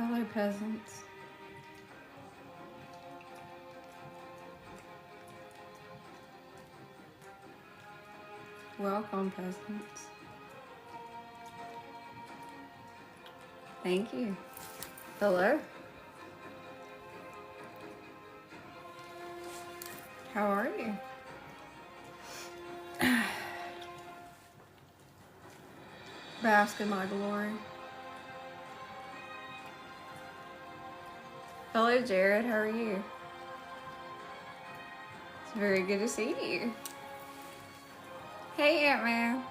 Hello, peasants. Welcome, peasants. Thank you. Hello. How are you? Bask in my glory. Hello, Jared. How are you? It's very good to see you. Hey, Ant-Man.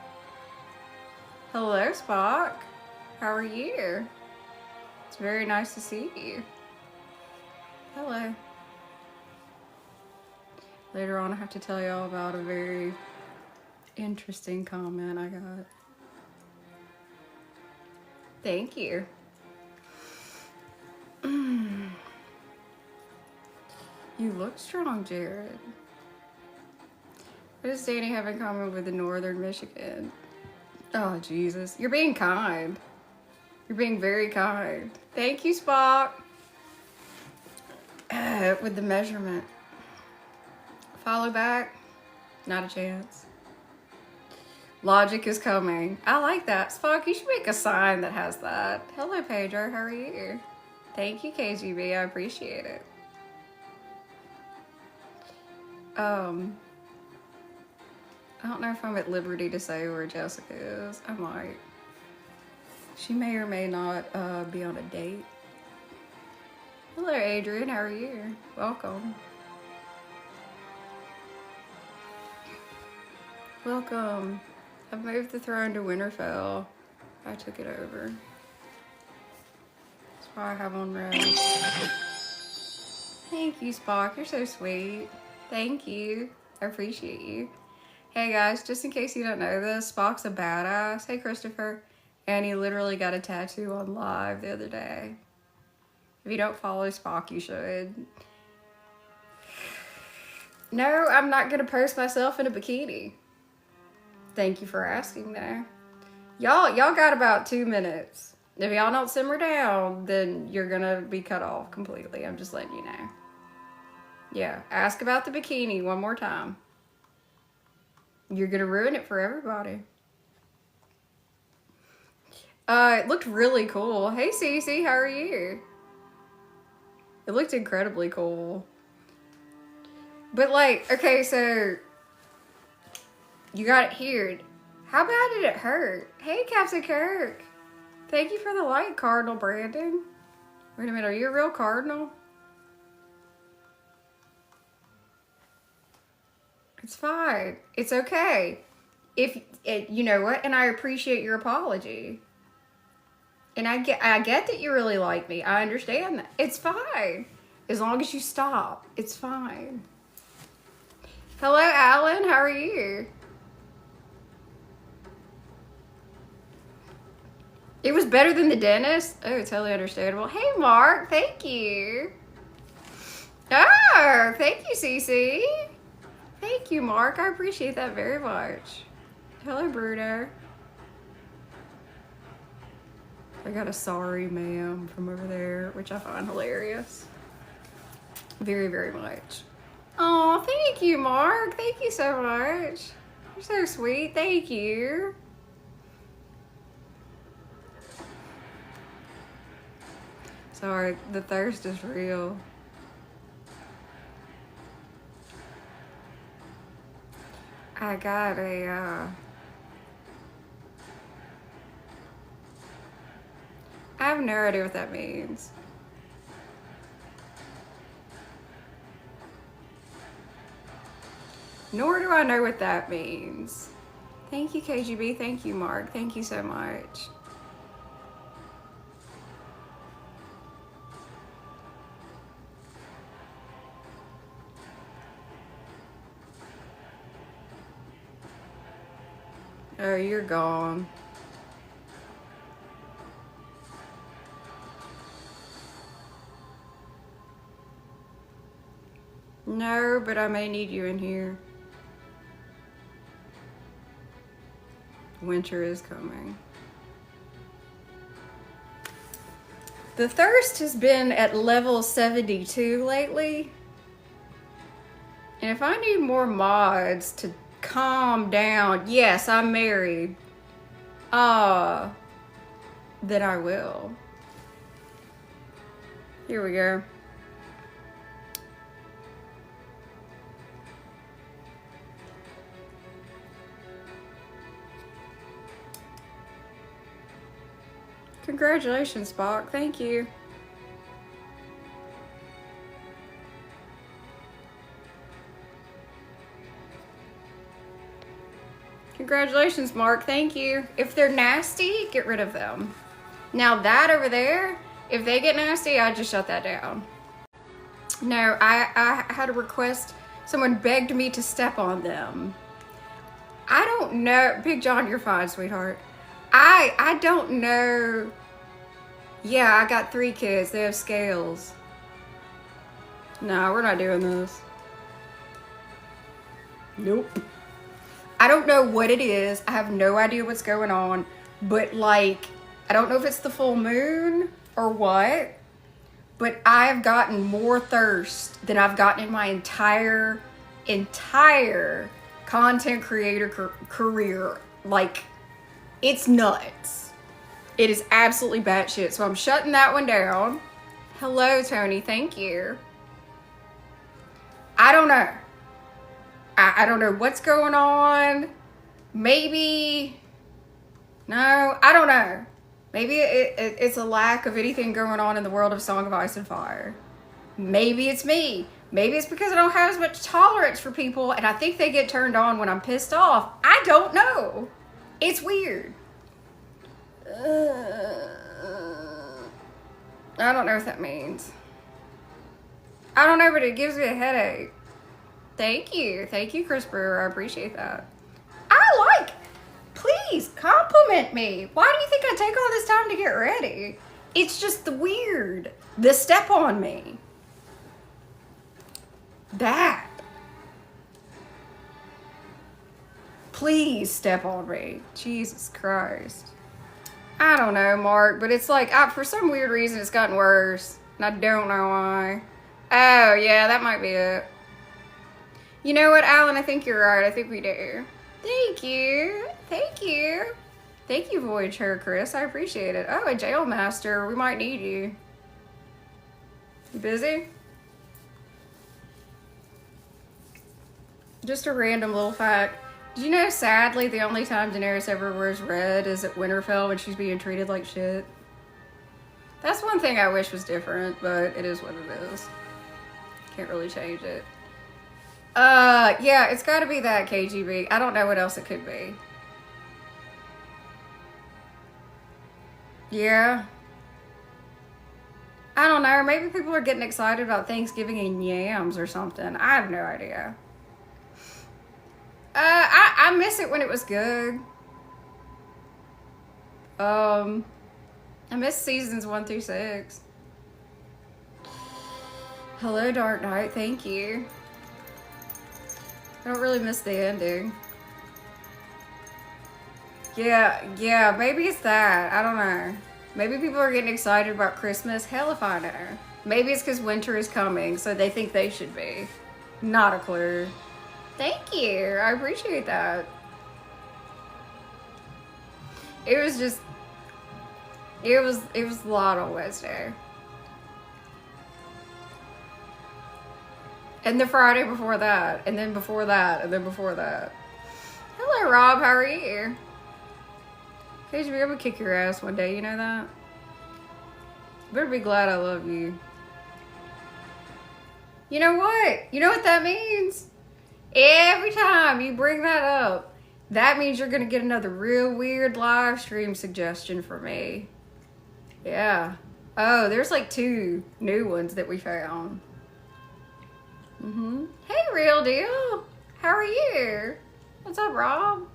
Hello, Spock. How are you? It's very nice to see you. Hello. Later on, I have to tell y'all about a very interesting comment I got. Thank you. You look strong, Jared. What does Danny have in common with the Northern Michigan? Oh, Jesus. You're being kind. You're being very kind. Thank you, Spock. With the measurement. Follow back? Not a chance. Logic is coming. I like that. Spock, you should make a sign that has that. Hello, Pedro. How are you? Thank you, KGB. I appreciate it. I don't know if I'm at liberty to say where Jessica is. I might. She may or may not be on a date. Hello, Adrian. How are you? Welcome. Welcome. I've moved the throne to Winterfell. I took it over. That's why I have on red. Thank you, Spock. You're so sweet. Thank you. I appreciate you. Hey guys, just in case you don't know this, Spock's a badass. Hey Christopher. And he literally got a tattoo on live the other day. If you don't follow Spock, you should. No, I'm not gonna post myself in a bikini. Thank you for asking though. Y'all got about 2 minutes. If y'all don't simmer down, then you're gonna be cut off completely. I'm just letting you know. Yeah, ask about the bikini one more time. You're gonna ruin it for everybody. It looked really cool. Hey Cece, how are you? It looked incredibly cool. But like, okay, so you got it here. How bad did it hurt? Hey Captain Kirk. Thank you for the like, Cardinal Brandon. Wait a minute, are you a real Cardinal? It's fine. It's okay. You know what? And I appreciate your apology. And I get that you really like me. I understand that. It's fine. As long as you stop, it's fine. Hello, Alan. How are you? It was better than the dentist? Oh, totally understandable. Hey, Mark. Thank you. Oh, thank you, Cece. Thank you, Mark. I appreciate that very much. Hello, Bruno. I got a sorry ma'am from over there, which I find hilarious. Very, very much. Oh, thank you, Mark. Thank you so much. You're so sweet. Thank you. Sorry, the thirst is real. I got a, I have no idea what that means. Nor do I know what that means. Thank you, KGB. Thank you, Mark. Thank you so much. Oh, you're gone. No, but I may need you in here. Winter is coming. The thirst has been at level 72 lately. And if I need more mods to calm down, yes, I'm married. Then I will. Here we go. Congratulations, Spock. Thank you. Congratulations, Mark. Thank you. If they're nasty, get rid of them. Now that over there, if they get nasty, I just shut that down. No, I had a request. Someone begged me to step on them. I don't know. Big John, you're fine, sweetheart. I don't know. Yeah, I got 3 kids. They have scales. No, we're not doing this. Nope. I don't know what it is. I have no idea what's going on. But like, I don't know if it's the full moon or what. But I've gotten more thirst than I've gotten in my entire content creator career. Like, it's nuts. It is absolutely batshit. So I'm shutting that one down. Hello, Tony. Thank you. I don't know. I don't know what's going on. Maybe. No, I don't know. Maybe it's a lack of anything going on in the world of Song of Ice and Fire. Maybe it's me. Maybe it's because I don't have as much tolerance for people and I think they get turned on when I'm pissed off. I don't know. It's weird. I don't know what that means. I don't know, but it gives me a headache. Thank you. Thank you, Chris Brewer. I appreciate that. Please compliment me. Why do you think I take all this time to get ready? It's just the weird. The step on me. That. Please step on me. Jesus Christ. I don't know, Mark, but it's like, for some weird reason, it's gotten worse. And I don't know why. Oh, yeah, that might be it. You know what, Alan? I think you're right. I think we do. Thank you. Thank you. Thank you, Voyager Chris. I appreciate it. Oh, a jail master. We might need you. You busy? Just a random little fact. Did you know, sadly, the only time Daenerys ever wears red is at Winterfell when she's being treated like shit? That's one thing I wish was different, but it is what it is. Can't really change it. Yeah, it's gotta be that, KGB. I don't know what else it could be. Yeah. I don't know. Maybe people are getting excited about Thanksgiving and yams or something. I have no idea. I miss it when it was good. I miss seasons 1 through 6. Hello, Dark Knight. Thank you. I don't really miss the ending. Yeah, maybe it's that. I don't know. Maybe people are getting excited about Christmas. Hell if I know. Maybe it's because winter is coming, so they think they should be. Not a clue. Thank you. I appreciate that. It was a lot on Wednesday. And the Friday before that, and then before that, and then before that. Hello, Rob. How are you? KGB, I'm gonna kick your ass one day. You know that? You better be glad I love you. You know what? You know what that means? Every time you bring that up, that means you're gonna get another real weird live stream suggestion for me. Yeah. Oh, there's like 2 new ones that we found. Hey, Real Deal. How are you? What's up, Rob?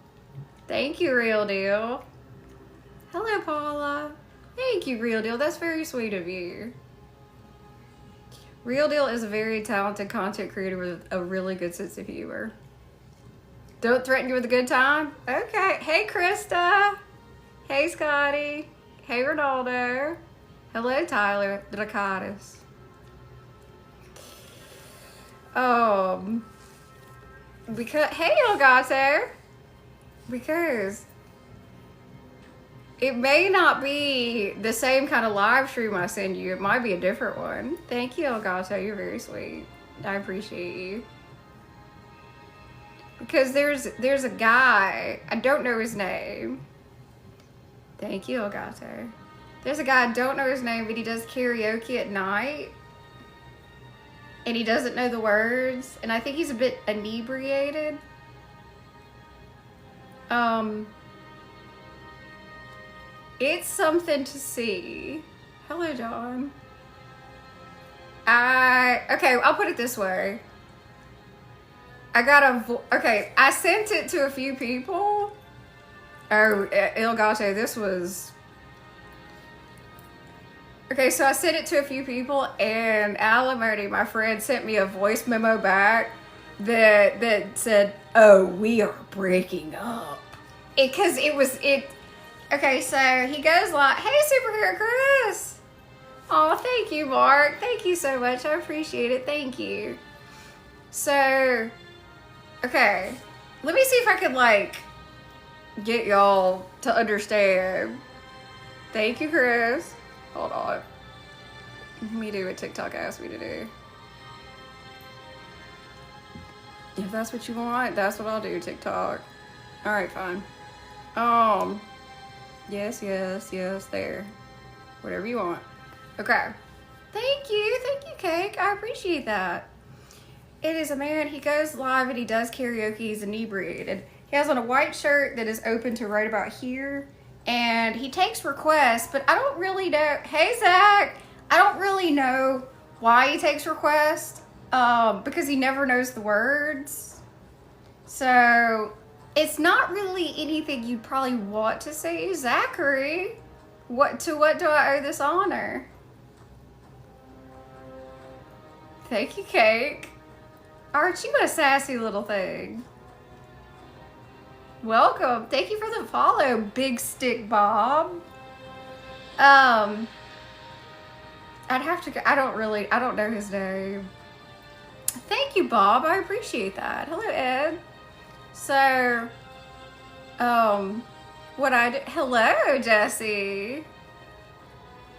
Thank you, Real Deal. Hello, Paula. Thank you, Real Deal. That's very sweet of you. Real Deal is a very talented content creator with a really good sense of humor. Don't threaten you with a good time? Okay. Hey, Krista. Hey, Scotty. Hey, Ronaldo. Hello, Tyler Dracatis. Because, hey, Elgato. Because it may not be the same kind of live stream I send you. It might be a different one. Thank you, Elgato. You're very sweet. I appreciate you. Because there's a guy, I don't know his name. Thank you, Elgato. There's a guy, I don't know his name, but he does karaoke at night. And he doesn't know the words. And I think he's a bit inebriated. It's something to see. Hello, John. Okay, I'll put it this way. I sent it to a few people. Oh, Elgato, this was... Okay, so I sent it to a few people, and Alimony, my friend, sent me a voice memo back that said, "Oh, we are breaking up." Okay, so he goes like, "Hey, Superhero Chris." Oh, thank you, Mark. Thank you so much. I appreciate it. Thank you. So, okay, let me see if I can like get y'all to understand. Thank you, Chris. Hold on. Let me do what TikTok asked me to do. If that's what you want, that's what I'll do, TikTok. Alright, fine. Yes, there. Whatever you want. Okay. Thank you, Cake. I appreciate that. It is a man, he goes live and he does karaoke, he's inebriated. He has on a white shirt that is open to right about here. And he takes requests, but I don't really know. Hey, Zach. I don't really know why he takes requests. Because he never knows the words. So it's not really anything you'd probably want to say. Zachary, what do I owe this honor? Thank you, Cake. Aren't you a sassy little thing? Welcome. Thank you for the follow, Big Stick Bob. I'd have to go. I don't know his name. Thank you, Bob. I appreciate that. Hello, Ed. So, hello, Jesse.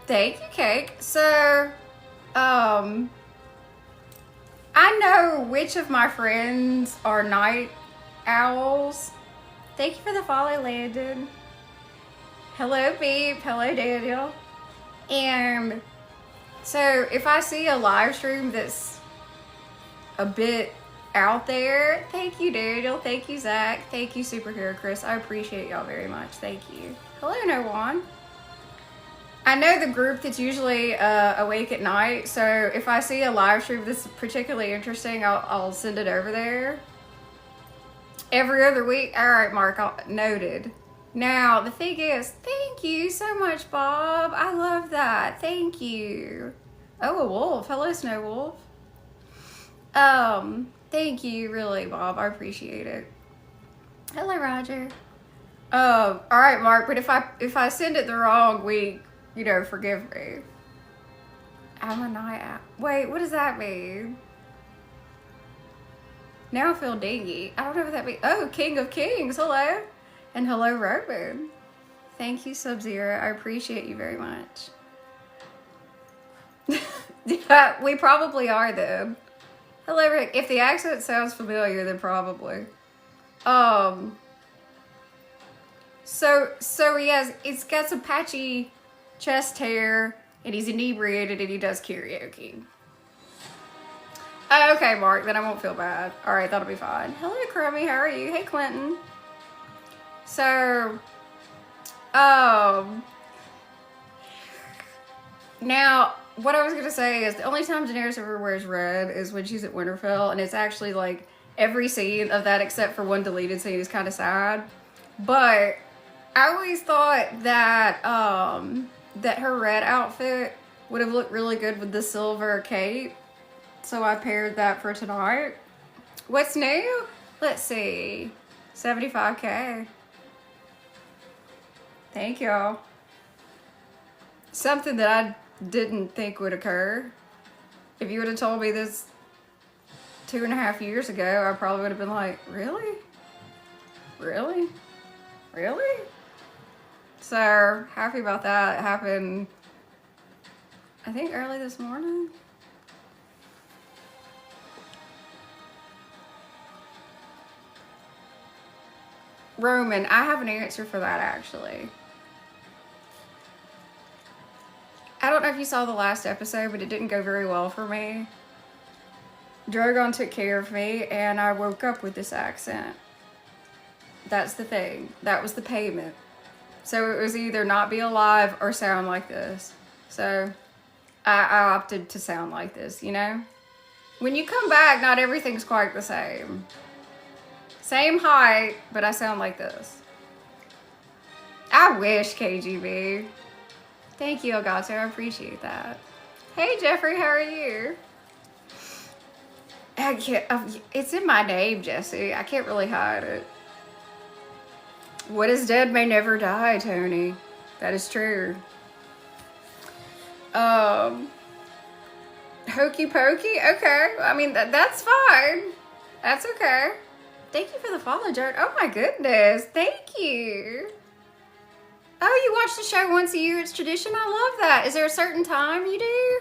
Thank you, Cake. So, I know which of my friends are night owls. Thank you for the follow, Landon. Hello, Beep. Hello, Daniel. And so if I see a live stream that's a bit out there, thank you, Daniel. Thank you, Zach. Thank you, Superhero Chris. I appreciate y'all very much. Thank you. Hello, No One. I know the group that's usually awake at night, so if I see a live stream that's particularly interesting, I'll send it over there. Every other week. All right, Mark, noted. Now, the thing is, thank you so much, Bob. I love that. Thank you. Oh, a wolf. Hello, Snow Wolf. Thank you, really, Bob. I appreciate it. Hello, Roger. All right, Mark, but if I send it the wrong week, you know, forgive me. I'm a night owl. Wait, what does that mean? Now I feel dingy. I don't know what that means. Oh, King of Kings. Hello. And hello, Roman. Thank you, Sub-Zero. I appreciate you very much. Yeah, we probably are, then. Hello, Rick. If the accent sounds familiar, then probably. So it's got some patchy chest hair, and he's inebriated, and he does karaoke. Oh, okay, Mark, then I won't feel bad. All right, that'll be fine. Hello, Crummy, how are you? Hey, Clinton. So, now, what I was going to say is the only time Daenerys ever wears red is when she's at Winterfell, and it's actually, like, every scene of that except for one deleted scene is kind of sad. But I always thought that, that her red outfit would have looked really good with the silver cape. So I paired that for tonight. What's new? Let's see. 75K. Thank y'all. Something that didn't think would occur. If you would have told me this 2.5 years ago, I probably would have been like, really? Really? Really? So, happy about that. It happened, I think, early this morning. Roman, I have an answer for that, actually. I don't know if you saw the last episode, but it didn't go very well for me. Drogon took care of me, and I woke up with this accent. That's the thing. That was the payment. So it was either not be alive or sound like this. So I opted to sound like this, you know? When you come back, not everything's quite the same. Same height, but I sound like this. I wish, KGB. Thank you, Elgato. I appreciate that. Hey, Jeffrey, how are you? I can't, it's in my name, Jesse. I can't really hide it. What is dead may never die, Tony. That is true. Hokey pokey? Okay. I mean, that's fine. That's okay. Thank you for the follow, Jared. Oh my goodness. Thank you. Oh, you watch the show once a year. It's tradition. I love that. Is there a certain time you do?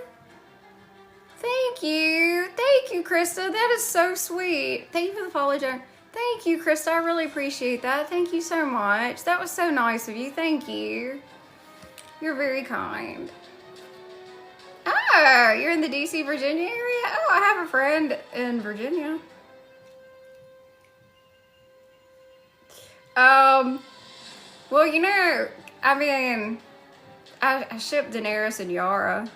Thank you. Thank you, Krista. That is so sweet. Thank you for the follow, Jared. Thank you, Krista. I really appreciate that. Thank you so much. That was so nice of you. Thank you. You're very kind. Oh, you're in the DC, Virginia area? Oh, I have a friend in Virginia. Well, you know, I mean, I shipped Daenerys and Yara.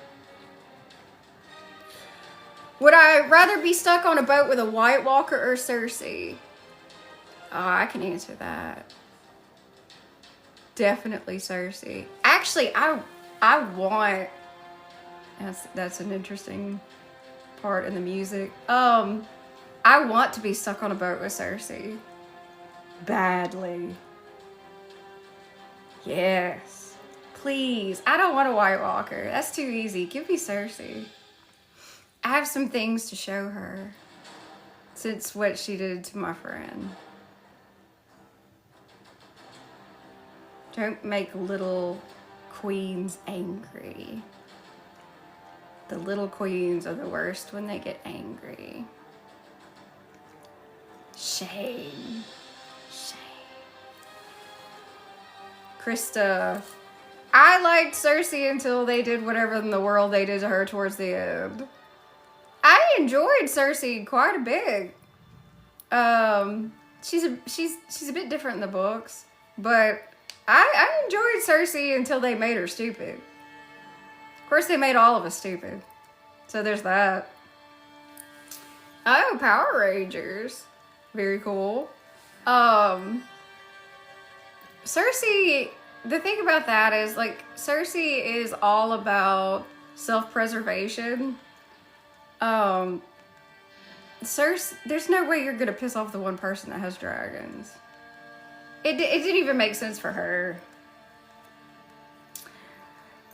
Would I rather be stuck on a boat with a White Walker or Cersei? Oh, I can answer that. Definitely Cersei. Actually, I want... That's an interesting part in the music. I want to be stuck on a boat with Cersei. Badly. Yes. Please. I don't want a White Walker. That's too easy. Give me Cersei. I have some things to show her. Since what she did to my friend. Don't make little queens angry. The little queens are the worst when they get angry. Shame. Shame. Krista. I liked Cersei until they did whatever in the world they did to her towards the end. I enjoyed Cersei quite a bit. She's a bit different in the books, but I enjoyed Cersei until they made her stupid. Of course, they made all of us stupid. So there's that. Oh, Power Rangers. Very cool. Cersei, the thing about that is, like, Cersei is all about self-preservation. Cersei, there's no way you're gonna piss off the one person that has dragons. It didn't even make sense for her.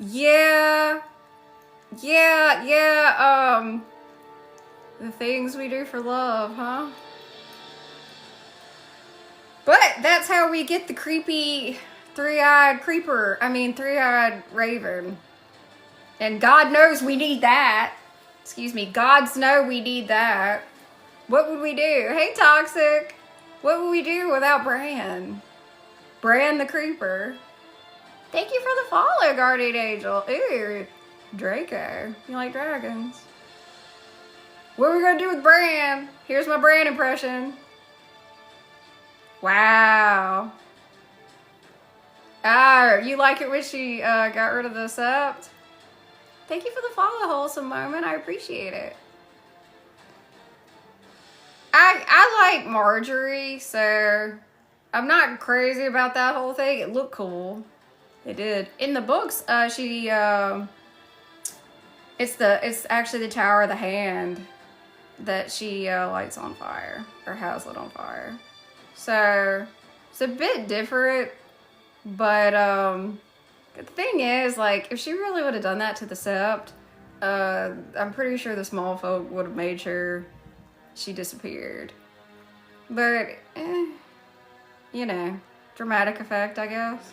Yeah. The things we do for love, huh? But that's how we get the creepy three-eyed raven. And God knows we need that. Excuse me, gods know we need that. What would we do? Hey, Toxic. What would we do without Bran? Bran the Creeper. Thank you for the follow, Guardian Angel. Ooh, Draco. You like dragons? What are we gonna do with Bran? Here's my Bran impression. Wow. Ah, you like it when she got rid of the sept? Thank you for the follow, Wholesome Moment. I appreciate it. I like Marjorie, so I'm not crazy about that whole thing. It looked cool. It did. In the books, it's actually the Tower of the Hand that she lights on fire, or has lit on fire. So it's a bit different, but The thing is, like, if she really would have done that to the Sept, I'm pretty sure the small folk would have made sure she disappeared. But, you know, dramatic effect, I guess.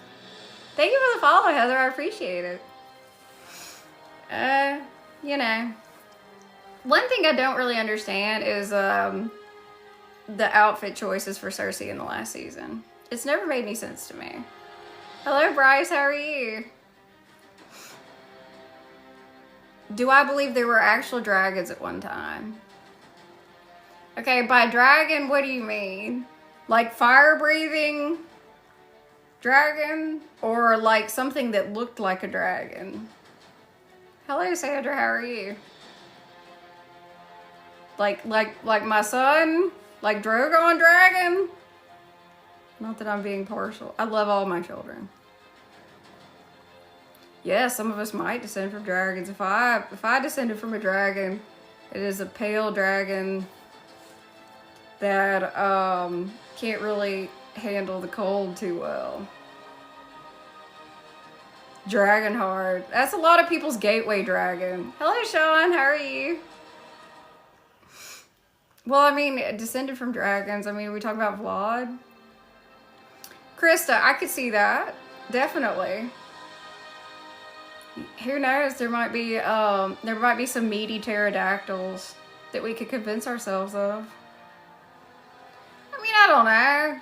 Thank you for the follow, Heather. I appreciate it. You know, one thing I don't really understand is the outfit choices for Cersei in the last season. It's never made any sense to me. Hello, Bryce. How are you? Do I believe there were actual dragons at one time? Okay, by dragon, what do you mean? Like fire-breathing dragon? Or like something that looked like a dragon? Hello, Sandra. How are you? Like my son? Like Drogon dragon? Not that I'm being partial. I love all my children. Yeah, some of us might descend from dragons. If I descended from a dragon, it is a pale dragon that can't really handle the cold too well. Dragonheart. That's a lot of people's gateway dragon. Hello, Sean. How are you? Well, I mean, descended from dragons. I mean, we talk about Vlad. Krista, I could see that. Definitely. Who knows? There might be some meaty pterodactyls that we could convince ourselves of. I mean, I don't know.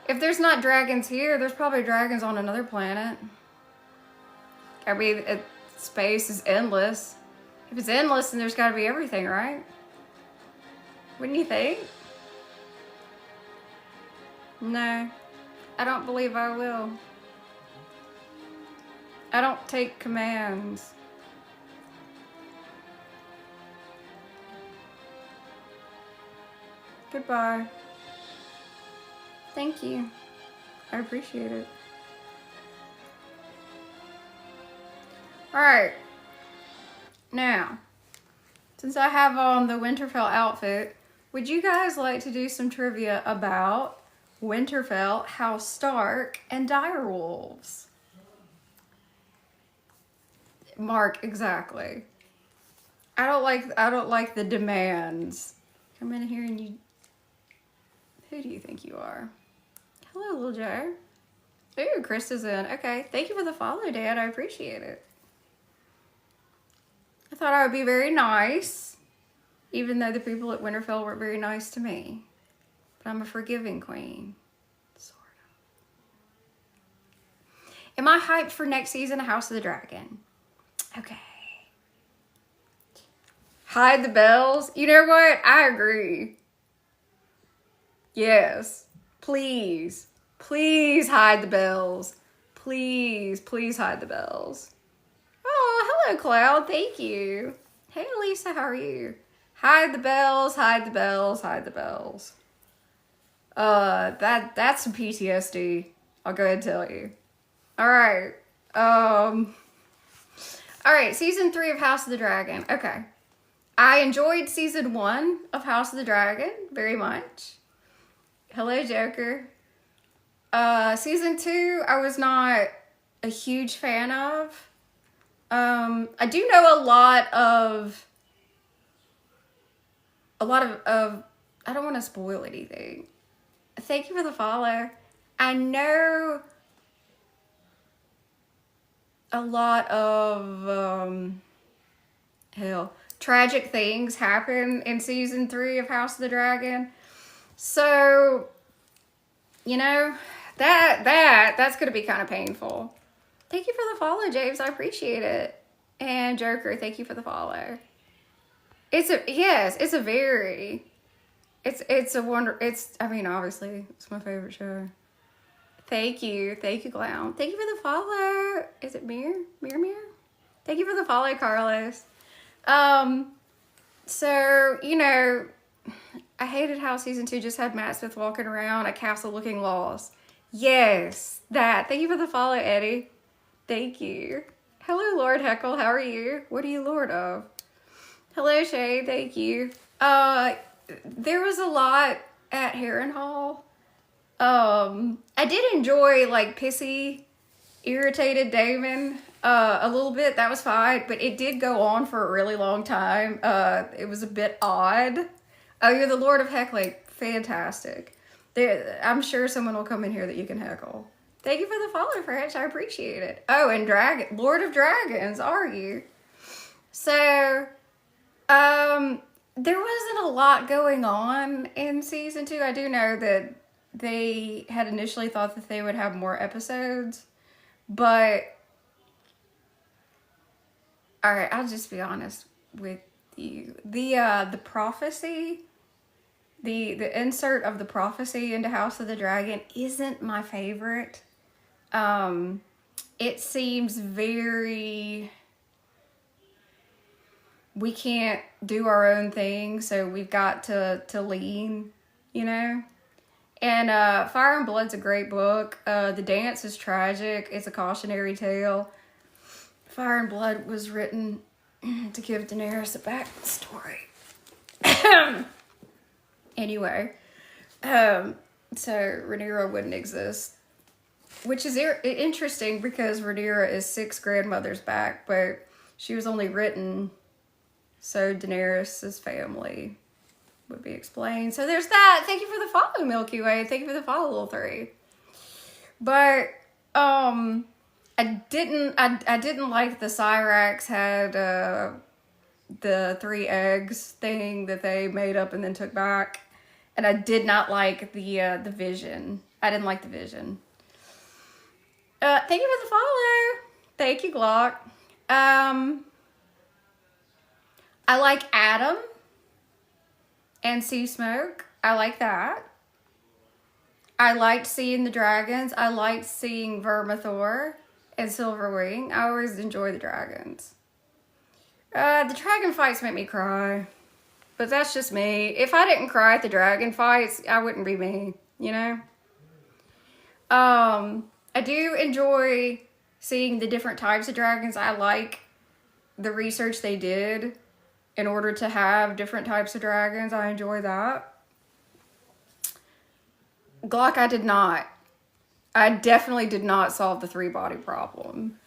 If there's not dragons here, there's probably dragons on another planet. I mean, space is endless. If it's endless, then there's got to be everything, right? Wouldn't you think? No, I don't believe I will. I don't take commands. Goodbye. Thank you. I appreciate it. Alright. Now, since I have on the Winterfell outfit, would you guys like to do some trivia about Winterfell, House Stark, and direwolves? Mark, exactly. I don't like the demands. Come in here and you... Who do you think you are? Hello, little Joe. Ooh, Krista's in. Okay, thank you for the follow, Dad. I appreciate it. I thought I would be very nice, even though the people at Winterfell weren't very nice to me. But I'm a forgiving queen. Sort of. Am I hyped for next season of House of the Dragon? Okay. Hide the bells. You know what? I agree. Yes. Please. Please hide the bells. Please, please hide the bells. Oh, hello, Cloud. Thank you. Hey, Lisa. How are you? Hide the bells. Hide the bells. Hide the bells. That's some PTSD. I'll go ahead and tell you. All right. All right. Season 3 of House of the Dragon. Okay. I enjoyed season 1 of House of the Dragon very much. Hello, Joker. Season 2, I was not a huge fan of. I do know a lot of, I don't want to spoil anything. Thank you for the follow. I know a lot of, tragic things happen in season 3 of House of the Dragon. So, you know, that's going to be kind of painful. Thank you for the follow, James. I appreciate it. And Joker, thank you for the follow. I mean, obviously, it's my favorite show. Thank you, Clown. Thank you for the follow. Is it Mir? Thank you for the follow, Carlos. So, you know, I hated how season 2 just had Matt Smith walking around a castle looking lost. Yes, that. Thank you for the follow, Eddie. Thank you. Hello, Lord Heckle. How are you? What are you Lord of? Hello, Shay. Thank you. There was a lot at Harrenhal. I did enjoy, like, Pissy irritated Damon a little bit. That was fine, but it did go on for a really long time. It was a bit odd. Oh, you're the Lord of Heckling. Fantastic. I'm sure someone will come in here that you can heckle. Thank you for the follow, French. I appreciate it. Oh, and Lord of Dragons, are you? So, there wasn't a lot going on in season 2. I do know that they had initially thought that they would have more episodes, but all right, I'll just be honest with you. The prophecy, the insert of the prophecy into House of the Dragon isn't my favorite. It seems very, we can't do our own thing, so we've got to lean, you know? And Fire and Blood's a great book. The Dance is tragic. It's a cautionary tale. Fire and Blood was written to give Daenerys a backstory. Anyway, so Rhaenyra wouldn't exist. Which is interesting because Rhaenyra is 6 grandmothers back, but she was only written so Daenerys' family would be explained. So there's that. Thank you for the follow, Milky Way. Thank you for the follow, Little 3. But I didn't like the Cyrax had the 3 eggs thing that they made up and then took back, and I did not like the vision. I didn't like the vision. Thank you for the follow. Thank you, Glock. I like Adam and Sea Smoke. I like that. I liked seeing the dragons. I liked seeing Vermithor and Silverwing. I always enjoy the dragons. The dragon fights make me cry. But that's just me. If I didn't cry at the dragon fights, I wouldn't be me, you know? I do enjoy seeing the different types of dragons. I like the research they did in order to have different types of dragons. I enjoy that. Glock, I did not. I definitely did not solve the 3-body problem.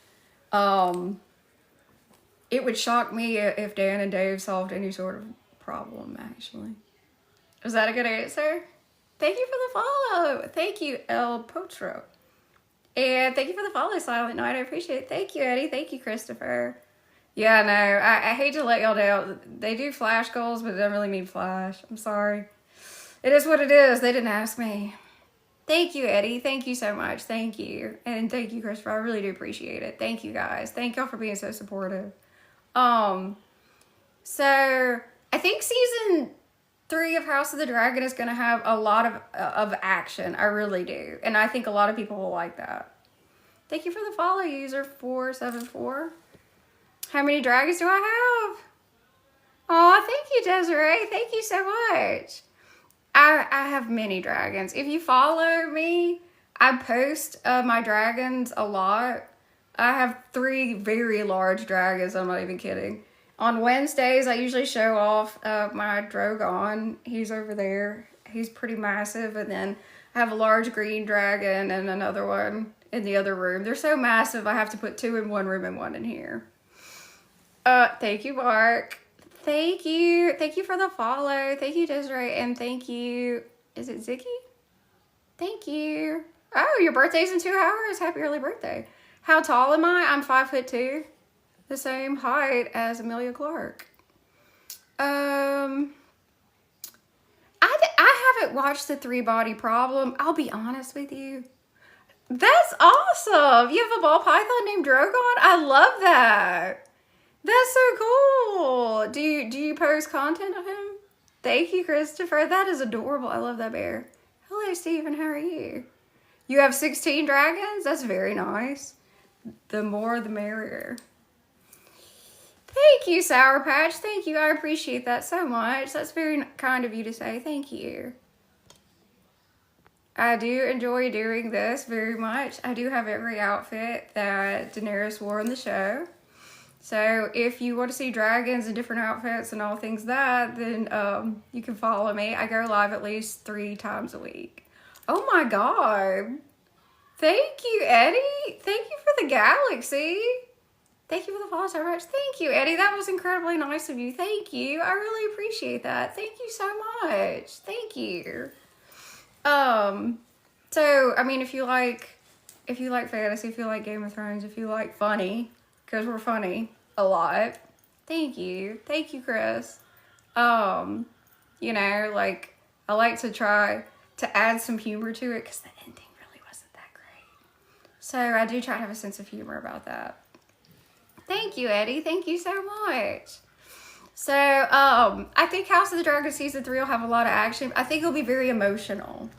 It would shock me if Dan and Dave solved any sort of problem, actually. Is that a good answer? Thank you for the follow. Thank you, El Potro. And thank you for the follow, Silent Night. I appreciate it. Thank you, Eddie. Thank you, Christopher. Yeah, no, I hate to let y'all down. They do flash goals, but it doesn't really mean flash. I'm sorry. It is what it is. They didn't ask me. Thank you, Eddie. Thank you so much. Thank you. And thank you, Christopher. I really do appreciate it. Thank you, guys. Thank y'all for being so supportive. So I think season 3 of House of the Dragon is going to have a lot of action. I really do. And I think a lot of people will like that. Thank you for the follow, user 474. How many dragons do I have? Oh, thank you, Desiree. Thank you so much. I have many dragons. If you follow me, I post my dragons a lot. I have 3 very large dragons. I'm not even kidding. On Wednesdays, I usually show off my Drogon. He's over there. He's pretty massive. And then I have a large green dragon and another one in the other room. They're so massive, I have to put 2 in one room and 1 in here. Thank you, Mark. Thank you. Thank you for the follow. Thank you, Desiree. And thank you. Is it Ziggy? Thank you. Oh, your birthday's in 2 hours. Happy early birthday. How tall am I? I'm 5'2". The same height as Amelia Clark. I haven't watched the 3-body problem. I'll be honest with you. That's awesome. You have a ball python named Drogon? I love that. That's so cool. Do you post content of him? Thank you, Christopher. That is adorable. I love that bear. Hello, Stephen. How are you? You have 16 dragons? That's very nice. The more, the merrier. Thank you, Sour Patch. Thank you. I appreciate that so much. That's very kind of you to say. Thank you. I do enjoy doing this very much. I do have every outfit that Daenerys wore in the show. So if you want to see dragons in different outfits and all things that, then you can follow me. I go live at least 3 times a week. Oh my God. Thank you, Eddie. Thank you for the galaxy. Thank you for the follow so much. Thank you, Eddie. That was incredibly nice of you. Thank you. I really appreciate that. Thank you so much. Thank you. So I mean, if you like fantasy, if you like Game of Thrones, if you like funny, because we're funny a lot. Thank you, Chris. You know, like I like to try to add some humor to it because the ending really wasn't that great. So I do try to have a sense of humor about that. Thank you, Eddie. Thank you so much. So, I think House of the Dragon Season 3 will have a lot of action. I think it'll be very emotional.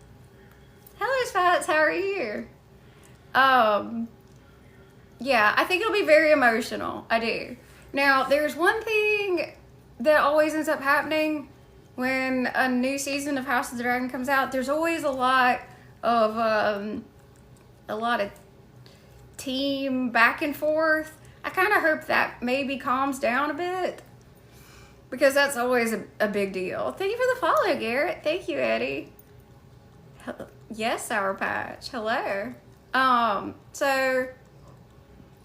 Hello, Spats. How are you? Yeah, I think it'll be very emotional. I do. Now, there's one thing that always ends up happening when a new season of House of the Dragon comes out. There's always a lot of team back and forth. I kind of hope that maybe calms down a bit, because that's always a big deal. Thank you for the follow, Garrett. Thank you, Eddie. Yes, Sour Patch. Hello. So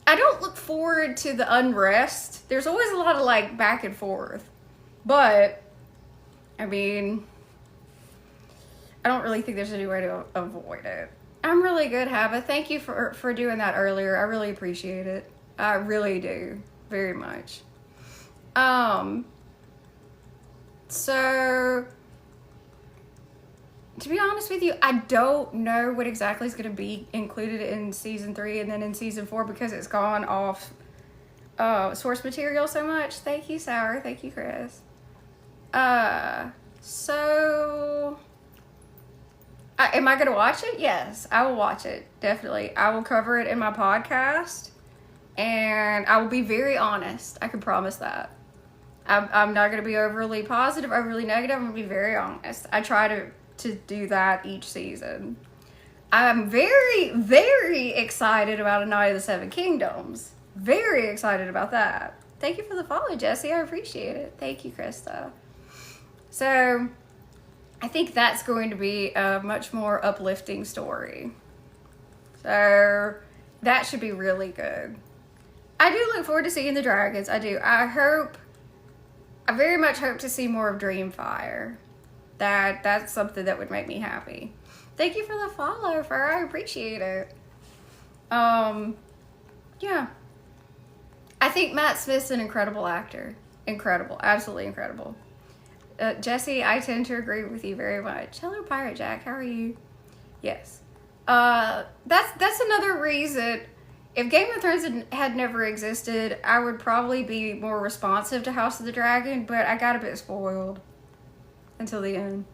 I don't look forward to the unrest. There's always a lot of like back and forth, but I mean, I don't really think there's any way to avoid it. I'm really good, Hava. Thank you for doing that earlier. I really appreciate it. I really do. Very much. So, to be honest with you, I don't know what exactly is going to be included in Season 3 and then in Season 4 because it's gone off source material so much. Thank you, Sour. Thank you, Chris. So... am I going to watch it? Yes, I will watch it. Definitely. I will cover it in my podcast. And I will be very honest. I can promise that. I'm not going to be overly positive, overly negative. I'm going to be very honest. I try to do that each season. I'm very, very excited about A Night of the Seven Kingdoms. Very excited about that. Thank you for the follow, Jesse. I appreciate it. Thank you, Krista. So, I think that's going to be a much more uplifting story. So, that should be really good. I do look forward to seeing the dragons. I do. I very much hope to see more of Dreamfire. That's something that would make me happy. Thank you for the follow, Fur. I appreciate it. Yeah. I think Matt Smith's an incredible actor. Incredible. Absolutely incredible. Jesse, I tend to agree with you very much. Hello, Pirate Jack. How are you? Yes. That's another reason. If Game of Thrones had never existed, I would probably be more responsive to House of the Dragon, but I got a bit spoiled until the end.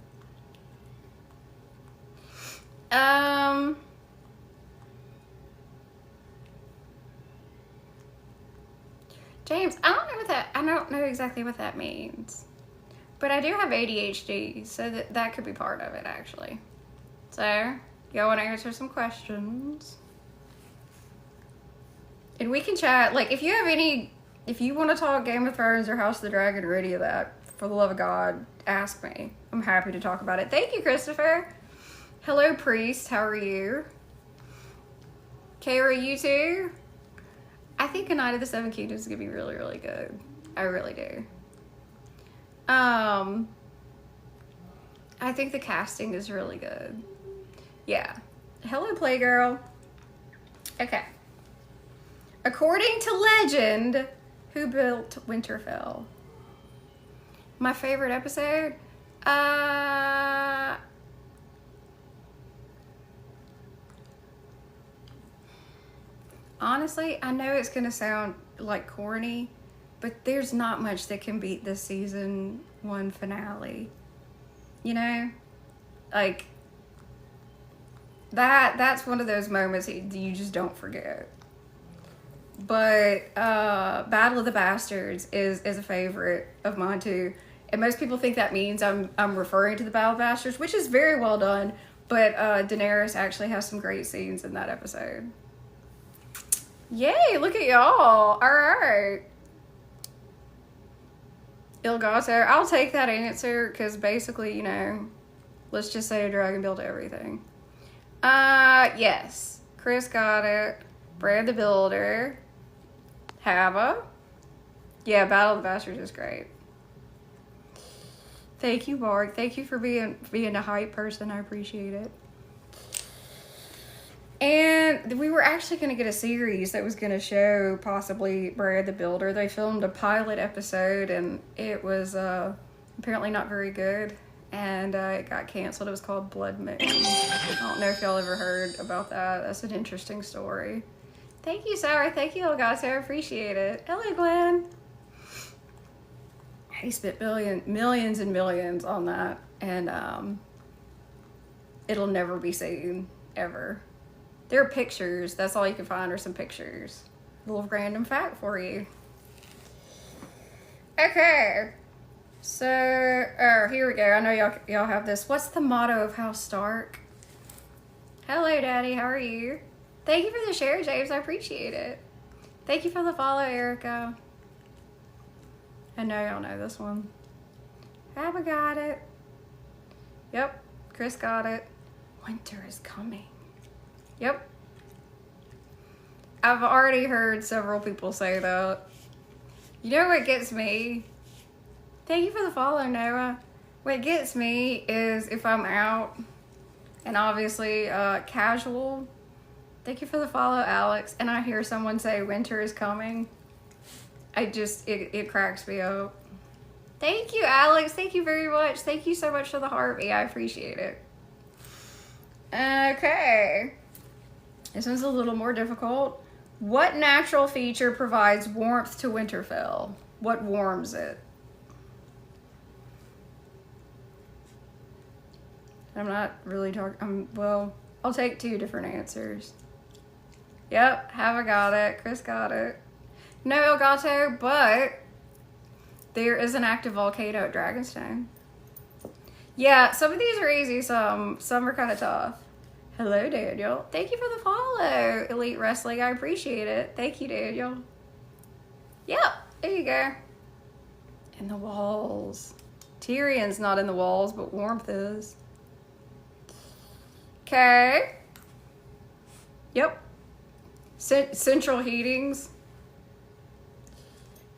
James, I don't know exactly what that means. But I do have ADHD, so that could be part of it, actually. So, y'all want to answer some questions? And we can chat. Like, if you want to talk Game of Thrones or House of the Dragon or any of that, for the love of God, ask me. I'm happy to talk about it. Thank you, Christopher. Hello, Priest. How are you? Kara, you too? I think A Night of the Seven Kingdoms is going to be really, really good. I really do. I think the casting is really good. Yeah. Hello, Playgirl. Okay. According to legend, who built Winterfell? My favorite episode? Honestly, I know it's gonna sound like corny, but there's not much that can beat the season 1 finale. You know? Like, that's one of those moments that you just don't forget. But Battle of the Bastards is a favorite of mine too. And most people think that means I'm referring to the Battle of the Bastards, which is very well done. But Daenerys actually has some great scenes in that episode. Yay, look at y'all. All right. Ilgato, I'll take that answer because basically, you know, let's just say a dragon built everything. Yes. Chris got it. Brad the Builder. Haba. Yeah, Battle of the Bastards is great. Thank you, Mark. Thank you for being a hype person. I appreciate it. And we were actually going to get a series that was going to show possibly Brad the Builder. They filmed a pilot episode and it was apparently not very good. And it got canceled. It was called Blood Moon. I don't know if y'all ever heard about that. That's an interesting story. Thank you, Sarah. Thank you, Elgato. I appreciate it. Hello, Glenn. He spent millions and millions on that. And it'll never be seen, ever. There are pictures. That's all you can find are some pictures. A little random fact for you. Okay. So, oh, here we go. I know y'all have this. What's the motto of House Stark? Hello, Daddy. How are you? Thank you for the share, James. I appreciate it. Thank you for the follow, Erica. I know y'all know this one. Abba got it. Yep. Chris got it. Winter is coming. Yep. I've already heard several people say that. You know what gets me? Thank you for the follow, Noah. What gets me is if I'm out and obviously casual. Thank you for the follow, Alex. And I hear someone say winter is coming. It cracks me up. Thank you, Alex. Thank you very much. Thank you so much for the heartbeat. I appreciate it. Okay. This one's a little more difficult. What natural feature provides warmth to Winterfell? What warms it? I'm not really talking. Well, I'll take two different answers. Yep, Hava got it. Chris got it. No Elgato, but there is an active volcano at Dragonstone. Yeah, some of these are easy, some are kind of tough. Hello, Daniel. Thank you for the follow, Elite Wrestling. I appreciate it. Thank you, Daniel. Yep, there you go. In the walls. Tyrion's not in the walls, but warmth is. Okay. Yep. Central heatings.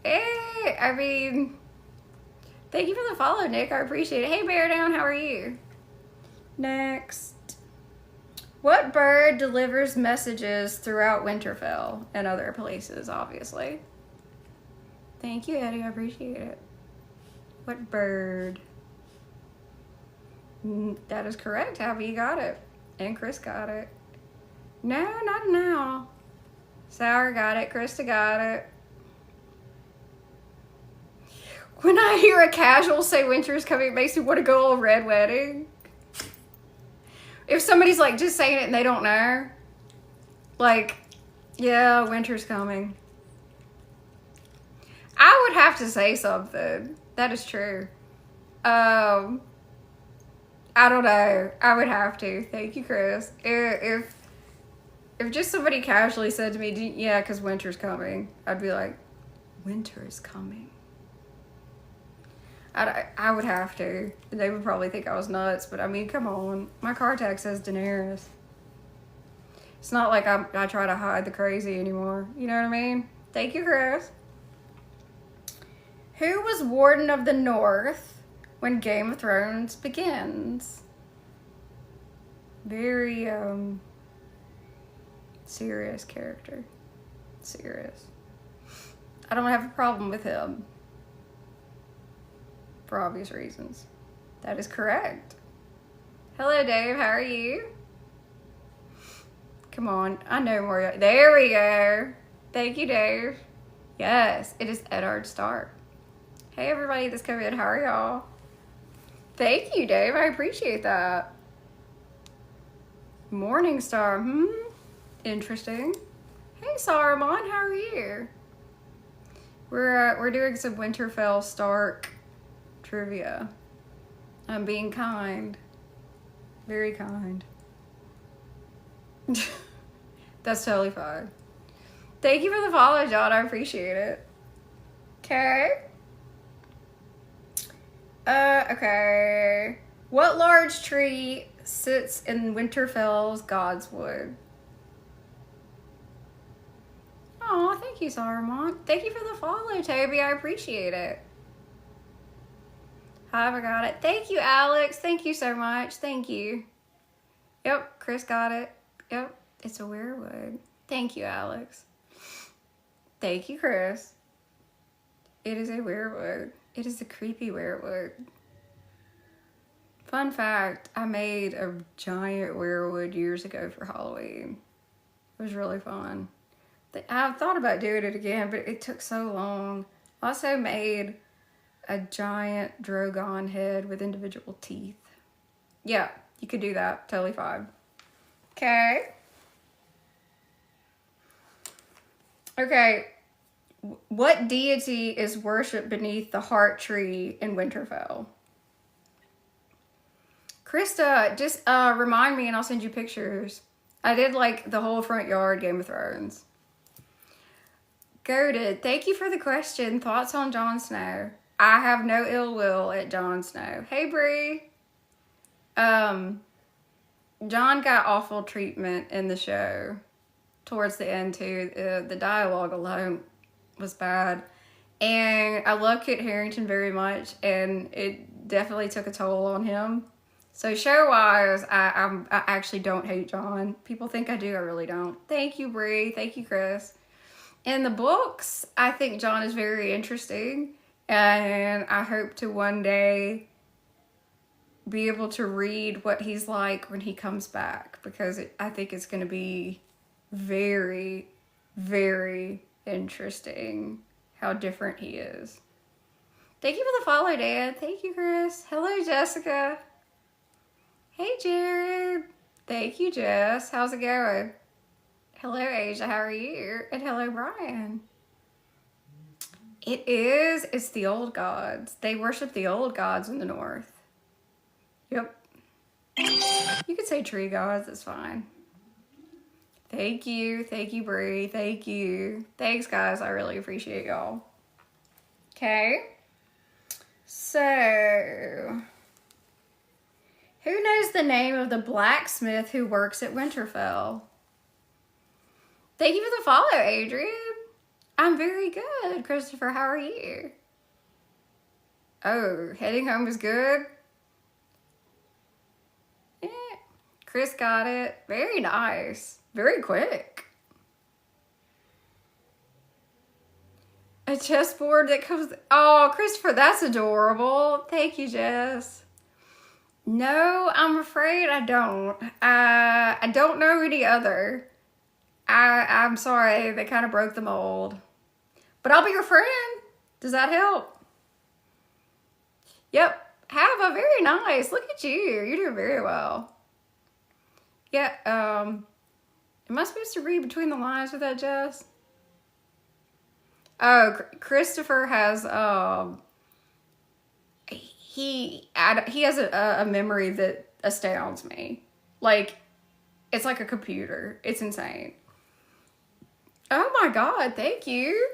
Hey, I mean, thank you for the follow, Nick. I appreciate it. Hey, Bear Down, how are you? Next. What bird delivers messages throughout Winterfell and other places, obviously? Thank you, Eddie. I appreciate it. What bird? That is correct. Abby, you got it. And Chris got it. No, not now. Sour got it. Krista got it. When I hear a casual say winter is coming, it makes me want to go on a red wedding. If somebody's like just saying it and they don't know, like, yeah, winter's coming. I would have to say something. That is true. I don't know. I would have to. Thank you, Chris. If just somebody casually said to me, yeah, because winter's coming, I'd be like, winter is coming. I would have to. They would probably think I was nuts, but I mean, come on. My car tag says Daenerys. It's not like I try to hide the crazy anymore. You know what I mean? Thank you, Chris. Who was Warden of the North when Game of Thrones begins? Very, serious character. Serious. I don't have a problem with him. For obvious reasons. That is correct. Hello, Dave. How are you? Come on. I know more. There we go. Thank you, Dave. Yes, it is Eddard Stark. Hey, everybody that's coming in. How are y'all? Thank you, Dave. I appreciate that. Morningstar. Interesting. Hey, Saruman. How are you? We're doing some Winterfell Stark trivia. I'm being kind. Very kind. That's totally fine. Thank you for the follow, John. I appreciate it. Okay. Okay. What large tree sits in Winterfell's Godswood? Oh, thank you, Saruman. Thank you for the follow, Toby. I appreciate it. I got it. Thank you, Alex. Thank you so much. Thank you. Yep, Chris got it. Yep, it's a weirwood. Thank you, Alex. Thank you, Chris. It is a weirwood. It is a creepy weirwood. Fun fact, I made a giant weirwood years ago for Halloween. It was really fun. I've thought about doing it again, but it took so long. Also made a giant Drogon head with individual teeth. Yeah, you could do that. Totally fine. Okay. Okay. What deity is worshipped beneath the heart tree in Winterfell? Krista, just remind me and I'll send you pictures. I did like the whole front yard Game of Thrones. Goated, thank you for the question. Thoughts on Jon Snow? I have no ill will at Jon Snow. Hey, Bree. Jon got awful treatment in the show towards the end too. The dialogue alone was bad. And I love Kit Harington very much, and it definitely took a toll on him. So show-wise, I actually don't hate Jon. People think I do, I really don't. Thank you, Bree. Thank you, Chris. In the books, I think Jon is very interesting, and I hope to one day be able to read what he's like when he comes back, because I think it's going to be very, very interesting how different he is. Thank you for the follow, Dan. Thank you, Chris. Hello, Jessica. Hey, Jared. Thank you, Jess. How's it going? Hello, Asia. How are you? And hello, Brian. It's the old gods. They worship the old gods in the north. Yep. You could say tree gods, it's fine. Thank you, Bree, thank you. Thanks, guys, I really appreciate y'all. Okay. So, who knows the name of the blacksmith who works at Winterfell? Thank you for the follow, Adrian. I'm very good, Christopher, how are you? Oh, heading home is good? Yeah. Chris got it. Very nice. Very quick. A chessboard that comes... Oh, Christopher, that's adorable. Thank you, Jess. No, I'm afraid I don't. I don't know any other. I'm sorry. They kind of broke the mold. But I'll be your friend. Does that help? Yep. Have a very nice. Look at you. You're doing very well. Yeah, am I supposed to read between the lines with that, Jess? Oh, Christopher has, he has a memory that astounds me. Like, it's like a computer. It's insane. Oh my God, thank you.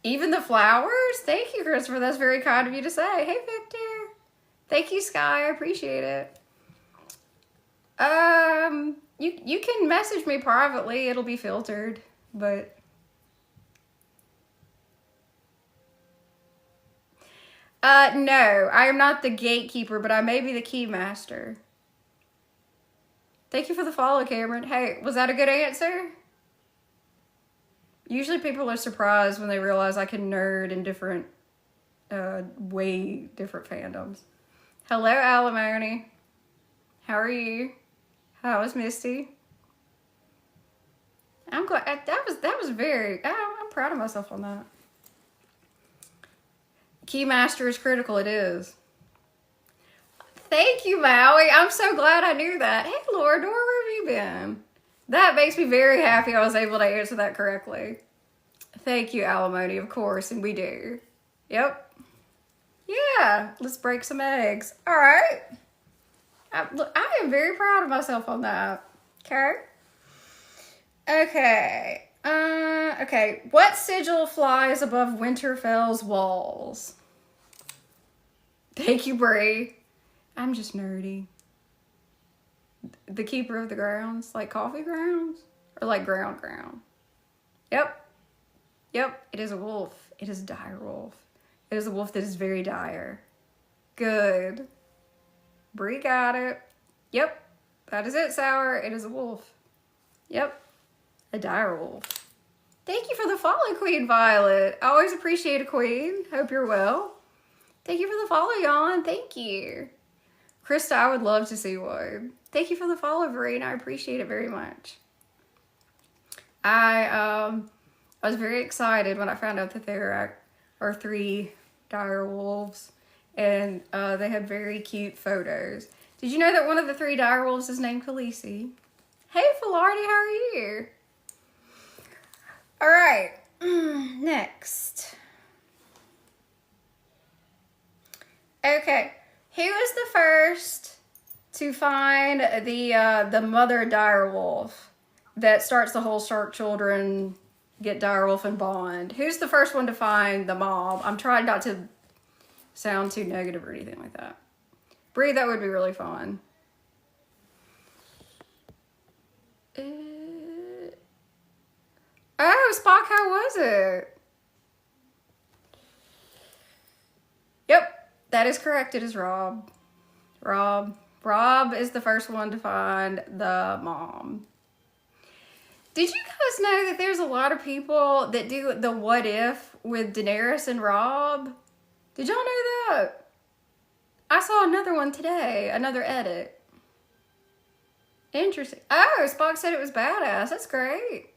Even the flowers? Thank you, Christopher. That's very kind of you to say. Hey, Victor. Thank you, Sky. I appreciate it. You can message me privately. It'll be filtered, but... No, I am not the gatekeeper, but I may be the key master. Thank you for the follow, Cameron. Hey, was that a good answer? Usually people are surprised when they realize I can nerd in different, way different fandoms. Hello, Alimony. How are you? How is Misty? I'm glad, that was very, I'm proud of myself on that. Keymaster is critical, it is. Thank you, Maui. I'm so glad I knew that. Hey, Laura, where have you been? That makes me very happy I was able to answer that correctly. Thank you, Alimony, of course, and we do. Yep. Yeah, let's break some eggs. All right. Look, I am very proud of myself on that. Okay. Okay. Okay. What sigil flies above Winterfell's walls? Thank you, Bree. I'm just nerdy. The keeper of the grounds, like coffee grounds, or like ground. Yep. Yep, it is a wolf. It is a dire wolf. It is a wolf that is very dire. Good. Bree got it. Yep, that is it, Sour. It is a wolf. Yep, a dire wolf. Thank you for the follow, Queen Violet. I always appreciate a queen. Hope you're well. Thank you for the follow, Jan. Thank you. Krista, I would love to see one. Thank you for the follow, Verena. I appreciate it very much. I was very excited when I found out that there are 3 dire wolves, and they had very cute photos. Did you know that one of the 3 dire wolves is named Khaleesi? Hey, Filardi, how are you? All right, next. Okay, who is the first to find the mother dire wolf that starts the whole Stark children get dire wolf and bond? Who's the first one to find the mom? I'm trying not to sound too negative or anything like that. Bree, that would be really fun. Oh, Spock, how was it? Yep, that is correct. It is Rob. Rob is the first one to find the mom. Did you guys know that there's a lot of people that do the what if with Daenerys and Rob? Did y'all know that? I saw another one today, another edit. Interesting. Oh, Spock said it was badass. That's great.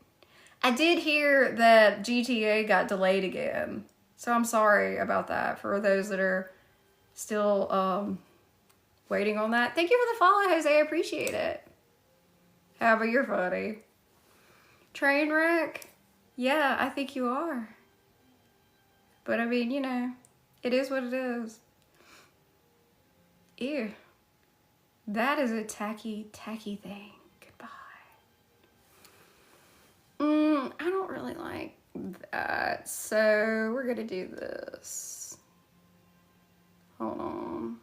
I did hear that GTA got delayed again, so I'm sorry about that for those that are still waiting on that. Thank you for the follow, Jose. I appreciate it. How about your funny? Train wreck? Yeah, I think you are. But I mean, you know, it is what it is. Ew. That is a tacky thing. Goodbye. I don't really like that. So we're gonna do this. Hold on.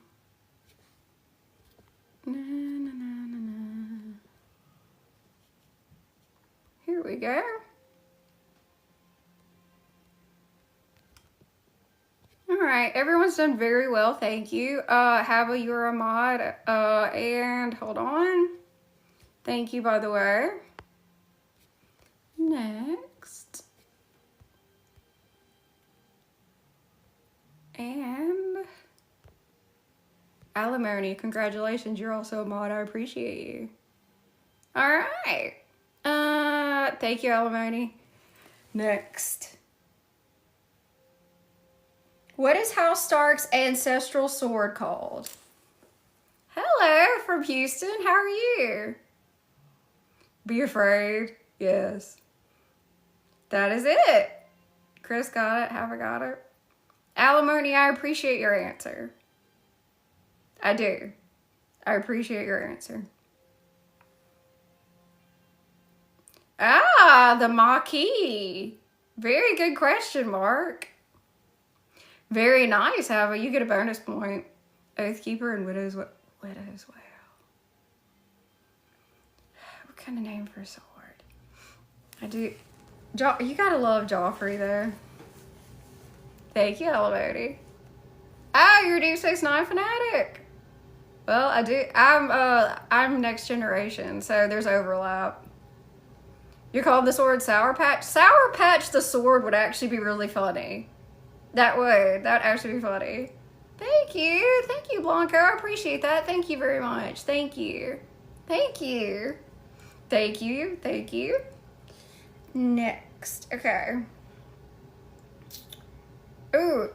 Here we go. All right, everyone's done very well, thank you. Hava, you're a mod, and hold on. Thank you, by the way. Next. And Alimony, congratulations, you're also a mod, I appreciate you. All right. Thank you, Alimony. Next. What is House Stark's ancestral sword called? Hello from Houston. How are you? Be afraid. Yes. That is it. Chris got it. Have I got it? Alimony, I appreciate your answer. I do. I appreciate your answer. Ah, the Maquis. Very good question, Mark. Very nice, Hava. You get a bonus point. Oathkeeper and Widow's Wail. What kind of name for a sword? I do. You gotta love Joffrey, though. Thank you, Alimony. Oh, you're a Deep Space Nine fanatic. Well, I do. I'm next generation, so there's overlap. You called the sword Sour Patch? Sour Patch the sword would actually be really funny. That would actually be funny. Thank you, Blanco. I appreciate that. Thank you very much. Thank you. Next, okay. Ooh,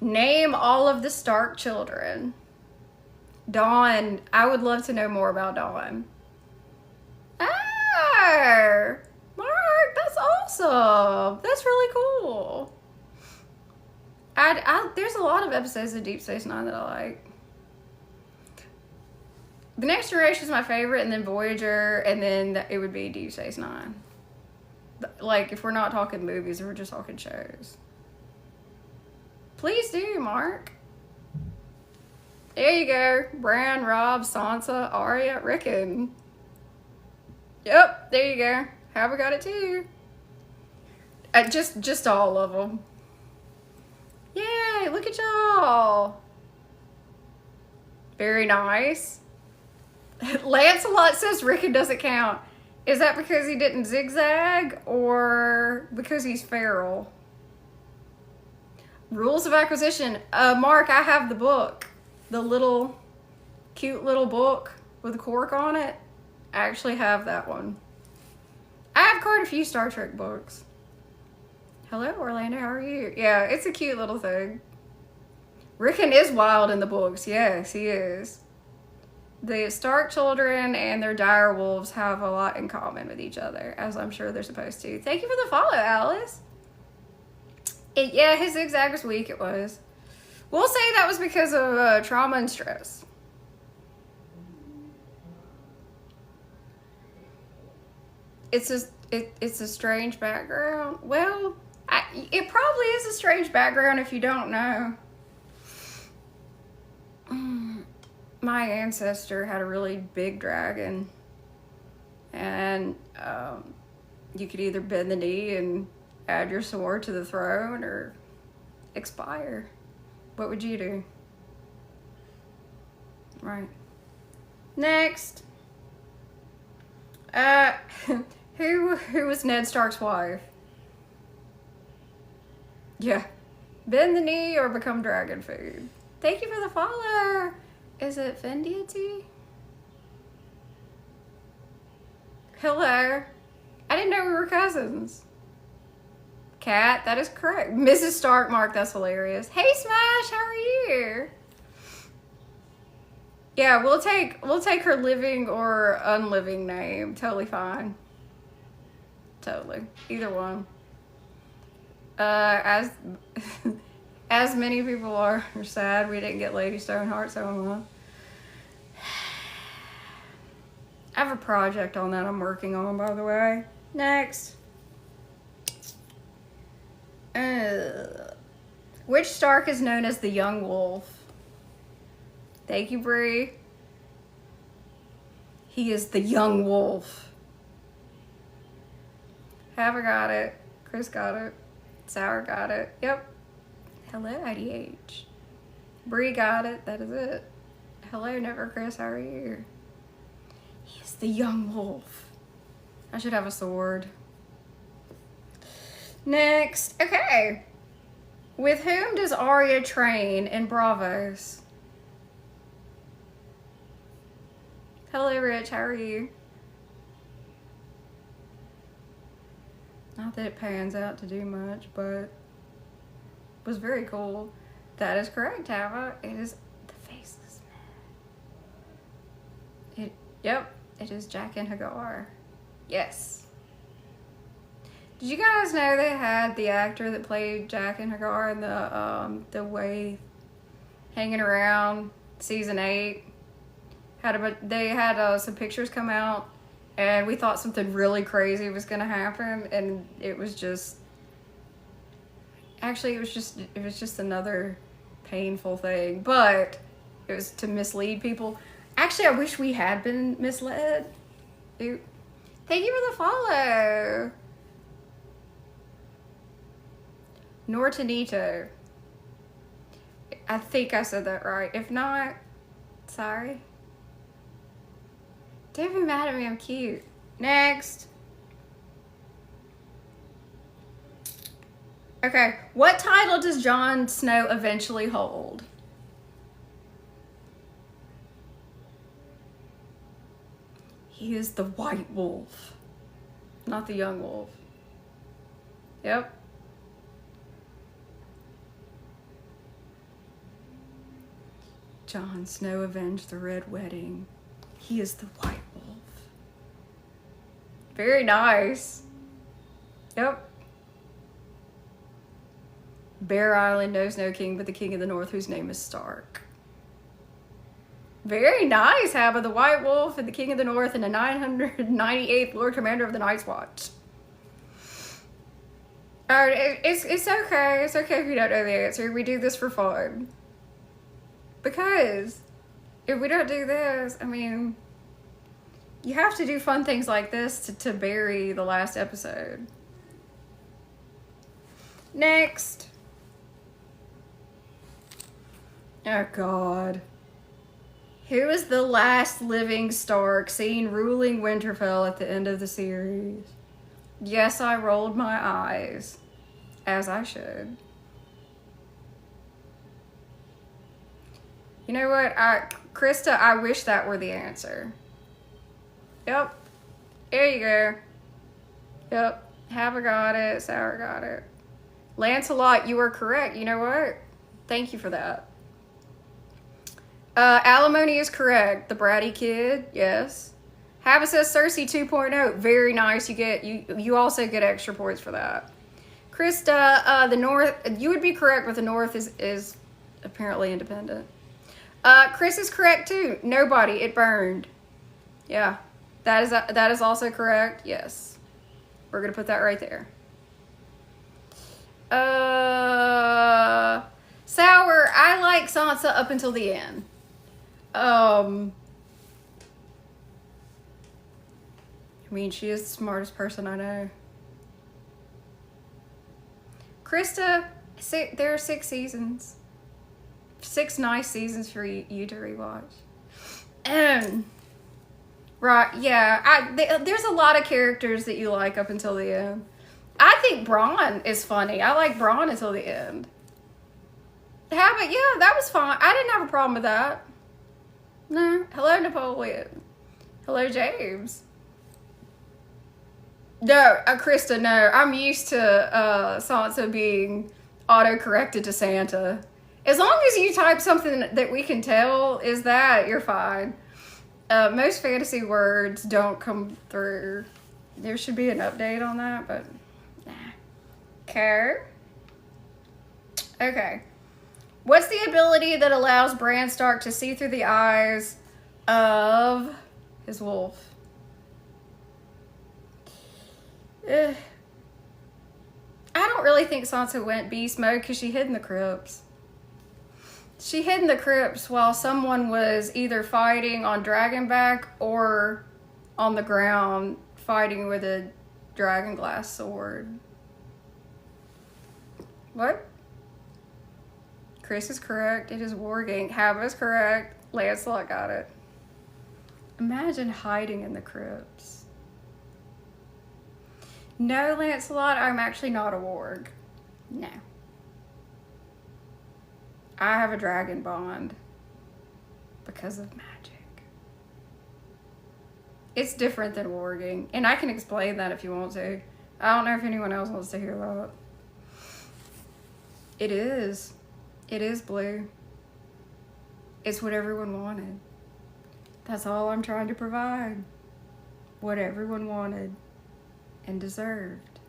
name all of the Stark children. Dawn. I would love to know more about Dawn. Oh, Mark, that's awesome. That's really cool. There's a lot of episodes of Deep Space Nine that I like. The Next Generation is my favorite, and then Voyager, and then it would be Deep Space Nine. Like, if we're not talking movies, we're just talking shows. Please do, Mark. There you go. Bran, Rob, Sansa, Arya, Rickon. Yep, there you go. Have I got it too? Just all of them. Yay, look at y'all. Very nice. Lancelot says Rickon doesn't count. Is that because he didn't zigzag or because he's feral? Rules of acquisition. Mark, I have the book. The little, cute little book with a cork on it. I actually have that one. I have quite a few Star Trek books. Hello, Orlando. How are you? Yeah, it's a cute little thing. Rickon is wild in the books. Yes, he is. The Stark children and their dire wolves have a lot in common with each other, as I'm sure they're supposed to. Thank you for the follow, Alice. Yeah, his zigzag was weak. It was. We'll say that was because of trauma and stress. It's a strange background. Well, it probably is a strange background if you don't know. My ancestor had a really big dragon, and you could either bend the knee and add your sword to the throne or expire. What would you do? Right. Next. Who was Ned Stark's wife? Yeah. Bend the knee or become dragon food. Thank you for the follow. Is it Fendiety? Hello. I didn't know we were cousins. Cat, that is correct. Mrs. Stark, Mark, that's hilarious. Hey Smash, how are you? Yeah, we'll take her living or unliving name. Totally fine. Totally. Either one. As many people are sad we didn't get Lady Stoneheart, so am I. I have a project on that I'm working on, by the way. Next. Which Stark is known as the Young Wolf? Thank you, Bree. He is the Young Wolf. Haver got it. Chris got it. Sour got it. Yep. Hello, IDH. Bree got it. That is it. Hello, Never Chris. How are you? He is the Young Wolf. I should have a sword. Next. Okay. With whom does Arya train in Bravos? Hello, Rich. How are you? Not that it pans out to do much, but it was very cool. That is correct, Tava. It is the Faceless Man. Yep, it is Jack and Hagar. Yes. Did you guys know they had the actor that played Jack and Hagar in the Way hanging around season 8? They had some pictures come out, and we thought something really crazy was gonna happen, and it was just. Actually, it was just another painful thing, but it was to mislead people. Actually, I wish we had been misled. Thank you for the follow. Nortonito. I think I said that right. If not, sorry. Don't be mad at me, I'm cute. Next. Okay, what title does Jon Snow eventually hold? He is the White Wolf, not the Young Wolf. Yep. Jon Snow avenged the Red Wedding. He is the White Wolf. Very nice. Yep. Bear Island knows no king but the King of the North, whose name is Stark. Very nice, Habba. The White Wolf and the King of the North and the 998th Lord Commander of the Night's Watch. Alright, it's okay. It's okay if you don't know the answer. We do this for fun. Because if we don't do this, I mean, you have to do fun things like this to bury the last episode. Next. Oh, God. Who is the last living Stark seen ruling Winterfell at the end of the series? Yes, I rolled my eyes. As I should. You know what? Krista, I wish that were the answer. Yep. There you go. Yep. Haver got it. Sour got it. Lancelot, you are correct. You know what? Thank you for that. Alimony is correct. The bratty kid, yes. Hava says Cersei 2.0. Very nice. You also get extra points for that. Krista, the North, you would be correct, but the North is apparently independent. Chris is correct too. Nobody. It burned. Yeah. That is also correct. Yes. We're gonna put that right there. Sour, I like Sansa up until the end. I mean, she is the smartest person I know. Krista, there are 6 seasons. 6 nice seasons for you to rewatch. Right, yeah. There's a lot of characters that you like up until the end. I think Bronn is funny. I like Bronn until the end. Yeah, that was fine. I didn't have a problem with that. No. Hello, Napoleon. Hello, James. No, Krista, no. I'm used to Sansa being auto-corrected to Santa. As long as you type something that we can tell is that, you're fine. Most fantasy words don't come through. There should be an update on that, but nah. Okay. What's the ability that allows Bran Stark to see through the eyes of his wolf? I don't really think Sansa went beast mode because she hid in the crypts. She hid in the crypts while someone was either fighting on Dragonback or on the ground fighting with a dragonglass sword. What? Chris is correct. It is warging. Hava is correct. Lancelot got it. Imagine hiding in the crypts. No, Lancelot, I'm actually not a warg. No. I have a dragon bond because of magic. It's different than warging, and I can explain that if you want to. I don't know if anyone else wants to hear that. It is. It is blue. It's what everyone wanted. That's all I'm trying to provide. What everyone wanted and deserved.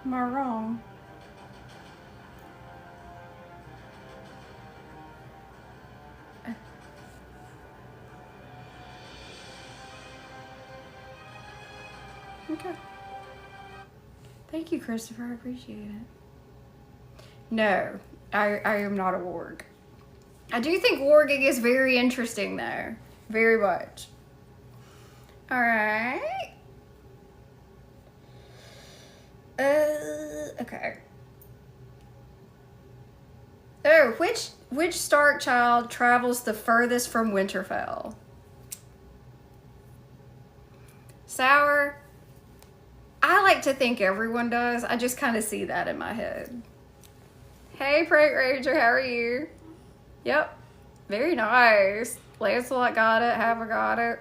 Am I wrong? Okay. Thank you, Christopher. I appreciate it. No, I am not a warg. I do think warging is very interesting, though. Very much. All right. Okay. Oh, which Stark child travels the furthest from Winterfell? Sour. I like to think everyone does. I just kind of see that in my head. Hey, Prate Ranger, how are you? Yep. Very nice. Lancelot got it. Hava got it.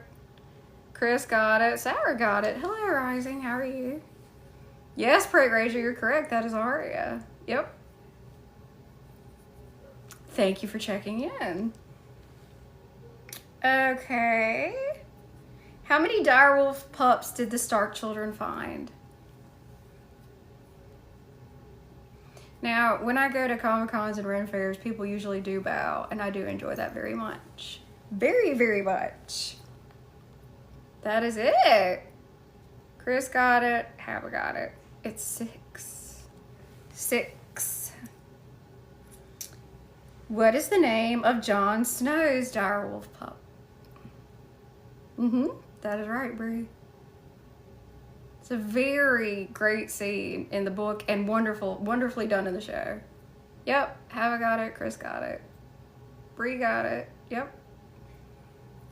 Chris got it. Sour got it. Hello, Rising. How are you? Yes, Prate Ranger, you're correct. That is Arya. Yep. Thank you for checking in. Okay. How many direwolf pups did the Stark children find? Now, when I go to Comic-Cons and Ren Fairs, people usually do bow, and I do enjoy that very much. Very, very much. That is it. Chris got it. Hava got it. It's 6. 6. What is the name of Jon Snow's direwolf pup? That is right, Brie. It's a very great scene in the book and wonderfully done in the show. Yep, Hava got it, Chris got it. Brie got it, yep.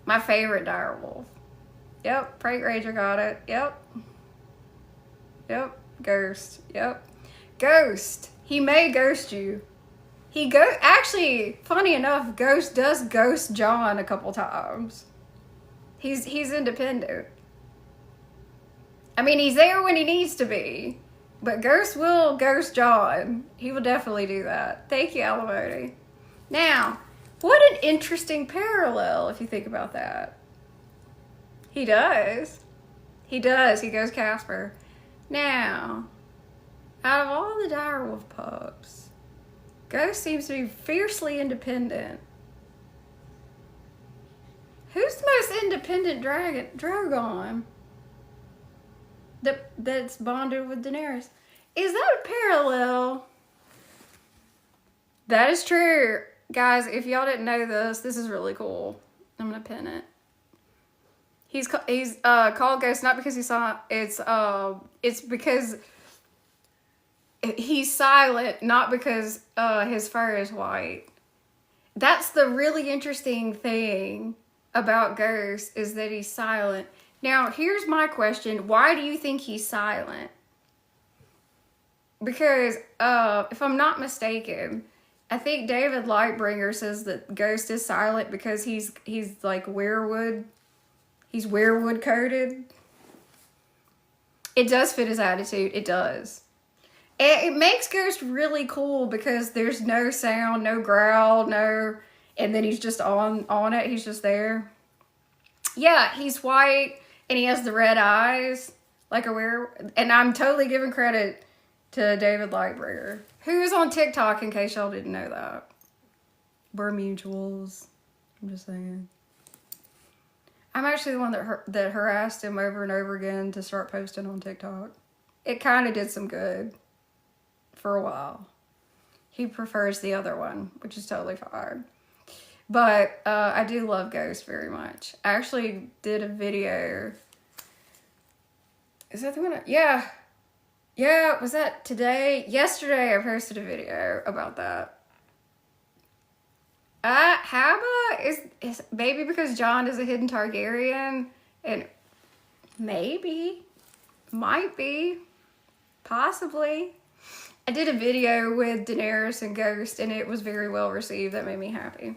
My favorite direwolf. Yep, Frank Ranger got it, yep. Yep, Ghost, yep. Ghost, he may ghost you. Actually, funny enough, Ghost does ghost Jon a couple times. He's independent. I mean, he's there when he needs to be, but Ghost will ghost Jon. He will definitely do that. Thank you, Alimony. Now, what an interesting parallel if you think about that. He does. He does. He goes Casper. Now, out of all the direwolf pups, Ghost seems to be fiercely independent. Who's the most independent Drogon? That's bonded with Daenerys. Is that a parallel? That is true. Guys, if y'all didn't know this is really cool. I'm gonna pin it. He's called Ghost not because he's silent. It's because he's silent, not because his fur is white. That's the really interesting thing about Ghost, is that he's silent. Now, here's my question. Why do you think he's silent? Because, if I'm not mistaken, I think David Lightbringer says that Ghost is silent because he's like weirwood. He's weirwood coated. It does fit his attitude. It does. It makes Ghost really cool because there's no sound, no growl, and then he's just on it. He's just there. Yeah, he's white and he has the red eyes like a werewolf. And I'm totally giving credit to David Lightbringer, who is on TikTok, in case y'all didn't know that. We're mutuals. I'm just saying. I'm actually the one that harassed him over and over again to start posting on TikTok. It kind of did some good for a while. He prefers the other one, which is totally fine. But I do love Ghost very much. I actually did a video. Is that the one? Yeah. Yeah, was that today? Yesterday I posted a video about that. Haba is maybe because Jon is a hidden Targaryen, and maybe, might be, possibly. I did a video with Daenerys and Ghost, and it was very well received. That made me happy.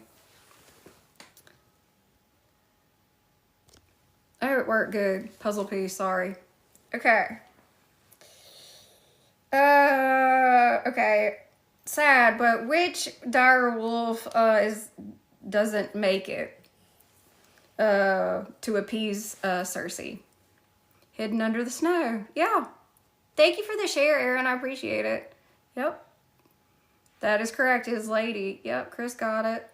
Oh, it worked good. Puzzle piece, sorry. Okay. Okay. Sad, but which direwolf doesn't make it to appease Cersei? Hidden under the snow. Yeah. Thank you for the share, Aaron. I appreciate it. Yep. That is correct. It is Lady. Yep. Chris got it.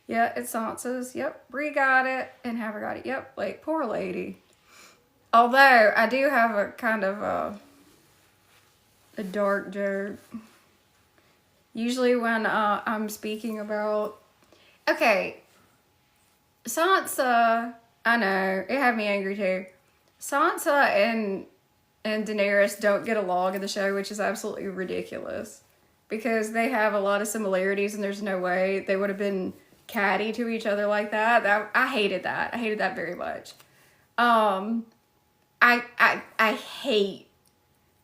Yeah, it's Sansa's. Yep. Bree got it. And Haver got it. Yep. Like, poor Lady. Although, I do have a kind of a dark joke. Usually when I'm speaking about... Okay. Sansa... I know. It had me angry too. Sansa and Daenerys don't get along in the show, which is absolutely ridiculous. Because they have a lot of similarities and there's no way they would have been catty to each other like that. I hated that. I hated that very much. I hate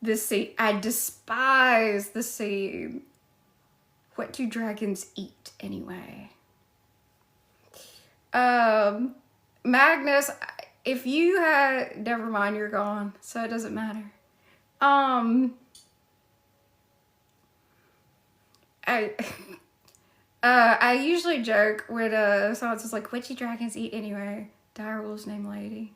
this scene. I despise the scene. What do dragons eat anyway? Magnus, if you had... Never mind, you're gone, so it doesn't matter. I usually joke when someone's like, what do dragons eat anyway? Direwolves named Lady.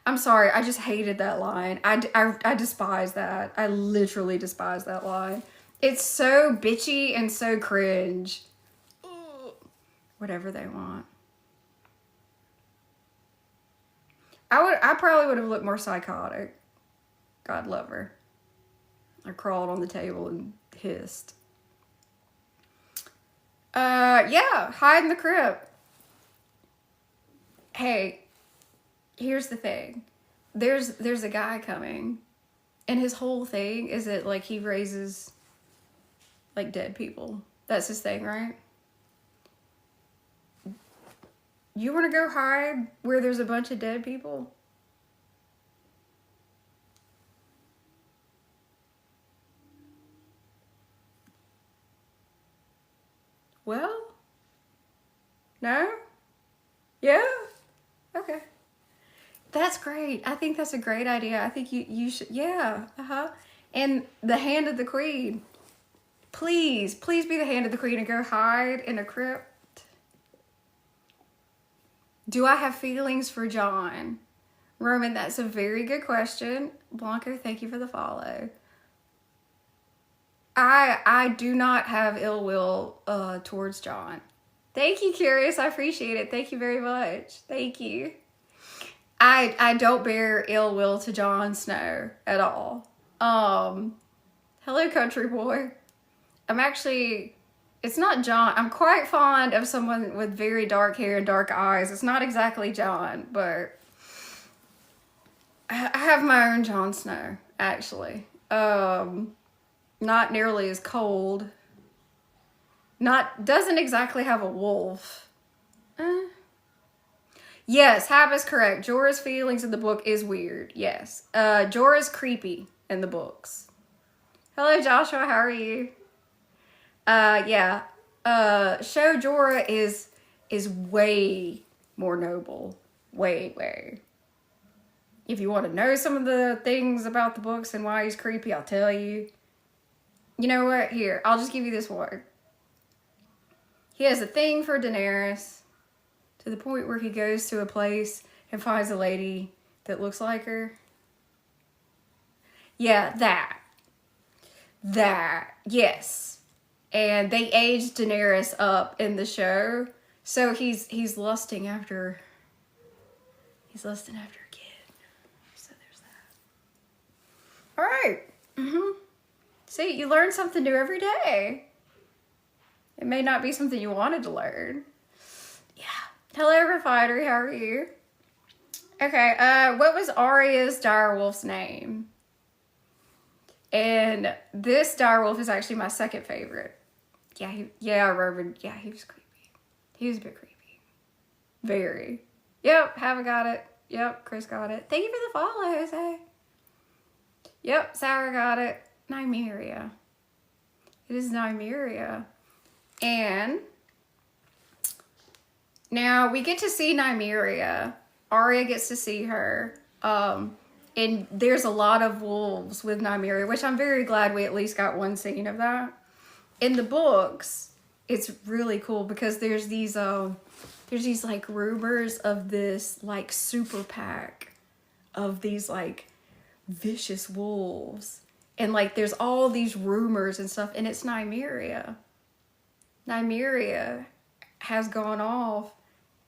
I'm sorry, I just hated that line. I despise that. I literally despise that line. It's so bitchy and so cringe. Ugh. Whatever they want. I probably would have looked more psychotic. God love her. I crawled on the table and hissed. Yeah, hide in the crypt. Hey, here's the thing. There's a guy coming, and his whole thing is that, like, he raises, like, dead people. That's his thing, right? You want to go hide where there's a bunch of dead people? Well, no? Yeah? Okay. That's great. I think that's a great idea. I think you should, yeah, And the hand of the queen. Please be the hand of the queen and go hide in a crypt. Do I have feelings for Jon? Roman, that's a very good question. Blanco, thank you for the follow. I do not have ill will towards Jon. Thank you, Curious. I appreciate it. Thank you very much. Thank you. I don't bear ill will to Jon Snow at all. Hello, country boy. I'm actually, it's not Jon. I'm quite fond of someone with very dark hair and dark eyes. It's not exactly Jon, but I have my own Jon Snow, actually. Not nearly as cold. Doesn't exactly have a wolf. Yes, Hab is correct. Jorah's feelings in the book is weird. Yes. Jorah's creepy in the books. Hello, Joshua. How are you? Yeah. Show Jorah is way more noble. Way. If you want to know some of the things about the books and why he's creepy, I'll tell you. You know what? Here, I'll just give you this one. He has a thing for Daenerys to the point where he goes to a place and finds a lady that looks like her. Yeah, that, yes. And they aged Daenerys up in the show, so he's lusting after a kid. So there's that. All right. See, you learn something new every day. It may not be something you wanted to learn. Yeah. Hello, Refinery. How are you? Okay. What was Arya's direwolf's name? And this direwolf is actually my second favorite. Yeah, Roman. Yeah, he was creepy. He was a bit creepy. Very. Yep, haven't got it. Yep, Chris got it. Thank you for the follow, Jose. Yep, Sarah got it. Nymeria. It is Nymeria. And now we get to see Nymeria. Arya gets to see her. And there's a lot of wolves with Nymeria, which I'm very glad we at least got one scene of that. In the books, it's really cool because there's these like rumors of this like super pack of these like vicious wolves. And like there's all these rumors and stuff, and it's Nymeria. Nymeria has gone off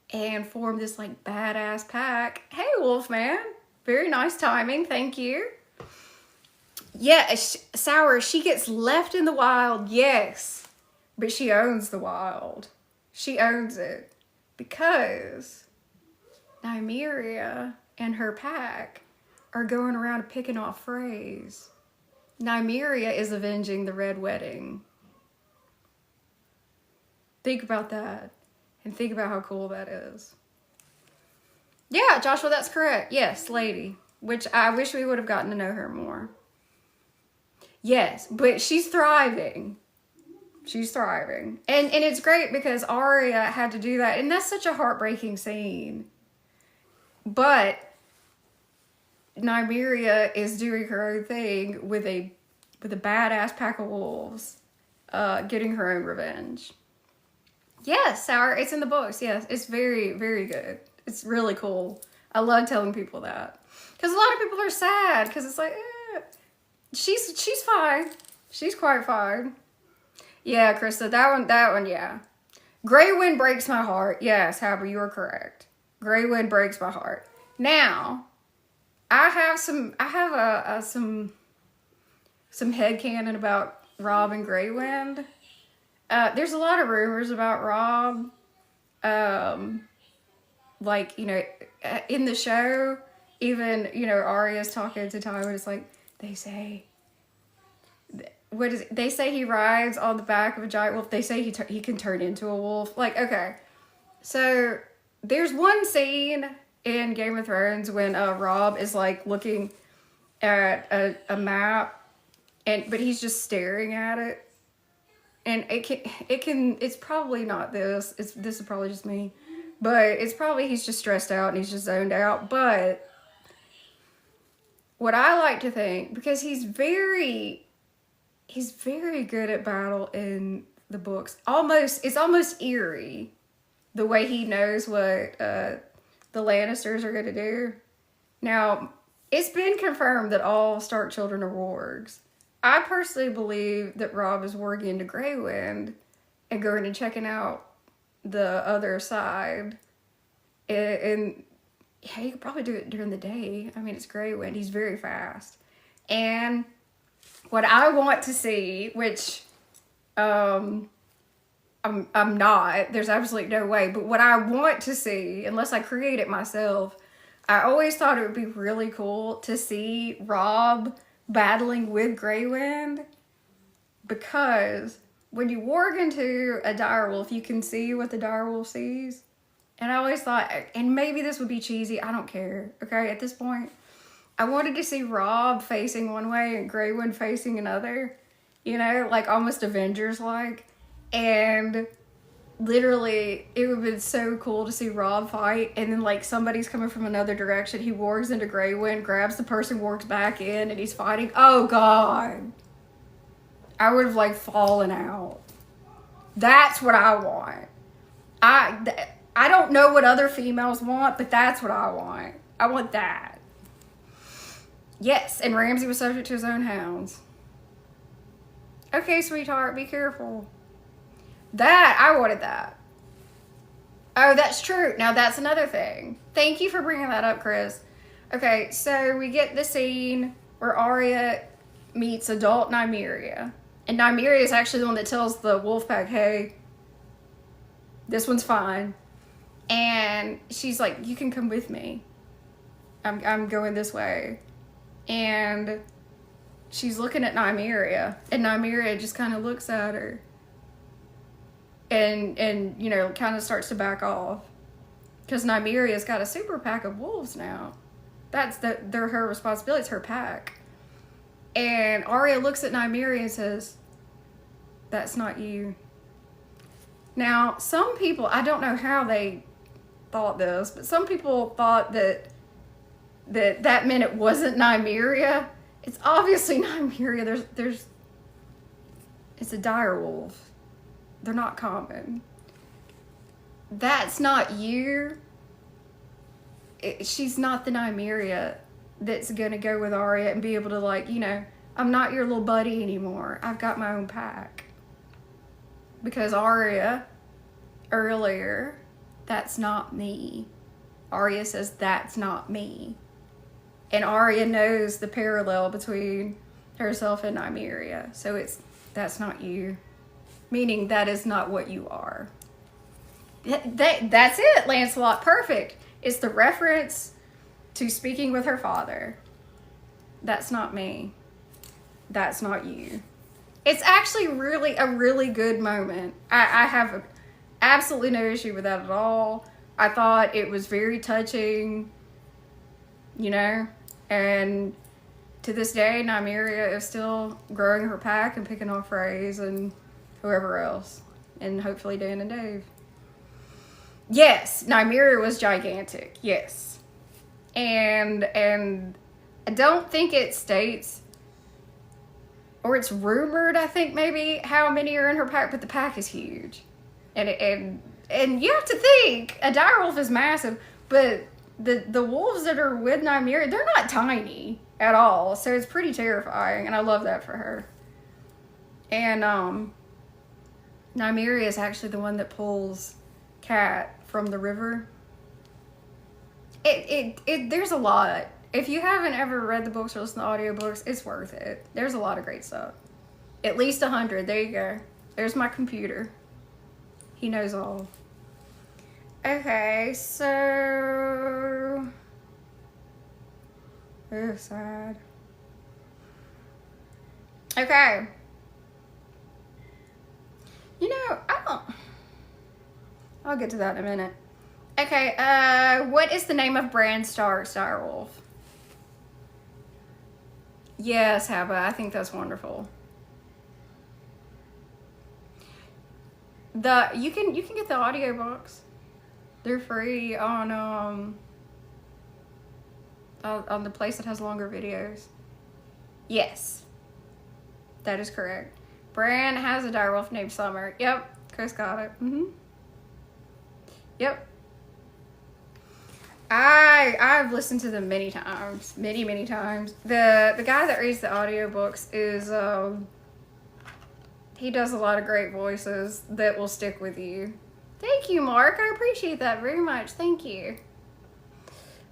and formed this like badass pack. Hey, Wolfman. Very nice timing. Thank you. Yeah, Sour, she gets left in the wild, yes. But she owns the wild. She owns it. Because Nymeria and her pack are going around picking off Freys. Nymeria is avenging the Red Wedding. Think about that. And think about how cool that is. Yeah, Joshua, that's correct. Yes, lady. Which I wish we would have gotten to know her more. Yes, but she's thriving. She's thriving. And it's great because Arya had to do that. And that's such a heartbreaking scene. But Nymeria is doing her own thing with a badass pack of wolves. Getting her own revenge. Yes, Sour, it's in the books. Yes, it's very, very good. It's really cool. I love telling people that. Because a lot of people are sad. Because it's like, she's fine. She's quite fine. Yeah, Krista, that one, yeah. Grey Wind breaks my heart. Yes, Haber, you are correct. Grey Wind breaks my heart. Now, I have some some headcanon about Rob and Greywind. There's a lot of rumors about Rob. Like, you know, in the show, even, you know, Arya's talking to Tywin. It's like, they say, what is it? They say he rides on the back of a giant wolf. They say he can turn into a wolf. Like, okay. So there's one scene in Game of Thrones when Rob is like looking at a map, but he's just staring at it, and it's probably not this. This is probably just me, but it's probably he's just stressed out and he's just zoned out. But what I like to think, because he's very good at battle in the books. It's almost eerie the way he knows what the Lannisters are going to do. Now, it's been confirmed that all Stark children are wargs. I personally believe that Rob is warging into Greywind and going and checking out the other side. And yeah, you could probably do it during the day. I mean, it's Greywind. He's very fast. And what I want to see, which I'm not, there's absolutely no way, but what I want to see, unless I create it myself, I always thought it would be really cool to see Rob battling with Greywind, because when you warg into a direwolf, you can see what the direwolf sees. And I always thought, and maybe this would be cheesy, I don't care, okay, at this point, I wanted to see Rob facing one way and Greywind facing another, you know, like almost Avengers-like. And literally, it would have been so cool to see Rob fight, and then like somebody's coming from another direction, he wargs into Greywind, grabs the person, wargs back in, and he's fighting. Oh God. I would have like fallen out. That's what I want. I don't know what other females want, but that's what I want. I want that. Yes, and Ramsay was subject to his own hounds. Okay, sweetheart, be careful. That, I wanted that. Oh, that's true. Now that's another thing. Thank you for bringing that up, Chris. Okay, so we get the scene where Arya meets adult Nymeria. And Nymeria is actually the one that tells the Wolfpack, hey, this one's fine. And she's like, you can come with me. I'm going this way. And she's looking at Nymeria. And Nymeria just kind of looks at her. And you know, kind of starts to back off. Because Nymeria's got a super pack of wolves now. They're her responsibility. It's her pack. And Arya looks at Nymeria and says, that's not you. Now, some people, I don't know how they thought this, but some people thought that meant it wasn't Nymeria. It's obviously Nymeria. It's a direwolf. They're not common. That's not you. She's not the Nymeria that's gonna go with Arya and be able to, like, you know, I'm not your little buddy anymore. I've got my own pack. Because Arya, earlier, that's not me. Arya says, that's not me. And Arya knows the parallel between herself and Nymeria. So that's not you. Meaning that is not what you are. That's it, Lancelot. Perfect. It's the reference to speaking with her father. That's not me. That's not you. It's actually a really good moment. I have absolutely no issue with that at all. I thought it was very touching, you know, and to this day, Nymeria is still growing her pack and picking off Reyes and whoever else, and hopefully Dan and Dave. Yes, Nymeria was gigantic. Yes, and I don't think it states, or it's rumored, I think maybe, how many are in her pack, but the pack is huge, and you have to think a direwolf is massive, but the wolves that are with Nymeria, they're not tiny at all, so it's pretty terrifying, and I love that for her. And Nymeria is actually the one that pulls Cat from the river. There's a lot. if you haven't ever read the books or listened to audiobooks, it's worth it. There's a lot of great stuff. At least 100. There you go. There's my computer. He knows all. Okay, so... Oh, sad. Okay. You know, I'll get to that in a minute. Okay, what is the name of Bran Stark's direwolf? Yes, Haba, I think that's wonderful. You can get the audiobooks. They're free on the place that has longer videos. Yes. That is correct. Bran has a direwolf named Summer. Yep, Chris got it. Yep. I've listened to them many times. Many times. The guy that reads the audiobooks is he does a lot of great voices that will stick with you. Thank you, Mark. I appreciate that very much. Thank you.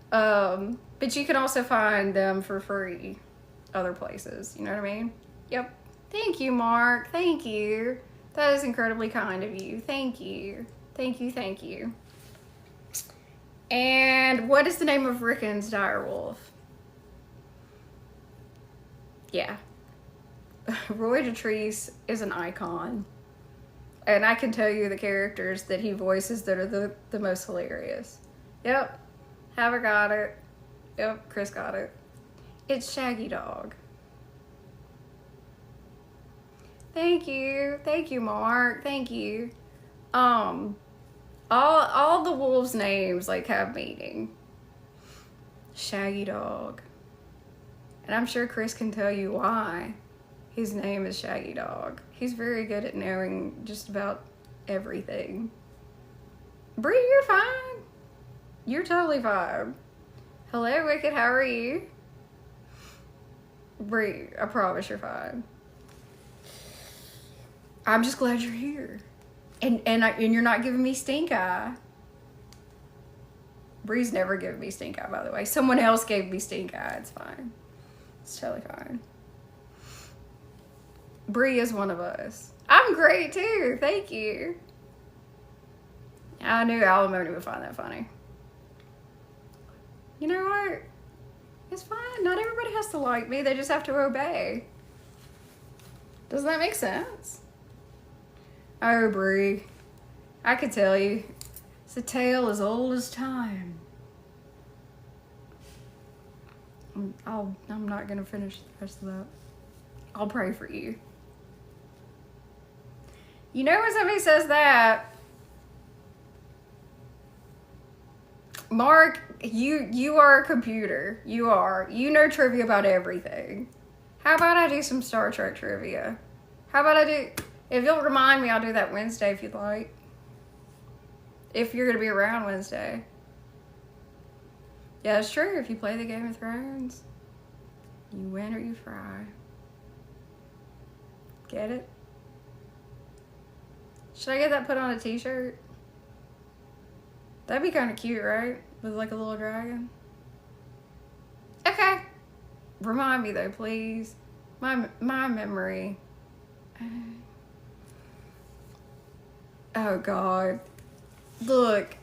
But you can also find them for free other places. You know what I mean? Yep. Thank you, Mark. Thank you. That is incredibly kind of you. Thank you. Thank you, thank you. And what is the name of Rickon's direwolf? Yeah. Roy Dotrice is an icon. And I can tell you the characters that he voices that are the most hilarious. Yep. Haver got it. Yep, Chris got it. It's Shaggy Dog. Thank you. Thank you, Mark. Thank you. All the wolves' names like have meaning. Shaggy Dog. And I'm sure Chris can tell you why his name is Shaggy Dog. He's very good at knowing just about everything. Bree, you're fine. You're totally fine. Hello, Wicked. How are you? Bree, I promise you're fine. I'm just glad you're here. And you're not giving me stink eye. Bree's never given me stink eye, by the way. Someone else gave me stink eye. It's fine. It's totally fine. Bree is one of us. I'm great too. Thank you. I knew Alimony would find that funny. You know what? It's fine. Not everybody has to like me. They just have to obey. Doesn't that make sense? Oh, Bree. I could tell you. It's a tale as old as time. I'm not going to finish the rest of that. I'll pray for you. You know when somebody says that, Mark, you are a computer. You are. You know trivia about everything. How about I do some Star Trek trivia? How about I do... If you'll remind me, I'll do that Wednesday if you'd like. If you're going to be around Wednesday. Yeah, it's true. If you play the Game of Thrones, you win or you fry. Get it? Should I get that put on a t-shirt? That'd be kind of cute, right? With like a little dragon. Okay. Remind me though, please. My memory. Oh God. Look.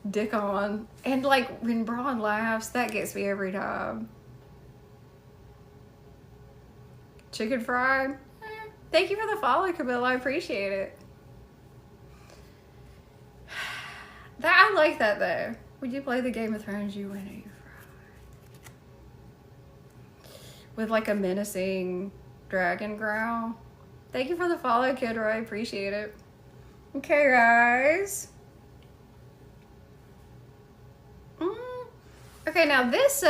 Dick on. And like when Braun laughs, that gets me every time. Chicken fried. Thank you for the follow, Camilla. I appreciate it. I like that though. When you play the Game of Thrones, you win or you fry. With like a menacing dragon growl. Thank you for the follow, Kid Roy. I appreciate it. Okay, guys. Okay, now this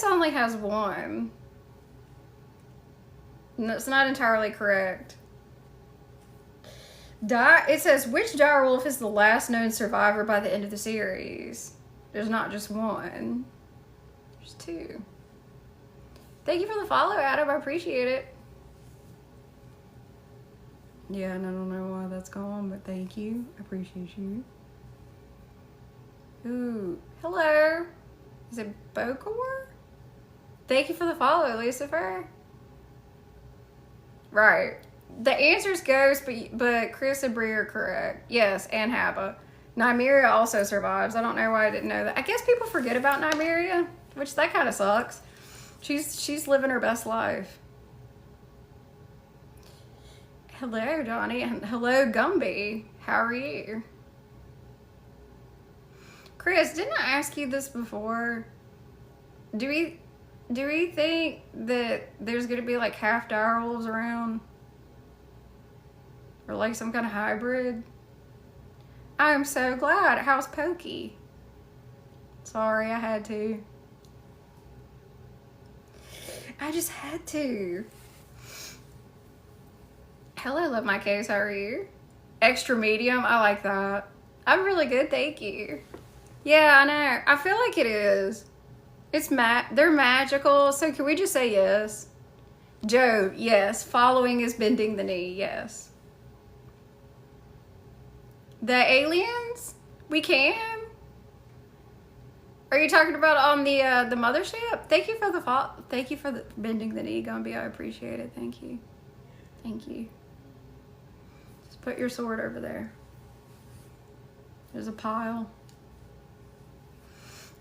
only has one. That's not entirely correct. It says, which direwolf is the last known survivor by the end of the series? There's not just one. There's two. Thank you for the follow, Adam. I appreciate it. Yeah, and I don't know why that's gone, but thank you. I appreciate you. Ooh, hello. Is it Bokor? Thank you for the follow, Lucifer. Right. The answer's Ghost, but Chris and Bree are correct. Yes, and Haba. Nymeria also survives. I don't know why I didn't know that. I guess people forget about Nymeria, which that kind of sucks. She's living her best life. Hello, Donnie, and hello, Gumby. How are you? Chris, didn't I ask you this before? Do we think that there's gonna be like half direwolves around? Or like some kind of hybrid? I'm so glad. How's Pokey? Sorry, I had to. I just had to. Hello, Love My Case. How are you? Extra medium. I like that. I'm really good, thank you. Yeah, I know. I feel like it is. They're magical, so can we just say yes? Joe, yes. Following is bending the knee, yes. The aliens? We can? Are you talking about on the mothership? Thank you for the bending the knee, Gumby. I appreciate it. Thank you. Thank you. Just put your sword over there. There's a pile.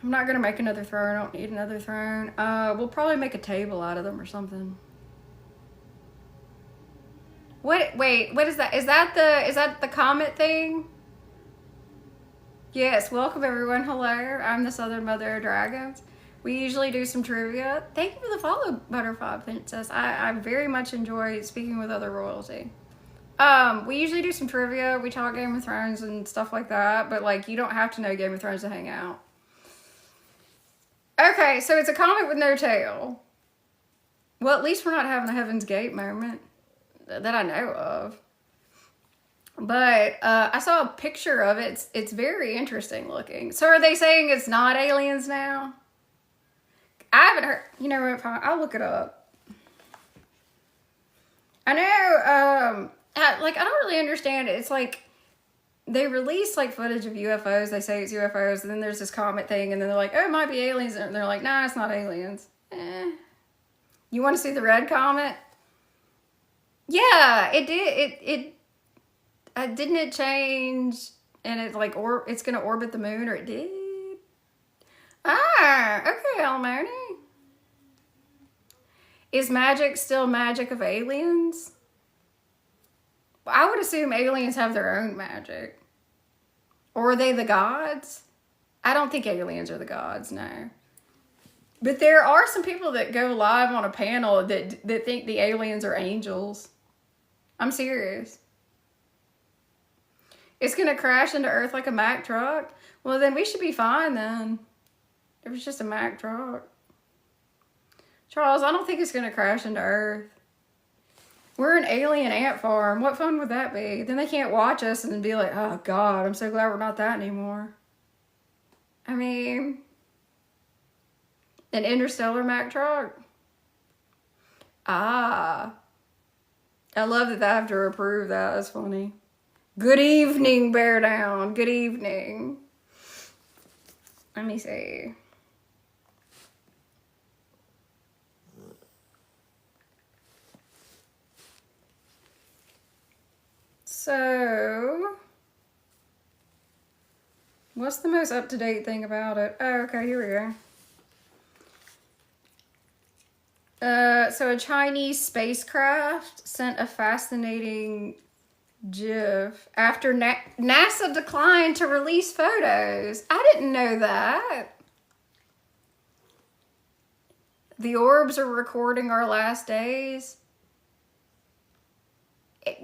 I'm not gonna make another throne. I don't need another throne. We'll probably make a table out of them or something. Wait, what is that? Is that the comet thing? Yes, welcome everyone. Hello, I'm the Southern Mother of Dragons. We usually do some trivia. Thank you for the follow, Butterfly Princess. I very much enjoy speaking with other royalty. We usually do some trivia. We talk Game of Thrones and stuff like that, but like you don't have to know Game of Thrones to hang out. Okay, so it's a comet with no tail. Well, at least we're not having a Heaven's Gate moment that I know of. But I saw a picture of it. It's very interesting looking. So are they saying it's not aliens now? I haven't heard. You know what? I'll look it up. I know. I don't really understand it. It's like they release like footage of UFOs. They say it's UFOs, and then there's this comet thing, and then they're like, "Oh, it might be aliens," and they're like, "Nah, it's not aliens." You want to see the red comet? Yeah, it did. Didn't it change? And it's like, it's gonna orbit the moon, or it did? Okay, Alimony. Is magic still magic of aliens? I would assume aliens have their own magic. Or are they the gods? I don't think aliens are the gods, no. But there are some people that go live on a panel that think the aliens are angels. I'm serious. It's going to crash into Earth like a Mack truck? Well, then we should be fine then. If it's just a Mack truck. Charles, I don't think it's going to crash into Earth. We're an alien ant farm. What fun would that be? Then they can't watch us and be like, oh God, I'm so glad we're not that anymore. I mean, an interstellar Mack truck? I love that I have to approve that. That's funny. Good evening, Bear Down. Good evening. Let me see. So, what's the most up-to-date thing about it? Oh, okay, here we go. So a Chinese spacecraft sent a fascinating GIF after NASA declined to release photos. I didn't know that. The orbs are recording our last days.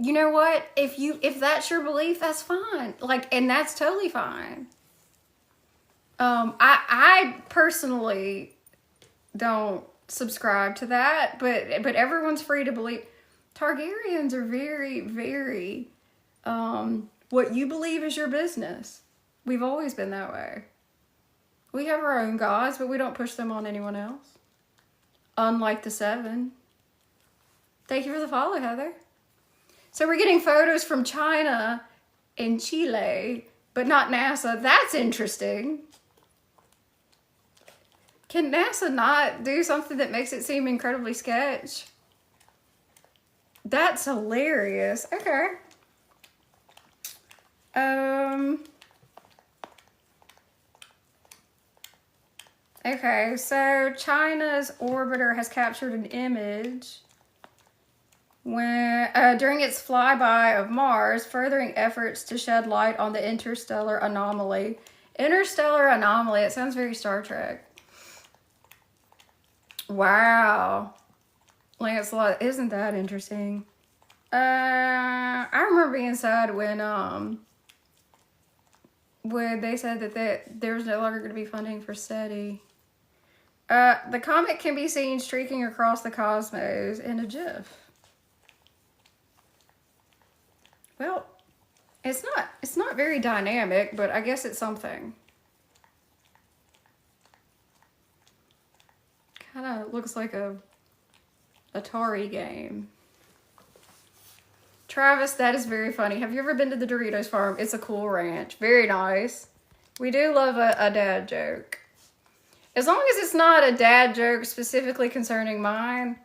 You know what? If that's your belief, that's fine. And that's totally fine. I personally don't subscribe to that, but everyone's free to believe. Targaryens are very, very, what you believe is your business. We've always been that way. We have our own gods, but we don't push them on anyone else. Unlike the Seven. Thank you for the follow, Heather. So we're getting photos from China and Chile, but not NASA. That's interesting. Can NASA not do something that makes it seem incredibly sketch? That's hilarious. Okay. Okay, so China's orbiter has captured an image when during its flyby of Mars, furthering efforts to shed light on the interstellar anomaly. Interstellar anomaly, it sounds very Star Trek. Wow. Lancelot, isn't that interesting? I remember being sad when they said that there was no longer going to be funding for SETI. The comet can be seen streaking across the cosmos in a GIF. Well, it's not very dynamic, but I guess it's something. Kind of looks like a Atari game. Travis, that is very funny. Have you ever been to the Doritos farm? It's a cool ranch. Very nice. We do love a dad joke. As long as it's not a dad joke specifically concerning mine.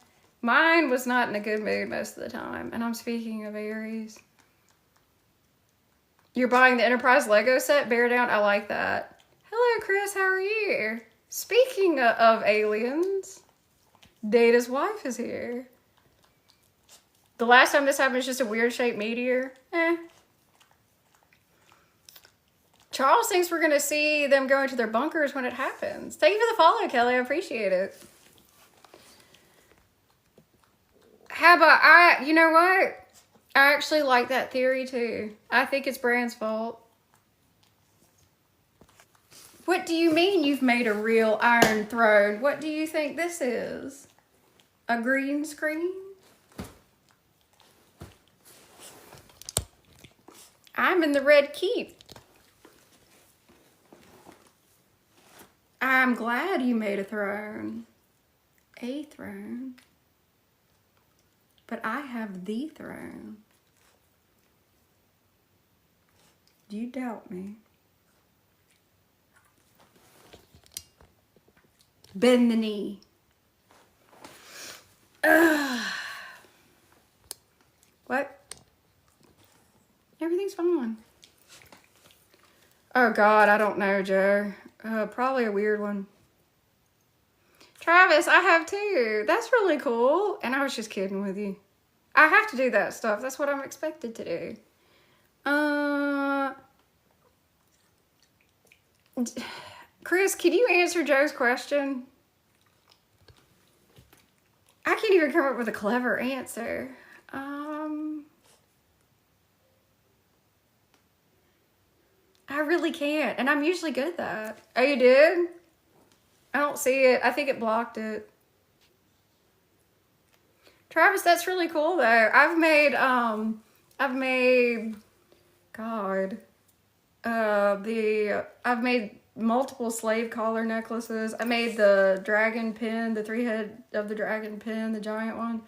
Mine was not in a good mood most of the time. And I'm speaking of Aries. You're buying the Enterprise Lego set? Bear down. I like that. Hello, Chris. How are you? Speaking of aliens, Data's wife is here. The last time this happened was just a weird-shaped meteor. Charles thinks we're going to see them go into their bunkers when it happens. Thank you for the follow, Kelly. I appreciate it. How about you know what? I actually like that theory, too. I think it's Bran's fault. What do you mean you've made a real Iron Throne? What do you think this is? A green screen? I'm in the Red Keep. I'm glad you made a throne. A throne. But I have the throne. Do you doubt me? Bend the knee. What? Everything's fine. Oh God, I don't know, Joe. Probably a weird one. Travis, I have too. That's really cool. And I was just kidding with you. I have to do that stuff. That's what I'm expected to do. Chris, can you answer Joe's question? I can't even come up with a clever answer. I really can't. And I'm usually good at that. Oh, you did? I don't see it. I think it blocked it. Travis, that's really cool though. I've made I've made multiple slave collar necklaces. I made the dragon pin, the 3-head of the dragon pin, the giant one.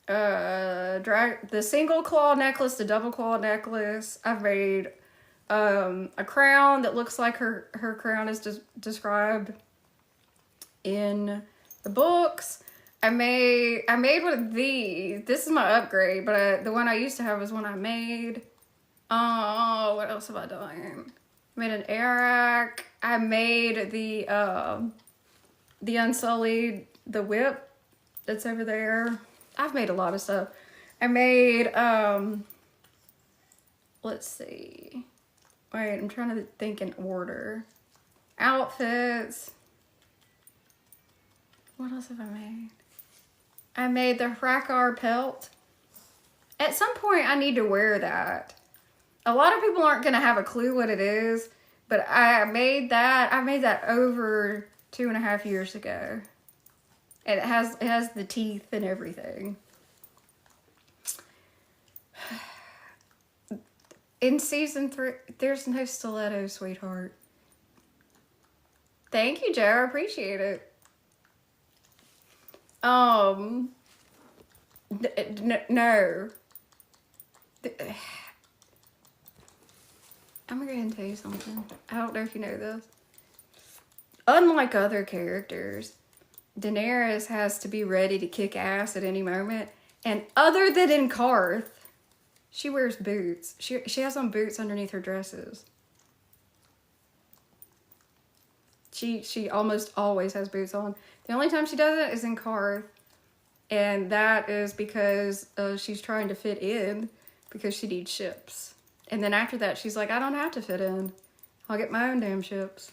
The single claw necklace, the double claw necklace. I've made a crown that looks like her crown is described in the books. I made one of these. This is my upgrade, but the one I used to have was one I made. Oh, what else have I done? I made an Arak. I made the Unsullied, the whip that's over there. I've made a lot of stuff. I made, let's see. Wait, I'm trying to think in order. Outfits. What else have I made? I made the Hrakar pelt. At some point, I need to wear that. A lot of people aren't going to have a clue what it is, but I made that. I made that over 2.5 years ago. And it has the teeth and everything. In season 3, there's no stiletto, sweetheart. Thank you, Joe. I appreciate it. No. I'm gonna go ahead and tell you something. I don't know if you know this. unlike other characters, Daenerys has to be ready to kick ass at any moment. And other than in Karth, she wears boots. She has on boots underneath her dresses. She almost always has boots on. The only time she doesn't is in Karth. And that is because she's trying to fit in because she needs ships. And then after that, she's like, I don't have to fit in. I'll get my own damn ships.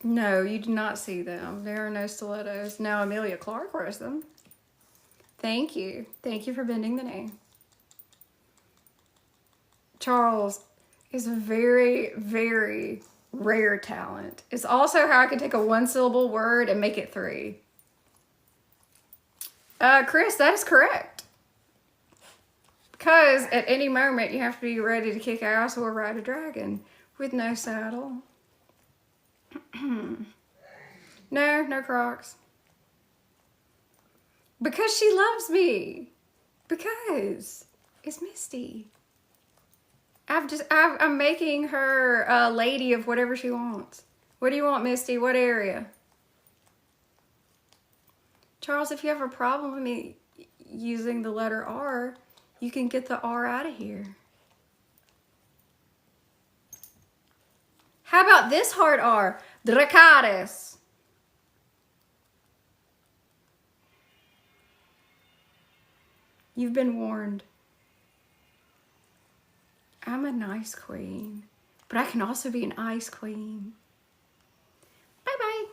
No, you do not see them. There are no stilettos. Now Emilia Clarke wears them. Thank you. Thank you for bending the knee. Charles is a very, very rare talent. It's also how I can take a one-syllable word and make it 3. Chris, that is correct. Because at any moment you have to be ready to kick ass or ride a dragon with no saddle. No Crocs. Because she loves me. Because it's Misty. I'm making her a lady of whatever she wants. What do you want, Misty? What area? Charles, if you have a problem with me using the letter R, you can get the R out of here. How about this hard R? Dracarys. You've been warned. I'm a nice queen, but I can also be an ice queen. Bye-bye.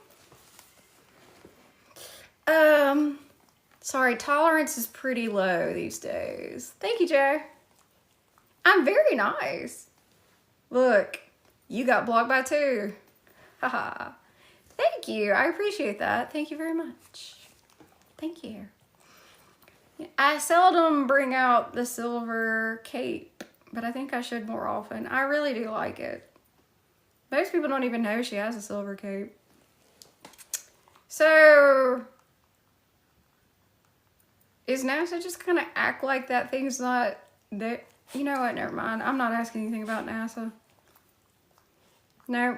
Sorry, tolerance is pretty low these days. Thank you, Joe. I'm very nice. Look, you got blocked by 2. Haha. Thank you. I appreciate that. Thank you very much. Thank you. I seldom bring out the silver cape, but I think I should more often. I really do like it. Most people don't even know she has a silver cape. So, is NASA just gonna act like that thing's not there? You know what, never mind. I'm not asking anything about NASA. No.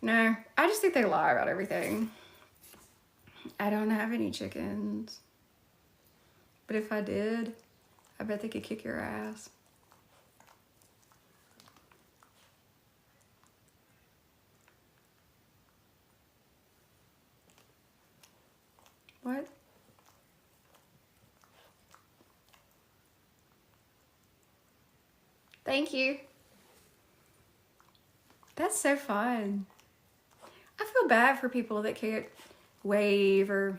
No, I just think they lie about everything. I don't have any chickens. But if I did, I bet they could kick your ass. What? Thank you. That's so fun. I feel bad for people that can't wave or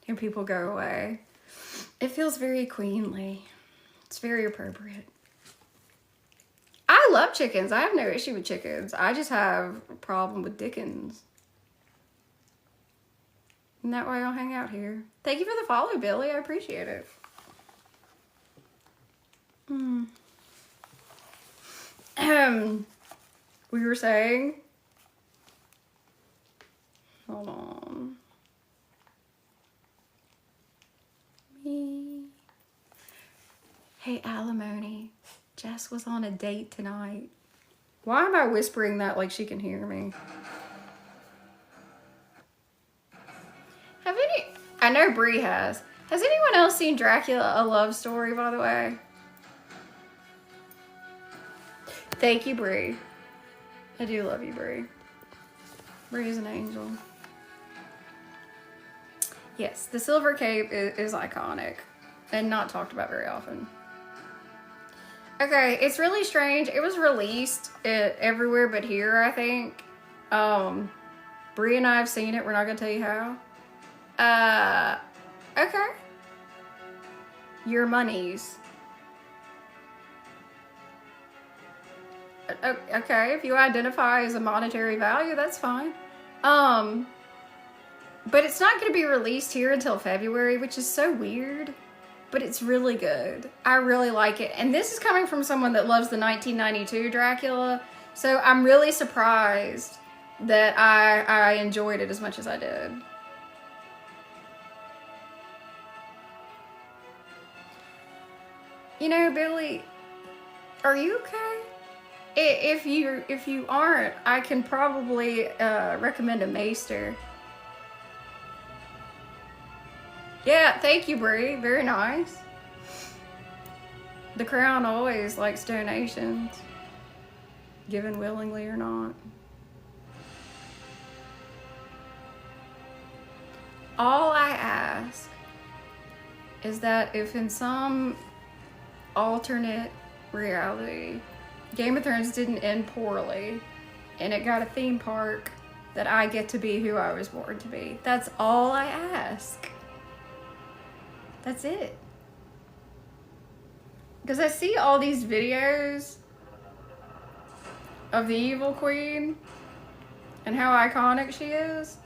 hear people go away. It feels very queenly. It's very appropriate. I love chickens. I have no issue with chickens. I just have a problem with Dickens. And that way I'll hang out here. Thank you for the follow, Billy. I appreciate it. We were saying... Hold on. Me. Hey, Alimony. Jess was on a date tonight. Why am I whispering that like she can hear me? I know Bree has. Has anyone else seen Dracula, A Love Story, by the way? Thank you, Bree. I do love you, Bree. Bree is an angel. Yes, the silver cape is iconic and not talked about very often. Okay, it's really strange. It was released everywhere but here, I think. Bree and I have seen it. We're not gonna tell you how. Okay. Your monies. Okay, if you identify as a monetary value, that's fine. But it's not going to be released here until February, which is so weird. But it's really good. I really like it. And this is coming from someone that loves the 1992 Dracula. So I'm really surprised that I enjoyed it as much as I did. You know, Billy, are you okay? If you aren't, I can probably recommend a maester. Yeah, thank you, Brie. Very nice. The Crown always likes donations, given willingly or not. All I ask is that if in some alternate reality Game of Thrones didn't end poorly and it got a theme park, that I get to be who I was born to be. That's all I ask. That's it. Because I see all these videos of the evil queen and how iconic she is,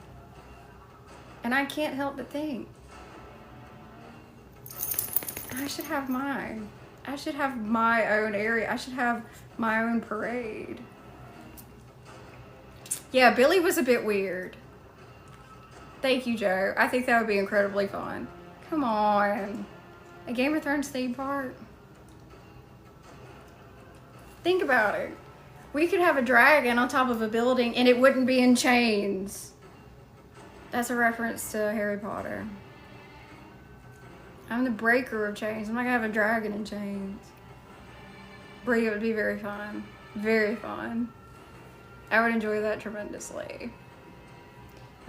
and I can't help but think, I should have mine. I should have my own area. I should have my own parade. Yeah, Billy was a bit weird. Thank you, Joe. I think that would be incredibly fun. Come on. A Game of Thrones theme park? Think about it. We could have a dragon on top of a building and it wouldn't be in chains. That's a reference to Harry Potter. I'm the breaker of chains. I'm not gonna have a dragon in chains. Brie, it would be very fun. Very fun. I would enjoy that tremendously.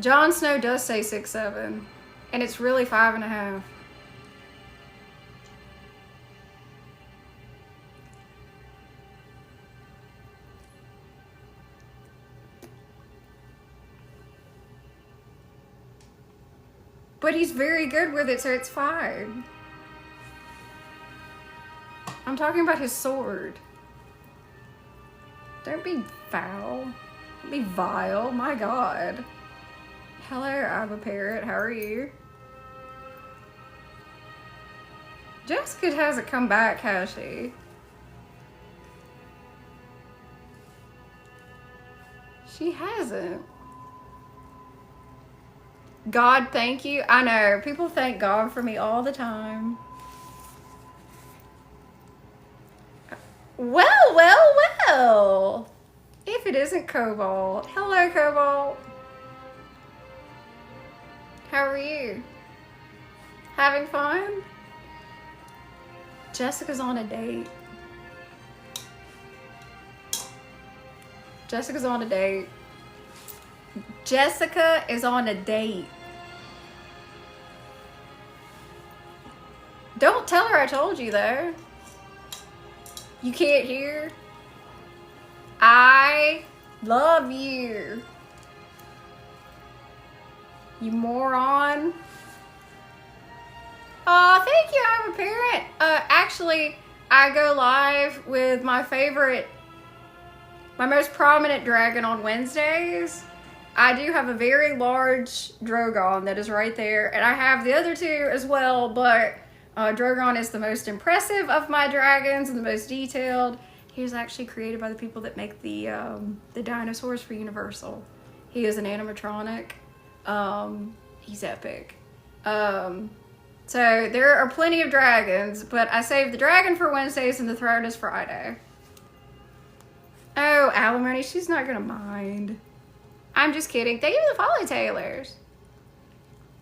Jon Snow does say 6'7", and it's really 5.5. But he's very good with it, so it's 5. I'm talking about his sword. Don't be foul. Don't be vile. My God. Hello, Abba Parrot. How are you? Jessica hasn't come back, has she? She hasn't. God, thank you. I know. People thank God for me all the time. Well, well, well. If it isn't Cobalt. Hello, Cobalt. How are you? Having fun? Jessica's on a date. Jessica's on a date. Jessica is on a date. Don't tell her I told you, though. You can't hear? I love you. You moron. Oh, thank you, I'm a parent. Actually, I go live with my most prominent dragon on Wednesdays. I do have a very large Drogon that is right there, and I have the other two as well, but Drogon is the most impressive of my dragons and the most detailed. He was actually created by the people that make the dinosaurs for Universal. He is an animatronic. He's epic. So there are plenty of dragons, but I saved the dragon for Wednesdays and the throne is Friday. Oh, alimony, she's not gonna mind. I'm just kidding. Thank you for the follow, Taylors.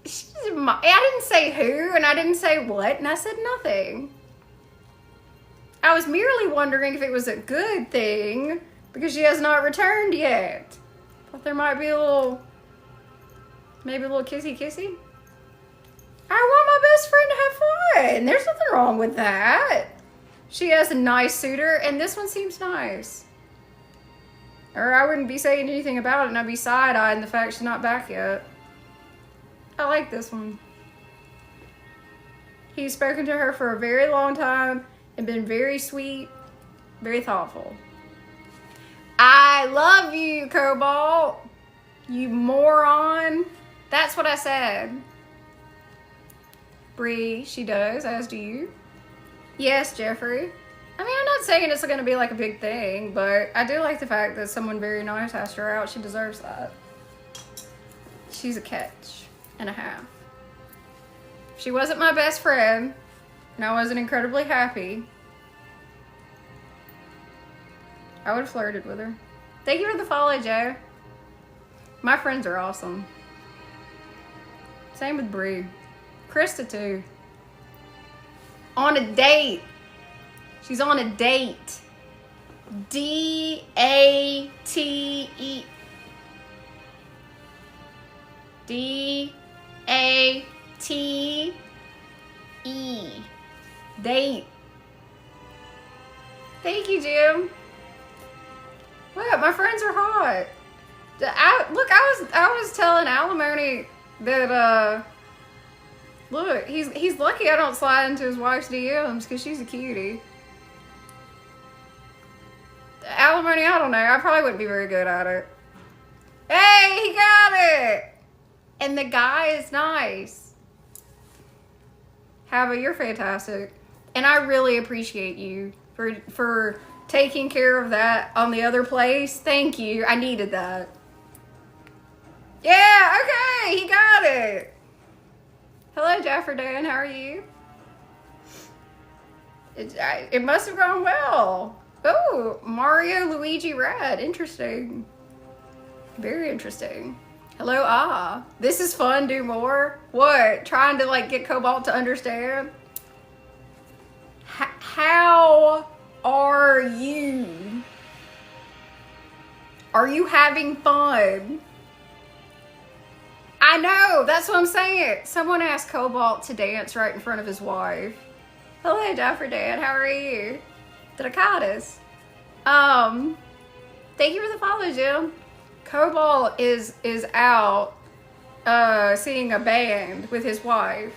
I didn't say who, and I didn't say what, and I said nothing. I was merely wondering if it was a good thing, because she has not returned yet. Thought there might be a little, maybe a little kissy-kissy. I want my best friend to have fun. There's nothing wrong with that. She has a nice suitor, and this one seems nice. Or I wouldn't be saying anything about it, and I'd be side-eyeing the fact she's not back yet. I like this one. He's spoken to her for a very long time and been very sweet, very thoughtful. I love you, Cobalt. You moron. That's what I said. Bree, she does, as do you. Yes, Jeffrey. I mean, I'm not saying it's going to be like a big thing, but I do like the fact that someone very nice asked her out. She deserves that. She's a catch and a half. If she wasn't my best friend, and I wasn't incredibly happy, I would have flirted with her. Thank you for the follow, Joe. My friends are awesome. Same with Bree. Krista too. On a date. She's on a date. D-A-T-E. D-A-T-E. Date. Thank you, Jim. What? My friends are hot. I was telling Alimony that look, he's lucky I don't slide into his wife's DMs because she's a cutie. Alimony, I don't know. I probably wouldn't be very good at it. Hey, he got it. And the guy is nice. Hava, you're fantastic. And I really appreciate you for taking care of that on the other place. Thank you. I needed that. Yeah, okay. He got it. Hello, Jefferdan. How are you? It must have gone well. Oh, Mario Luigi Red. Interesting. Very interesting. Hello, this is fun. Do more. What? Trying to like get Cobalt to understand? How are you? Are you having fun? I know. That's what I'm saying. Someone asked Cobalt to dance right in front of his wife. Hello, Dapper Dad. How are you? Dracatus. Thank you for the follow, Jim. Cobalt is out seeing a band with his wife,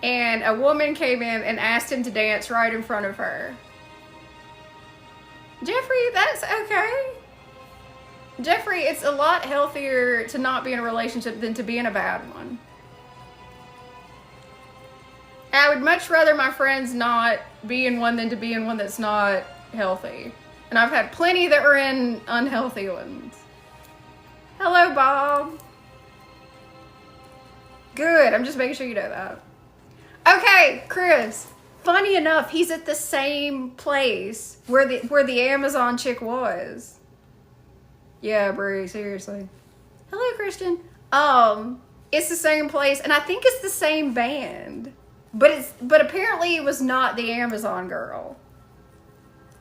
and a woman came in and asked him to dance right in front of her. Jeffrey, that's okay. Jeffrey, it's a lot healthier to not be in a relationship than to be in a bad one. I would much rather my friends not be in one than to be in one that's not healthy. And I've had plenty that were in unhealthy ones. Hello, Bob. Good, I'm just making sure you know that. Okay, Chris. Funny enough, he's at the same place where the Amazon chick was. Yeah, Brie, seriously. Hello, Christian. It's the same place, and I think it's the same band. But apparently it was not the Amazon girl.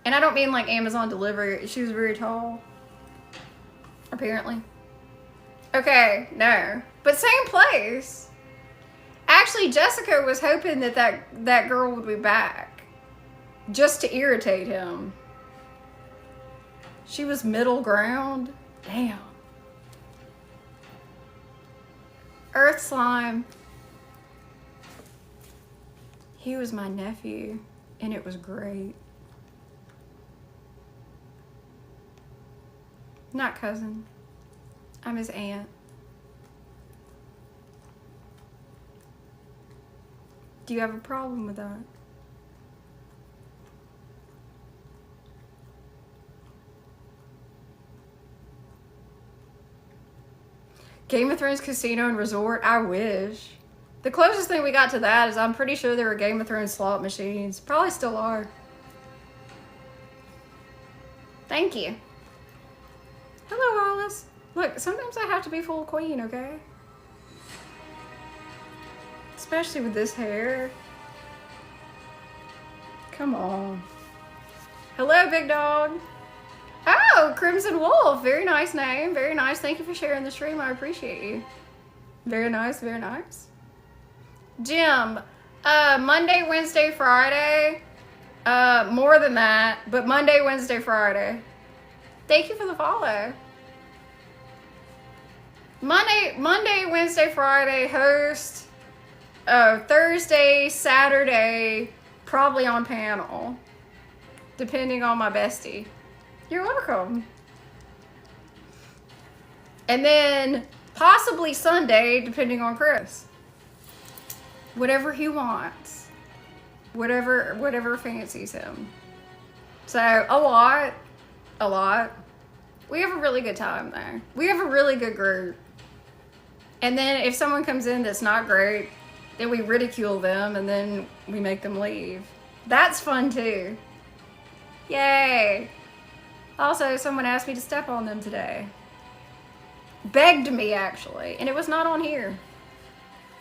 And I don't mean like Amazon delivery. She was very tall. Apparently. Okay, no. But same place. Actually, Jessica was hoping that girl would be back. Just to irritate him. She was middle ground. Damn. Earth Slime. He was my nephew, and it was great. Not cousin. I'm his aunt. Do you have a problem with that? Game of Thrones Casino and Resort? I wish. The closest thing we got to that is I'm pretty sure there were Game of Thrones slot machines. Probably still are. Thank you. Hello, Alice. Look, sometimes I have to be full queen, okay? Especially with this hair. Come on. Hello, big dog. Oh, Crimson Wolf. Very nice name. Very nice. Thank you for sharing the stream. I appreciate you. Very nice. Very nice. Jim, Monday, Wednesday, Friday. More than that, but Monday, Wednesday, Friday. Thank you for the follow. Monday, Wednesday, Friday, host. Thursday, Saturday, probably on panel. Depending on my bestie. You're welcome. And then possibly Sunday, depending on Chris. Whatever he wants. Whatever fancies him. So, a lot. We have a really good time there. We have a really good group. And then if someone comes in that's not great, then we ridicule them and then we make them leave. That's fun too. Yay. Also, someone asked me to step on them today. Begged me, actually. And it was not on here.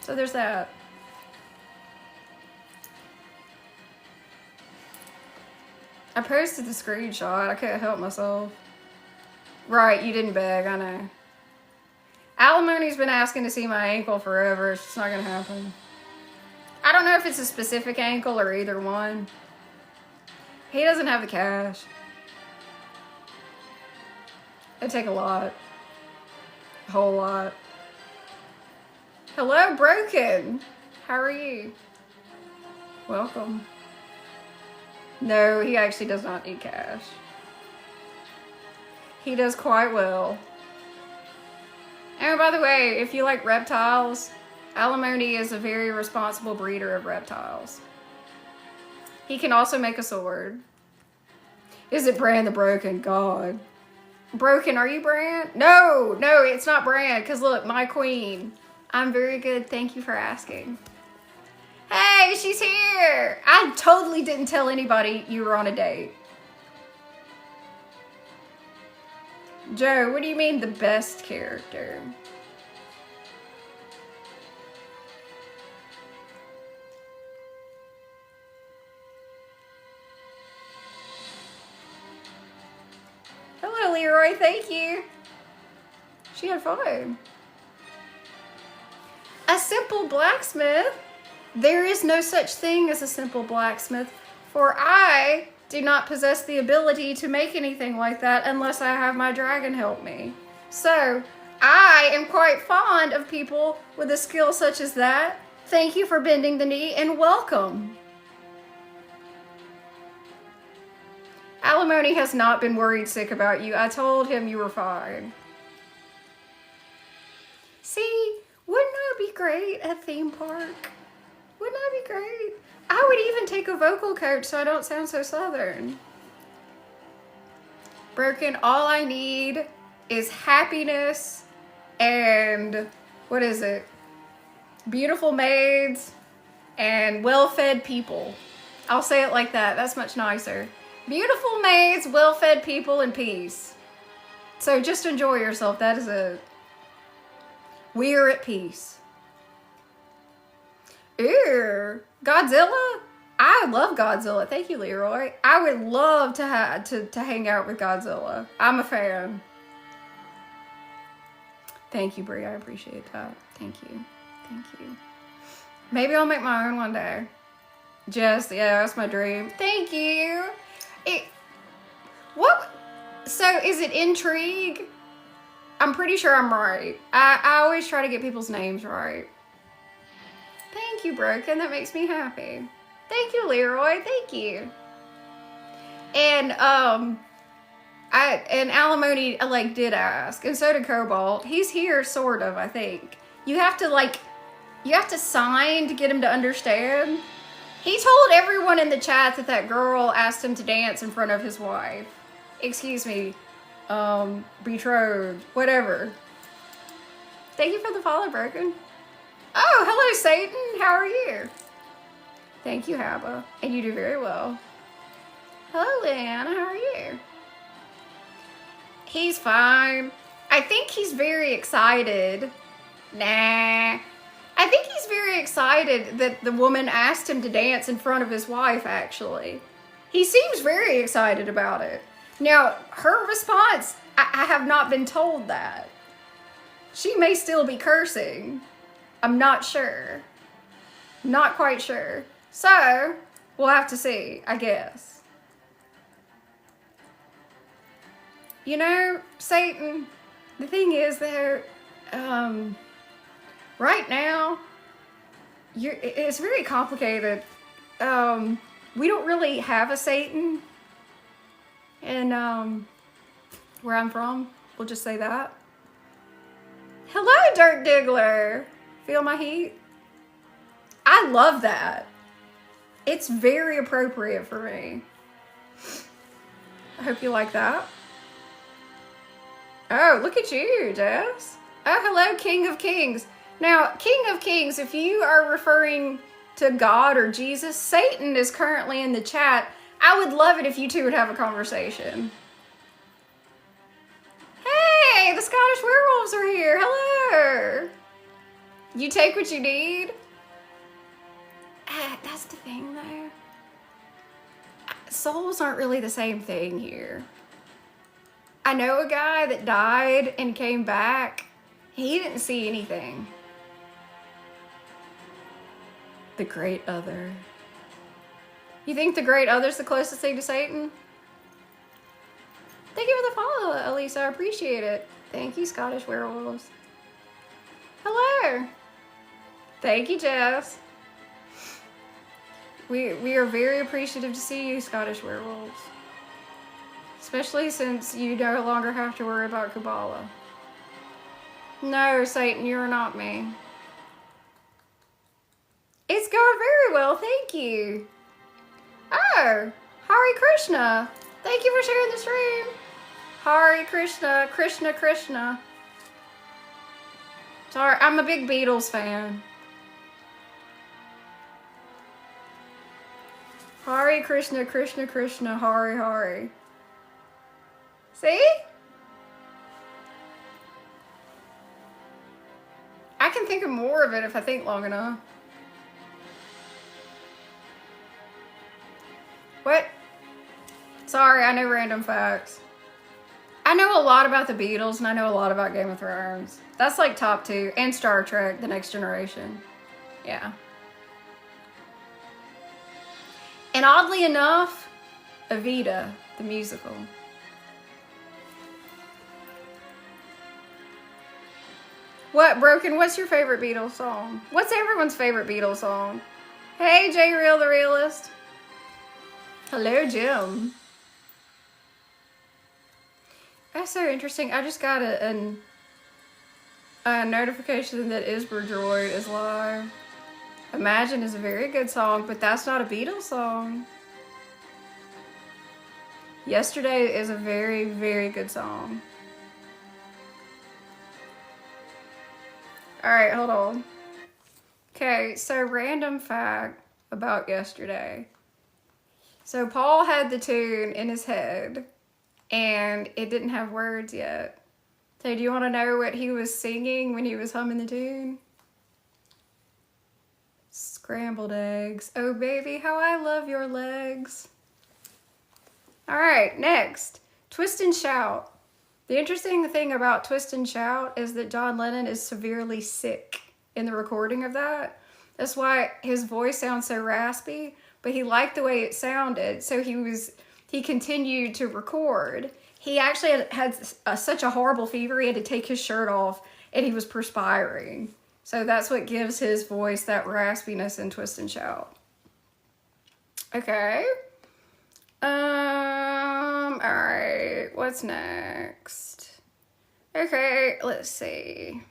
So there's that. I posted the screenshot. I couldn't help myself. Right, you didn't beg, I know. Alimony's been asking to see my ankle forever. It's just not gonna happen. I don't know if it's a specific ankle or either one. He doesn't have the cash. It'd take a lot. A whole lot. Hello, Broken. How are you? Welcome. No, he actually does not need cash. He does quite well. And by the way, if you like reptiles, Alimony is a very responsible breeder of reptiles. He can also make a sword. Is it Bran the Broken? God. Broken, are you Bran? No, it's not Bran, because look, my queen. I'm very good, thank you for asking. Hey, she's here! I totally didn't tell anybody you were on a date. Joe, what do you mean the best character? Hello, Leroy, thank you. She had fun. A simple blacksmith? There is no such thing as a simple blacksmith, for I do not possess the ability to make anything like that unless I have my dragon help me. So, I am quite fond of people with a skill such as that. Thank you for bending the knee and welcome. Alimony has not been worried sick about you. I told him you were fine. See, wouldn't that be great at theme park? Wouldn't that be great? I would even take a vocal coach so I don't sound so southern. Broken, all I need is happiness and, what is it? Beautiful maids and well-fed people. I'll say it like that. That's much nicer. Beautiful maids, well-fed people, and peace. So just enjoy yourself. That is it. We are at peace. Ew, Godzilla? I love Godzilla. Thank you, Leroy. I would love to hang out with Godzilla. I'm a fan. Thank you, Brie. I appreciate that. Thank you. Thank you. Maybe I'll make my own one day. Just, yeah, that's my dream. Thank you. What? So, is it Intrigue? I'm pretty sure I'm right. I always try to get people's names right. Thank you, Broken. That makes me happy. Thank you, Leroy. Thank you. And Alimony did ask, and so did Cobalt. He's here, sort of. I think you have to sign to get him to understand. He told everyone in the chat that girl asked him to dance in front of his wife. Excuse me, betrothed, whatever. Thank you for the follow, Broken. Oh, hello, Satan. How are you? Thank you, Haba. And you do very well. Hello, Leanna. How are you? He's fine. I think he's very excited. Nah. I think he's very excited that the woman asked him to dance in front of his wife, actually. He seems very excited about it. Now, her response, I have not been told that. She may still be cursing. I'm not sure. Not quite sure. So, we'll have to see, I guess. You know, Satan, the thing is though, right now, it's very complicated. We don't really have a Satan. And where I'm from, we'll just say that. Hello, Dirt Diggler. Feel my heat? I love that. It's very appropriate for me. I hope you like that. Oh, look at you, Jess. Oh, hello, King of Kings. Now, King of Kings, if you are referring to God or Jesus, Satan is currently in the chat. I would love it if you two would have a conversation. Hey, the Scottish werewolves are here. Hello. You take what you need. That's the thing, though. Souls aren't really the same thing here. I know a guy that died and came back. He didn't see anything. The Great Other. You think the Great Other's the closest thing to Satan? Thank you for the follow, Elisa. I appreciate it. Thank you, Scottish werewolves. Hello. Thank you, Jess. We are very appreciative to see you, Scottish werewolves. Especially since you no longer have to worry about Kabbalah. No, Satan, you're not me. It's going very well, thank you. Oh, Hare Krishna. Thank you for sharing the stream. Hare Krishna, Krishna Krishna. Sorry, I'm a big Beatles fan. Hare Krishna, Krishna Krishna, Hare Hare. See? I can think of more of it if I think long enough. What? Sorry, I know random facts. I know a lot about the Beatles and I know a lot about Game of Thrones. That's like top 2. And Star Trek, The Next Generation. Yeah. And oddly enough, Evita, the musical. What, Broken? What's your favorite Beatles song? What's everyone's favorite Beatles song? Hey, J Real the Realist. Hello, Jim. That's so interesting. I just got a notification that Isber Droid is live. Imagine is a very good song, but that's not a Beatles song. Yesterday is a very, very good song. All right, hold on. Okay, so random fact about yesterday. So Paul had the tune in his head and it didn't have words yet. So do you want to know what he was singing when he was humming the tune? Scrambled eggs. Oh baby, how I love your legs. All right, next. Twist and Shout. The interesting thing about Twist and Shout is that John Lennon is severely sick in the recording of that. That's why his voice sounds so raspy, but he liked the way it sounded, so he continued to record. He actually had such a horrible fever, he had to take his shirt off, and he was perspiring. So that's what gives his voice that raspiness in Twist and Shout. Okay. All right, what's next? Okay, let's see.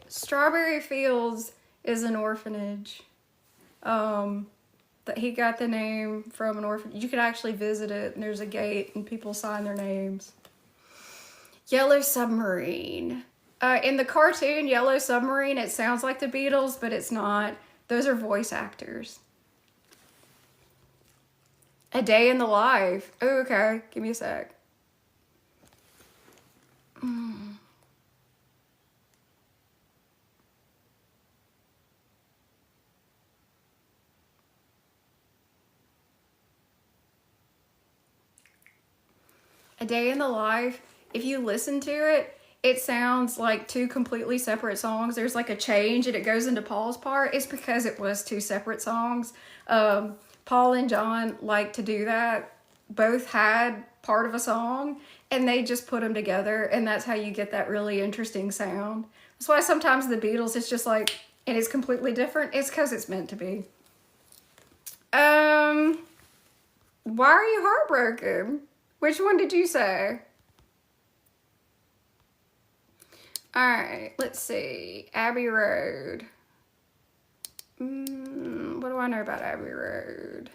Strawberry Fields is an orphanage. That he got the name from an orphanage. You could actually visit it, and there's a gate, and people sign their names. Yellow Submarine. In the cartoon Yellow Submarine, it sounds like the Beatles, but it's not. Those are voice actors. A Day in the Life. Oh, okay. Give me a sec. A Day in the Life, if you listen to it, it sounds like 2 completely separate songs. There's like a change and it goes into Paul's part. It's because it was 2 separate songs. Paul and John like to do that. Both had part of a song and they just put them together, and that's how you get that really interesting sound. That's why sometimes the Beatles, it's just like, and it's completely different. It's because it's meant to be. Why are you heartbroken? Which one did you say? All right, let's see. Abbey Road. What do I know about Abbey Road?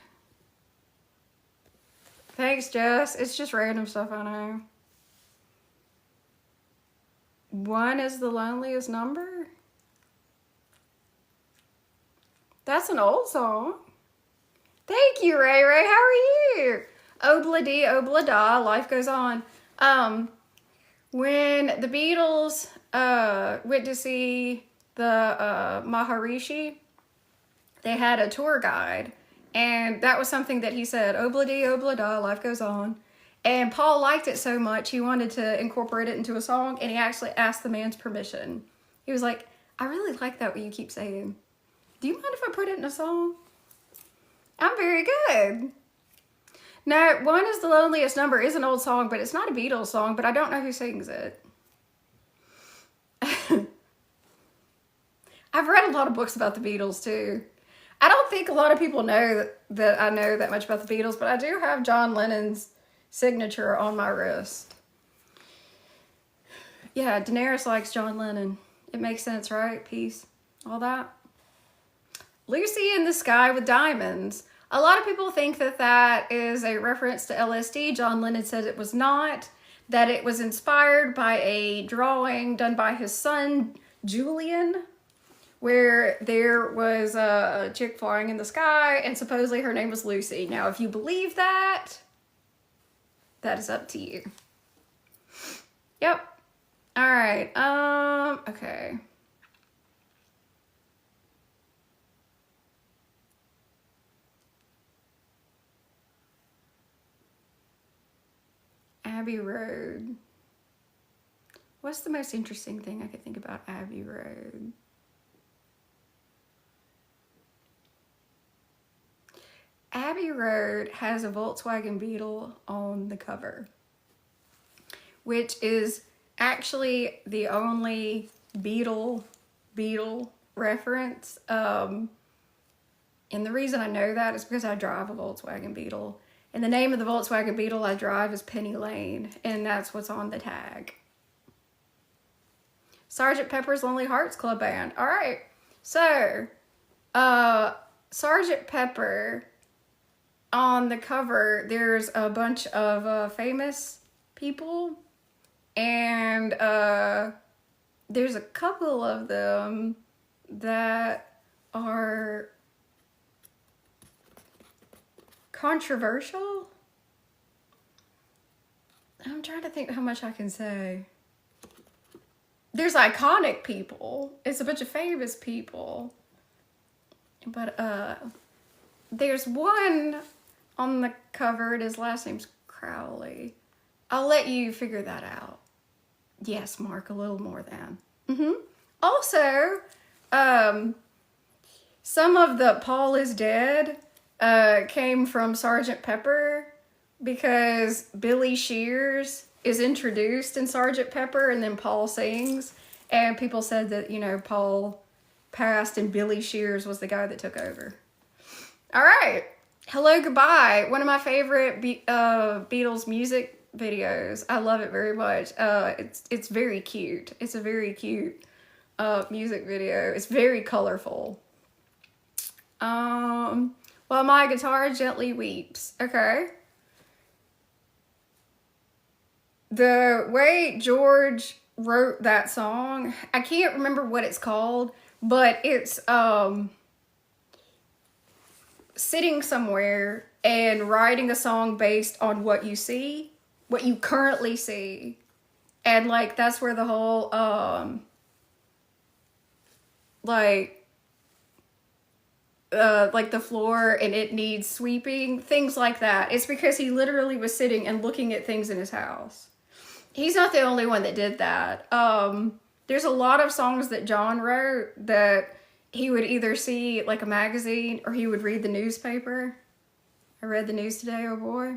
Thanks, Jess. It's just random stuff I know. 1 is the loneliest number? That's an old song. Thank you, Ray Ray. How are you? Obla dee, obla da, life goes on. When the Beatles went to see the Maharishi, they had a tour guide, and that was something that he said, obla dee, obla da, life goes on. And Paul liked it so much, he wanted to incorporate it into a song, and he actually asked the man's permission. He was like, I really like that what you keep saying. Do you mind if I put it in a song? I'm very good. Now, One is the Loneliest Number is an old song, but it's not a Beatles song, but I don't know who sings it. I've read a lot of books about the Beatles, too. I don't think a lot of people know that I know that much about the Beatles, but I do have John Lennon's signature on my wrist. Yeah, Daenerys likes John Lennon. It makes sense, right? Peace. All that. Lucy in the Sky with Diamonds. A lot of people think that that is a reference to LSD. John Lennon said it was not. That it was inspired by a drawing done by his son, Julian, where there was a chick flying in the sky, and supposedly her name was Lucy. Now, if you believe that, that is up to you. Yep. All right. Okay. Abbey Road. What's the most interesting thing I could think about Abbey Road? Abbey Road has a Volkswagen Beetle on the cover, which is actually the only Beetle reference. And the reason I know that is because I drive a Volkswagen Beetle. And the name of the Volkswagen Beetle I drive is Penny Lane, and that's what's on the tag. Sgt. Pepper's Lonely Hearts Club Band. All right. So, Sgt. Pepper, on the cover, there's a bunch of famous people, and there's a couple of them that are controversial. I'm trying to think how much I can say. There's iconic people. It's a bunch of famous people. But there's one on the cover, and his last name's Crowley. I'll let you figure that out. Yes, Mark, a little more than. Also, some of the Paul is Dead came from Sgt. Pepper, because Billy Shears is introduced in Sgt. Pepper, and then Paul sings, and people said that, you know, Paul passed and Billy Shears was the guy that took over. All right. Hello, Goodbye. One of my favorite Beatles music videos. I love it very much. It's very cute. It's a very cute music video. It's very colorful. While my guitar gently weeps. Okay. The way George wrote that song, I can't remember what it's called, but it's sitting somewhere and writing a song based on what you see, what you currently see. And like that's where the whole like the floor and it needs sweeping, things like that. It's because he literally was sitting and looking at things in his house. He's not the only one that did that. There's a lot of songs that John wrote that he would either see like a magazine or he would read the newspaper. I read the news today, oh boy.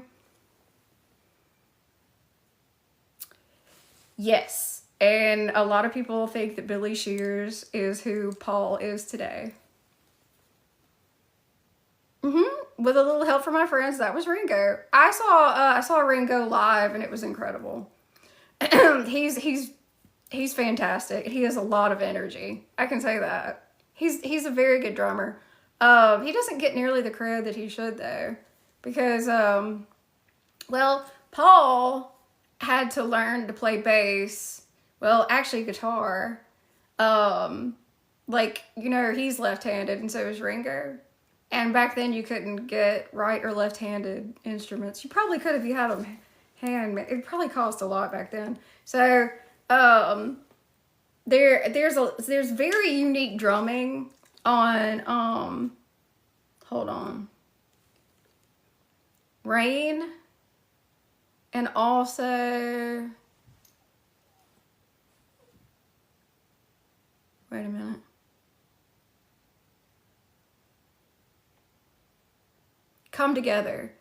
Yes, and a lot of people think that Billy Shears is who Paul is today. With a little help from my friends, that was Ringo. I saw Ringo live, and it was incredible. He's fantastic. He has a lot of energy. I can say that. He's a very good drummer. He doesn't get nearly the credit that he should, though, because well, Paul had to learn to play bass. Well, actually, guitar. Like, you know, he's left-handed, and so is Ringo. And back then you couldn't get right or left-handed instruments. You probably could if you had them hand. It probably cost a lot back then. So there's very unique drumming on hold on, Rain, and also wait a minute. Come Together.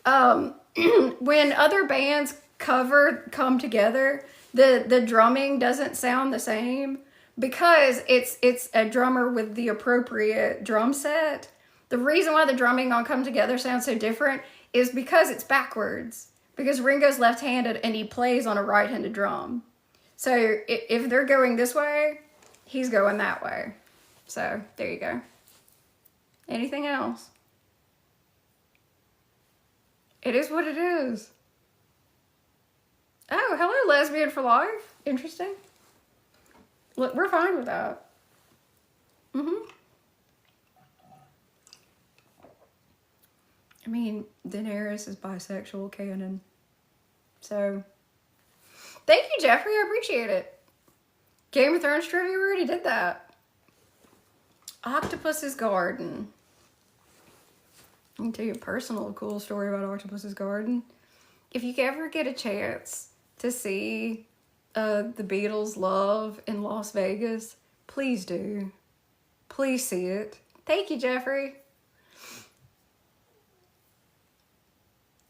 When other bands cover Come Together, the drumming doesn't sound the same because it's a drummer with the appropriate drum set. The reason why the drumming on Come Together sounds so different is because it's backwards. Because Ringo's left-handed and he plays on a right-handed drum. So if they're going this way, he's going that way. So there you go. Anything else? It is what it is. Oh, hello, Lesbian for Life. Interesting. Look, we're fine with that. I mean, Daenerys is bisexual canon. So, thank you, Jeffrey. I appreciate it. Game of Thrones trivia, we already did that. Octopus's Garden. I can tell you a personal cool story about Octopus's Garden. If you ever get a chance to see the Beatles live in Las Vegas, please do. Please see it. Thank you, Jeffrey.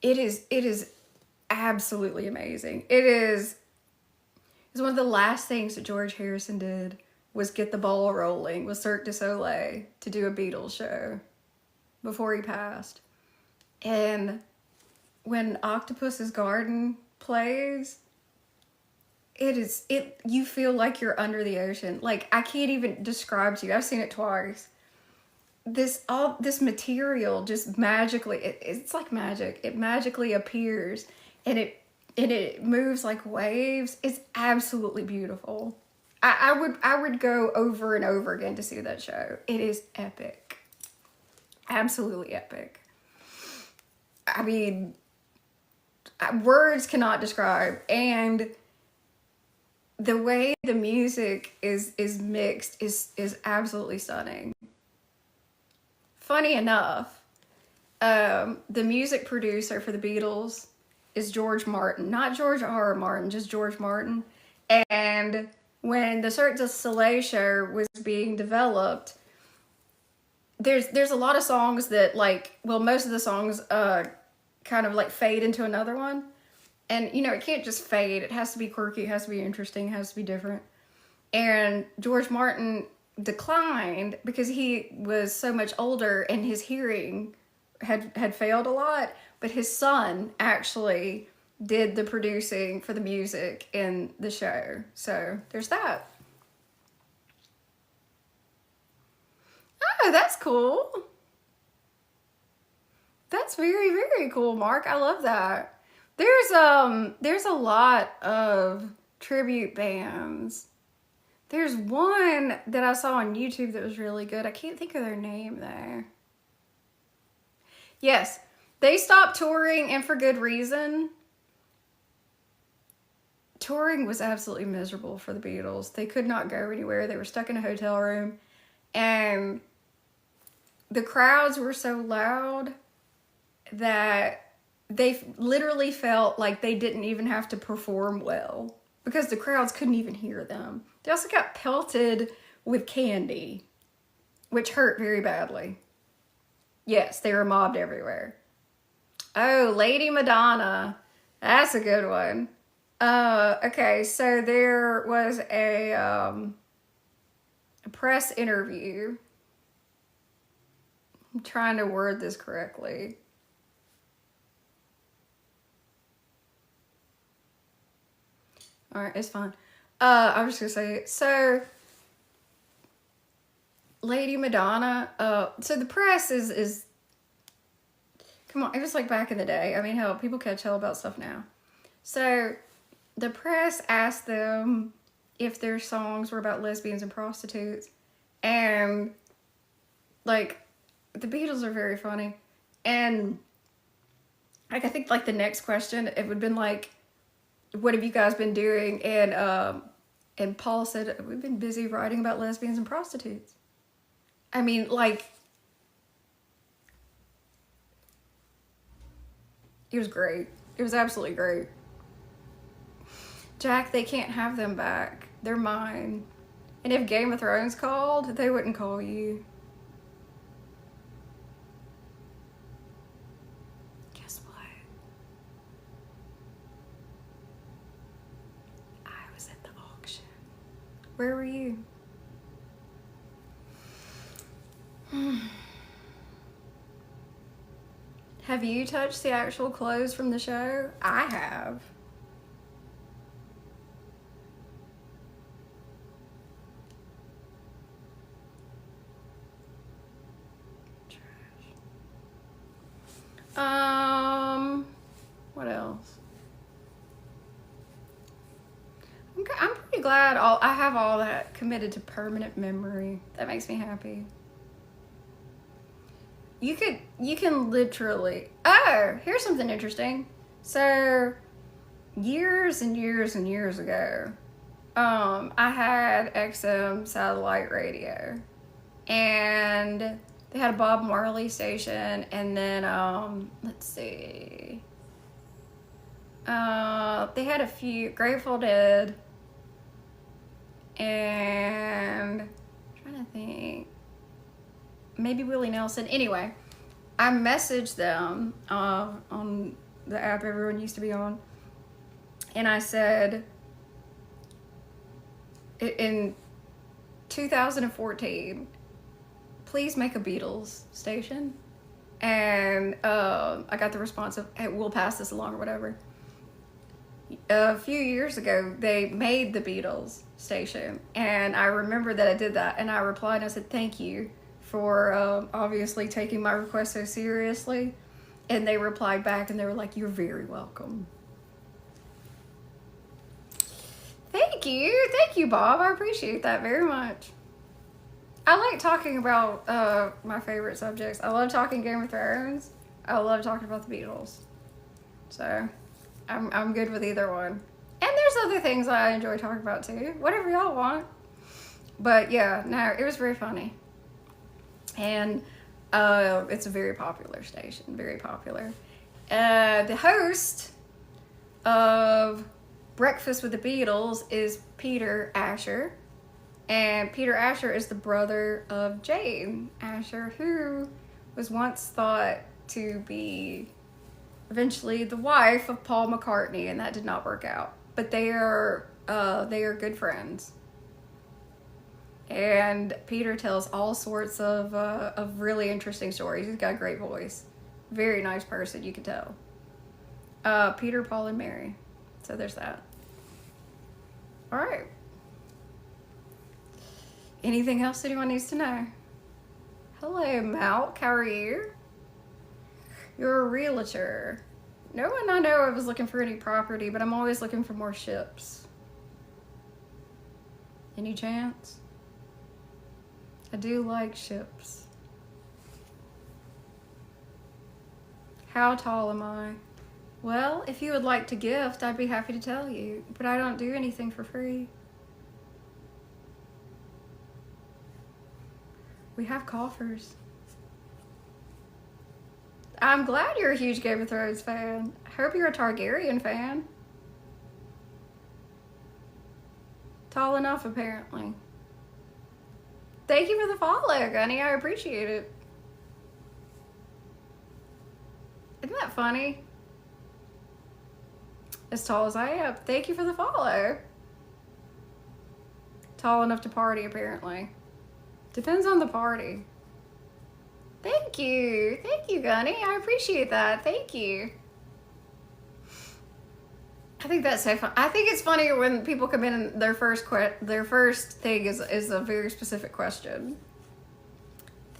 It is absolutely amazing. It's one of the last things that George Harrison did was get the ball rolling with Cirque du Soleil to do a Beatles show before he passed. And when Octopus's Garden plays, you feel like you're under the ocean. Like, I can't even describe to you. I've seen it twice. This material just magically, it's like magic. It magically appears and it moves like waves. It's absolutely beautiful. I would go over and over again to see that show. It is epic. Absolutely epic. I mean, words cannot describe. And the way the music is mixed is absolutely stunning. Funny enough, the music producer for the Beatles is George Martin. Not George R. R. Martin, just George Martin. And when the Cirque du Soleil show was being developed, there's a lot of songs that, like, well, most of the songs kind of like fade into another one. And, you know, it can't just fade. It has to be quirky, it has to be interesting, it has to be different. And George Martin declined because he was so much older and his hearing had failed a lot. But his son actually did the producing for the music in the show. So there's that. Oh, that's cool. That's very, very cool, Mark. I love that. There's a lot of tribute bands. There's one that I saw on YouTube that was really good. I can't think of their name though. Yes, they stopped touring, and for good reason. Touring was absolutely miserable for the Beatles. They could not go anywhere. They were stuck in a hotel room, and the crowds were so loud that they literally felt like they didn't even have to perform well because the crowds couldn't even hear them. They also got pelted with candy, which hurt very badly. Yes, they were mobbed everywhere. Oh, Lady Madonna. That's a good one. Okay, so there was a press interview. I'm trying to word this correctly. All right, it's fine. I was just gonna say, so Lady Madonna, so the press is, come on, it was like back in the day. I mean, hell, people catch hell about stuff now. So the press asked them if their songs were about lesbians and prostitutes, and like the Beatles are very funny. And like, I think like the next question, it would have been like, what have you guys been doing? And Paul said, we've been busy writing about lesbians and prostitutes. I mean, like, it was great. It was absolutely great. Jack, they can't have them back. They're mine. And if Game of Thrones called, they wouldn't call you. Guess what? I was at the auction. Where were you? Have you touched the actual clothes from the show? I have. What else? I'm pretty glad I have all that committed to permanent memory. That makes me happy. You can literally, oh, here's something interesting. So years and years and years ago, I had XM satellite radio, and they had a Bob Marley station, and then let's see, they had a few Grateful Dead, and I'm trying to think, maybe Willie Nelson. Anyway, I messaged them on the app everyone used to be on, and I said, in 2014, please make a Beatles station. And I got the response of, hey, we'll pass this along or whatever. A few years ago, they made the Beatles station, and I remember that I did that, and I replied and I said, thank you for obviously taking my request so seriously. And they replied back and they were like, you're very welcome. Thank you, Bob. I appreciate that very much. I like talking about my favorite subjects. I love talking Game of Thrones. I love talking about the Beatles. So I'm good with either one. And there's other things I enjoy talking about too. Whatever y'all want. But yeah, no, it was very funny. And it's a very popular station. Very popular. The host of Breakfast with the Beatles is Peter Asher. And Peter Asher is the brother of Jane Asher, who was once thought to be eventually the wife of Paul McCartney, and that did not work out. But they are good friends. And Peter tells all sorts of really interesting stories. He's got a great voice. Very nice person, you can tell. Peter, Paul, and Mary. So there's that. All right. Anything else anyone needs to know? Hello, Malk. How are you? You're a realtor. No one I know of is looking for any property, but I'm always looking for more ships. Any chance? I do like ships. How tall am I? Well, if you would like to gift, I'd be happy to tell you, but I don't do anything for free. We have coffers. I'm glad you're a huge Game of Thrones fan. I hope you're a Targaryen fan. Tall enough, apparently. Thank you for the follow, Gunny. I appreciate it. Isn't that funny? As tall as I am. Thank you for the follow. Tall enough to party, apparently. Depends on the party. Thank you. Thank you, Gunny. I appreciate that. Thank you. I think that's so fun. I think it's funny when people come in and their first thing is a very specific question.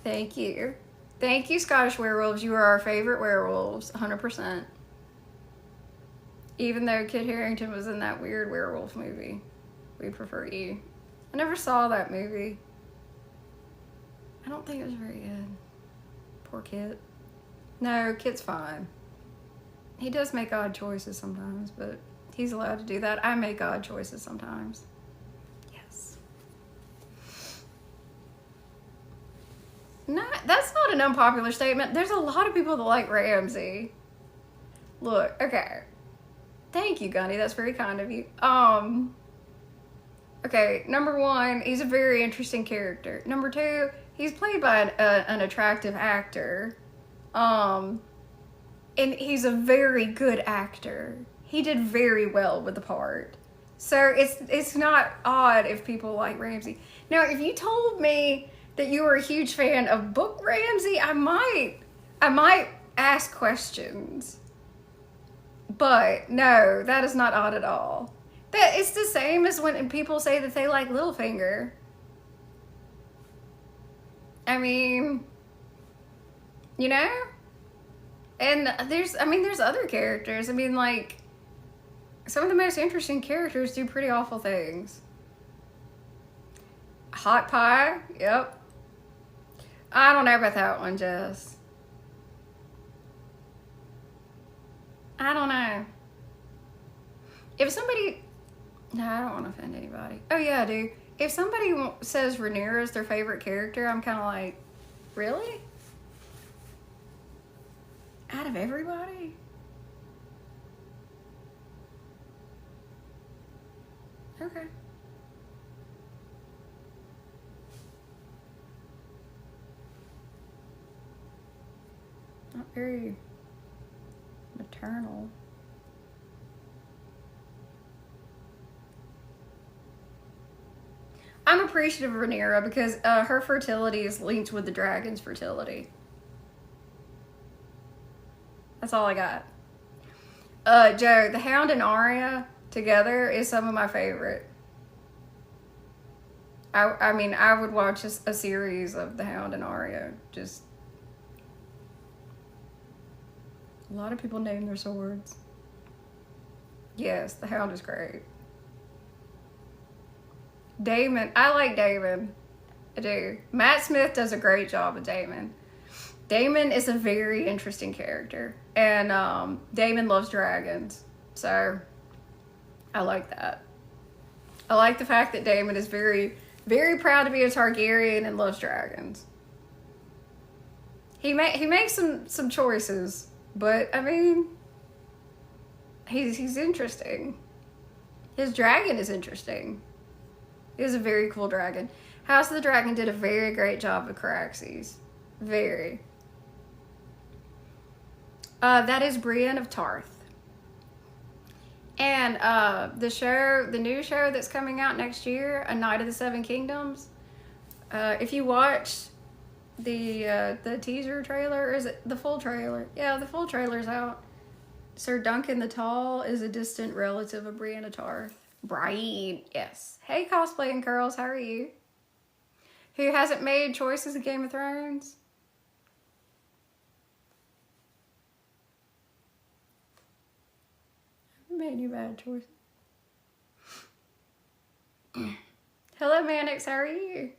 Thank you. Thank you, Scottish Werewolves. You are our favorite werewolves, 100%. Even though Kit Harington was in that weird werewolf movie, we prefer you. I never saw that movie. I don't think it was very good. Poor Kit. No, Kit's fine. He does make odd choices sometimes, but he's allowed to do that. I make odd choices sometimes. Yes. No, that's not an unpopular statement. There's a lot of people that like Ramsay. Look, okay. Thank you, Gunny. That's very kind of you. Okay, number one, he's a very interesting character. Number two, he's played by an attractive actor. And he's a very good actor. He did very well with the part. So it's not odd if people like Ramsay. Now, if you told me that you were a huge fan of Book Ramsay, I might ask questions. But no, that is not odd at all. It's the same as when people say that they like Littlefinger. I mean, you know? And there's other characters. I mean, like, some of the most interesting characters do pretty awful things. Hot Pie, yep. I don't know about that one, Jess. I don't know. If somebody... No, I don't want to offend anybody. Oh, yeah, I do. If somebody says Rhaenyra is their favorite character, I'm kind of like, really? Out of everybody? Okay. Not very maternal. I'm appreciative of Rhaenyra because her fertility is linked with the dragon's fertility. That's all I got. Joe, the Hound and Arya together is some of my favorite. I mean, I would watch a series of the Hound and Arya. Just a lot of people name their swords. Yes, the Hound is great. Daemon, I like Daemon. I do. Matt Smith does a great job with Daemon. Daemon is a very interesting character. And Daemon loves dragons. So, I like that. I like the fact that Daemon is very, very proud to be a Targaryen and loves dragons. He makes some choices. But, I mean, he's interesting. His dragon is interesting. It was a very cool dragon. House of the Dragon did a very great job with Caraxes. Very. That is Brienne of Tarth. And the new show that's coming out next year, A Knight of the Seven Kingdoms. If you watch the teaser trailer, or is it the full trailer? Yeah, the full trailer's out. Sir Duncan the Tall is a distant relative of Brienne of Tarth. Right, yes. Hey, cosplaying girls, how are you? Who hasn't made choices in Game of Thrones? I haven't made any bad choices. Hello, Mannix, how are you?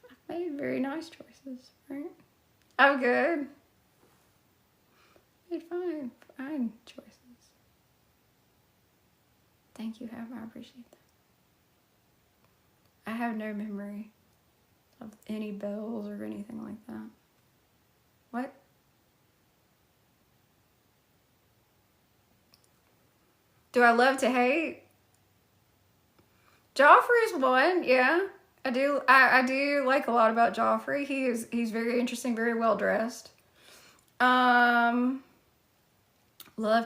I've made very nice choices, right? I'm good. Made fine choices. Thank you, Hannah. I appreciate that. I have no memory of any bells or anything like that. What? Do I love to hate? Joffrey's one, yeah. I do like a lot about Joffrey. He's very interesting, very well dressed. Love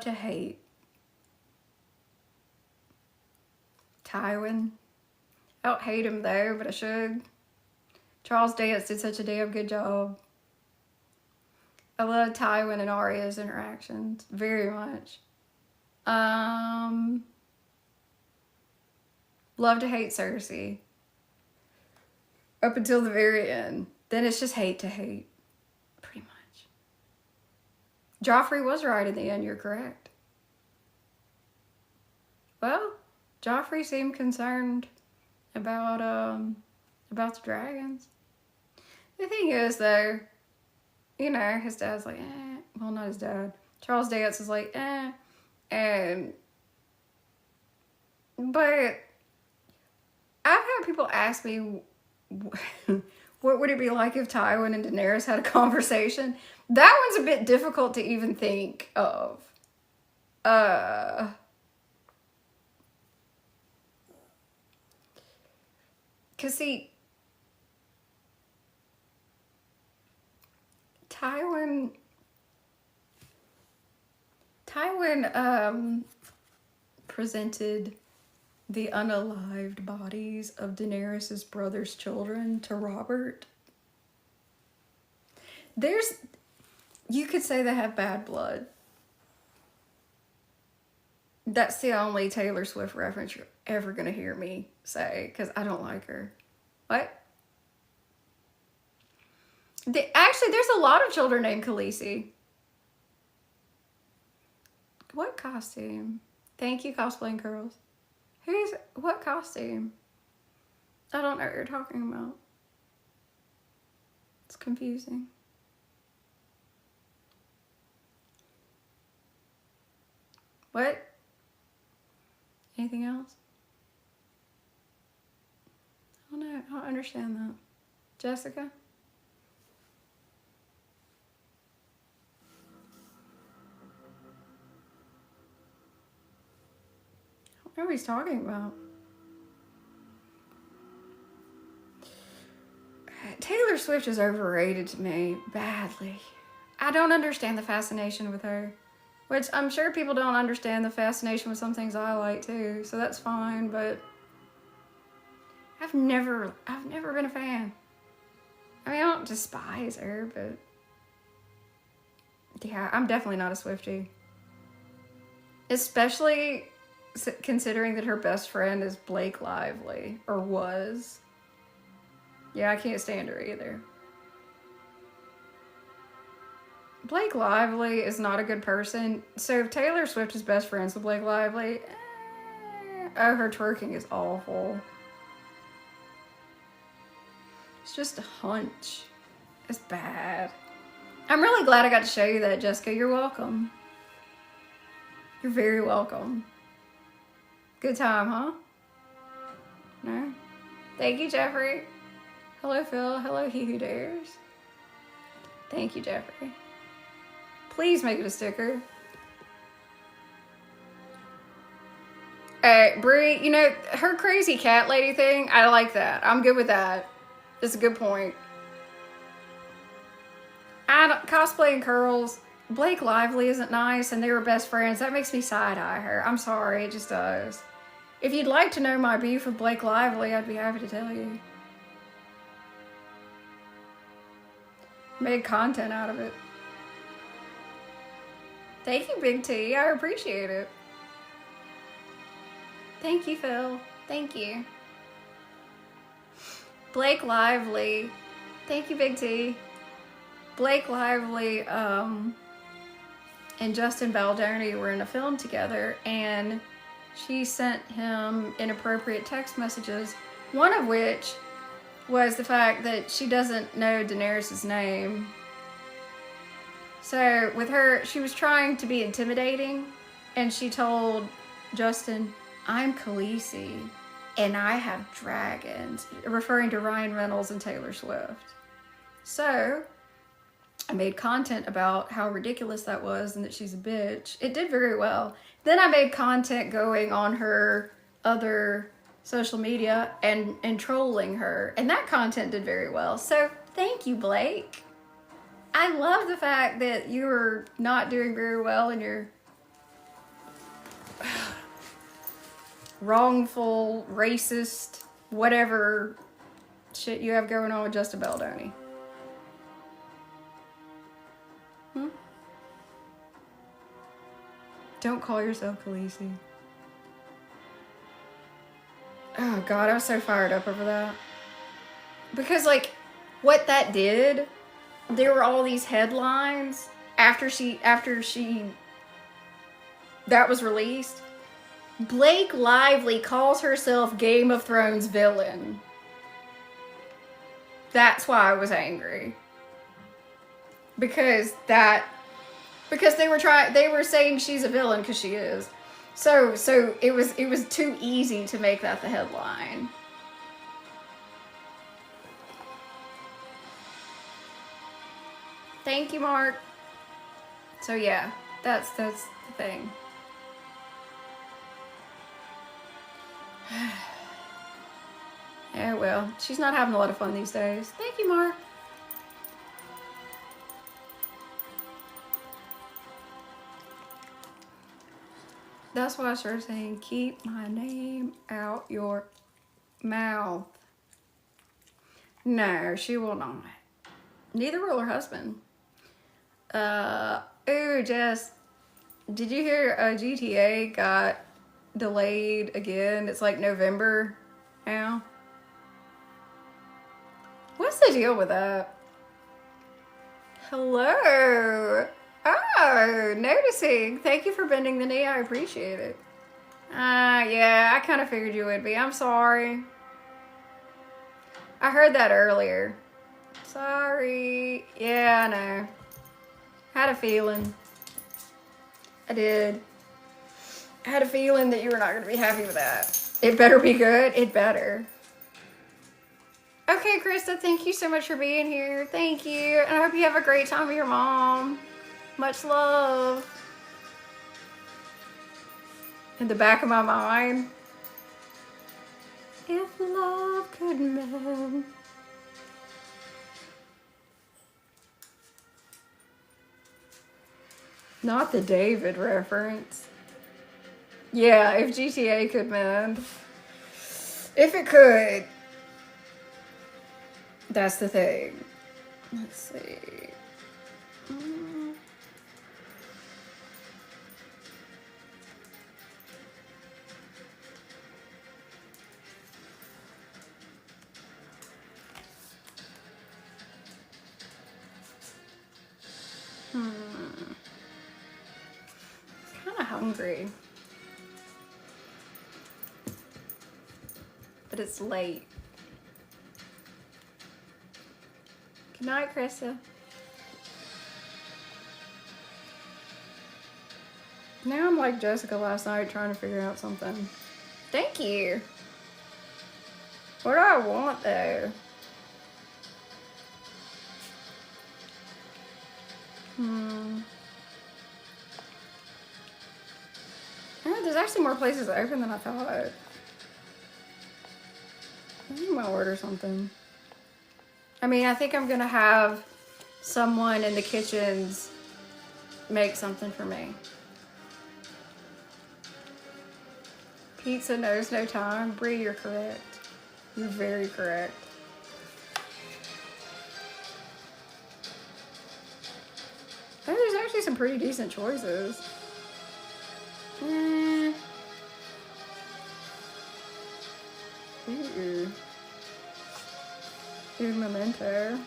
to hate. Tywin. I don't hate him though, but I should. Charles Dance did such a damn good job. I love Tywin and Arya's interactions very much. Love to hate Cersei. Up until the very end. Then it's just hate to hate. Pretty much. Joffrey was right in the end, you're correct. Well, Joffrey seemed concerned about the dragons. The thing thing is, though, you know, his dad's like, well, not his dad. Charles Dance is like, but I've had people ask me, what would it be like if Tywin and Daenerys had a conversation? That one's a bit difficult to even think of. Cause see, Tywin presented the unalived bodies of Daenerys' brother's children to Robert. You could say they have bad blood. That's the only Taylor Swift reference you're ever going to hear me say, because I don't like her. What? Actually, there's a lot of children named Khaleesi. What costume? Thank you, Cosplaying Curls. What costume? I don't know what you're talking about. It's confusing. What? Anything else? I don't know. I don't understand that. Jessica? I don't know what he's talking about. Taylor Swift is overrated to me badly. I don't understand the fascination with her. Which I'm sure people don't understand the fascination with some things I like too, so that's fine, but I've never been a fan. I mean, I don't despise her, but yeah, I'm definitely not a Swiftie. Especially considering that her best friend is Blake Lively, or was. Yeah, I can't stand her either. Blake Lively is not a good person. So if Taylor Swift is best friends with Blake Lively, oh, her twerking is awful. It's just a hunch. It's bad. I'm really glad I got to show you that, Jessica. You're welcome. You're very welcome. Good time, huh? No? Thank you, Jeffrey. Hello, Phil. Hello, He Who Dares. Thank you, Jeffrey. Please make it a sticker. Brie, you know, her crazy cat lady thing, I like that. I'm good with that. It's a good point. Cosplaying Curls, Blake Lively isn't nice, and they were best friends. That makes me side-eye her. I'm sorry, it just does. If you'd like to know my beef with Blake Lively, I'd be happy to tell you. Made content out of it. Thank you, Big T. I appreciate it. Thank you, Phil. Thank you. Blake Lively. Thank you, Big T. Blake Lively and Justin Baldoni were in a film together, and she sent him inappropriate text messages, one of which was the fact that she doesn't know Daenerys' name. So with her, she was trying to be intimidating, and she told Justin, I'm Khaleesi, and I have dragons, referring to Ryan Reynolds and Taylor Swift. So I made content about how ridiculous that was and that she's a bitch. It did very well. Then I made content going on her other social media and trolling her, and that content did very well. So thank you, Blake. I love the fact that you're not doing very well in your wrongful, racist, whatever shit you have going on with Justin Baldoni. Don't call yourself Khaleesi. Oh God, I was so fired up over that. Because like, what that did, there were all these headlines after that was released. Blake Lively calls herself Game of Thrones villain. That's why I was angry. because they were saying she's a villain because she is. So it was too easy to make that the headline. Thank you, Mark. So yeah, that's the thing. Yeah, well, she's not having a lot of fun these days. Thank you, Mark. That's why I started saying, keep my name out your mouth. No, she will not. Neither will her husband. Ooh, Jess, did you hear GTA got delayed again? It's like November now. What's the deal with that? Hello. Oh, noticing. Thank you for bending the knee. I appreciate it. Yeah, I kind of figured you would be. I'm sorry. I heard that earlier. Sorry. Yeah, I know. Had a feeling. I did. I had a feeling that you were not going to be happy with that. It better be good. It better. Okay, Krista, thank you so much for being here. Thank you. And I hope you have a great time with your mom. Much love. In the back of my mind. If love could mend. Not the David reference. Yeah, if GTA could mend. If it could. That's the thing. Let's see. Kind of hungry. But it's late. Good night, Krista. Now I'm like Jessica last night trying to figure out something. Thank you. What do I want though? Oh, there's actually more places open than I thought. I think I'm gonna order something. I mean, I think I'm gonna have someone in the kitchens make something for me. Pizza knows no time. Bree, you're correct. You're very correct. Oh, there's actually some pretty decent choices. Ooh. Here's Memento.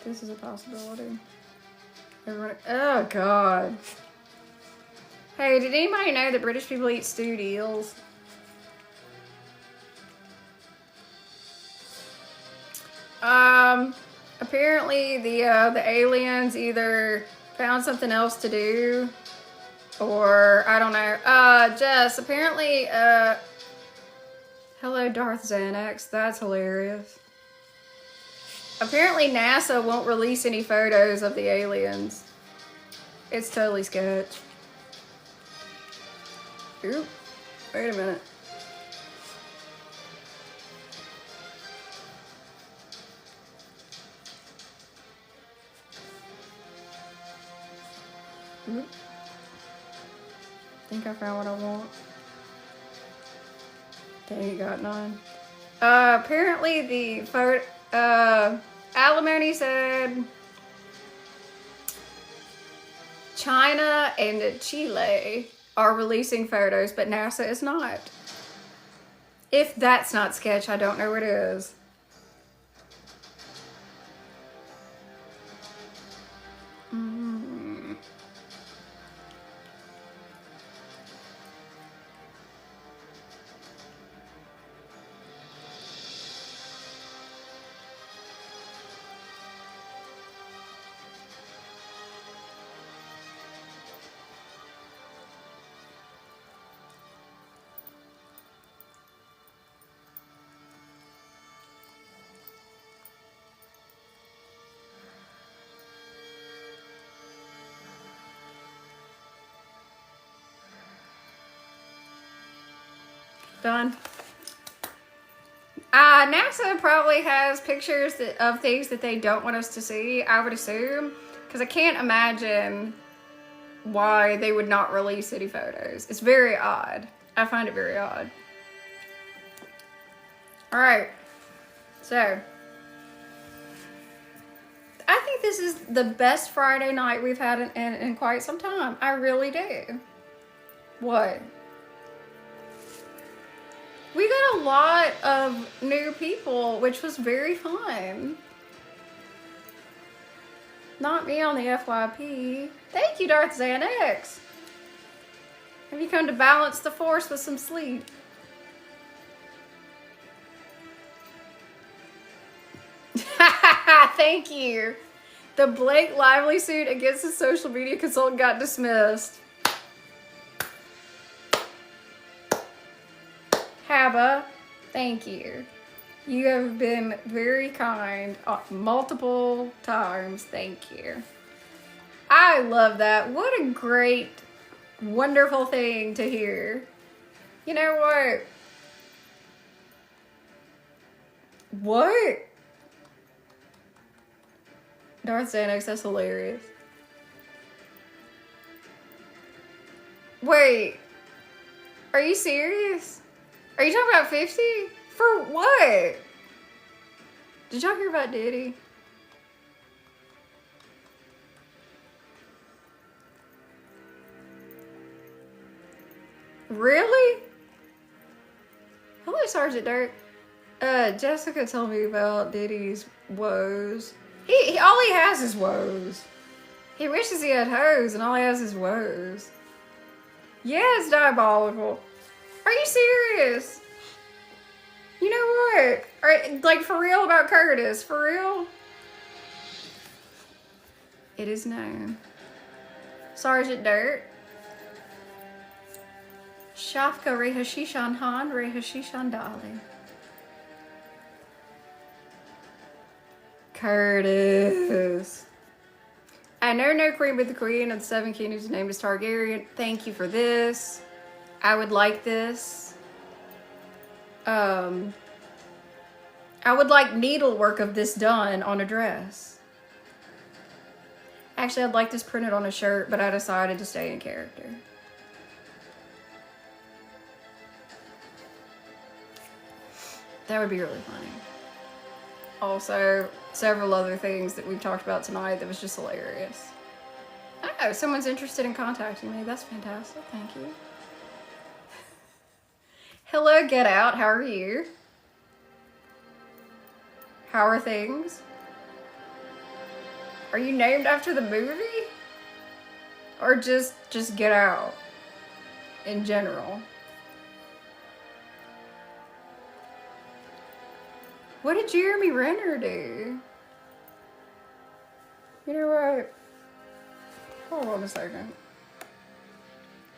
This is a possibility. Everyone, oh God. Hey, did anybody know that British people eat stewed eels? Apparently the aliens either found something else to do, or I don't know. Jess, apparently, hello Darth Xanax, that's hilarious. Apparently NASA won't release any photos of the aliens. It's totally sketch. Ooh, wait a minute. Oop. I think I found what I want. Dang, got none. Apparently the photo, alimony said China and Chile are releasing photos, but NASA is not. If that's not sketch, I don't know what is. Done. NASA probably has pictures of things that they don't want us to see, I would assume. Because I can't imagine why they would not release city photos. It's very odd. I find it very odd. Alright. So. I think this is the best Friday night we've had in quite some time. I really do. What? We got a lot of new people, which was very fun. Not me on the FYP. Thank you, Darth Xanax. Have you come to balance the force with some sleep? Thank you. The Blake Lively suit against the social media consultant got dismissed. Haba, thank you. You have been very kind multiple times. Thank you. I love that. What a great, wonderful thing to hear. You know what? What? Darth Xanax, that's hilarious. Wait. Are you serious? Are you talking about 50? For what? Did y'all hear about Diddy? Really? Hello, Sergeant Dirk. Jessica told me about Diddy's woes. He all he has is woes. He wishes he had hoes, and all he has is woes. Yeah, it's diabolical. Are you serious? You know what? Like, for real about Curtis? For real? It is known. Sergeant Dirt. Shafka Rehashishan Han Rehashishan Dali. Curtis. I know no queen but the queen of the seven kingdoms named is Targaryen. Thank you for this. I would like this. I would like needlework of this done on a dress. Actually, I'd like this printed on a shirt, but I decided to stay in character. That would be really funny. Also, several other things that we've talked about tonight that was just hilarious. Oh, someone's interested in contacting me. That's fantastic. Thank you. Hello, Get Out. How are you? How are things? Are you named after the movie? Or just Get Out in general? What did Jeremy Renner do? You know what? Hold on a second.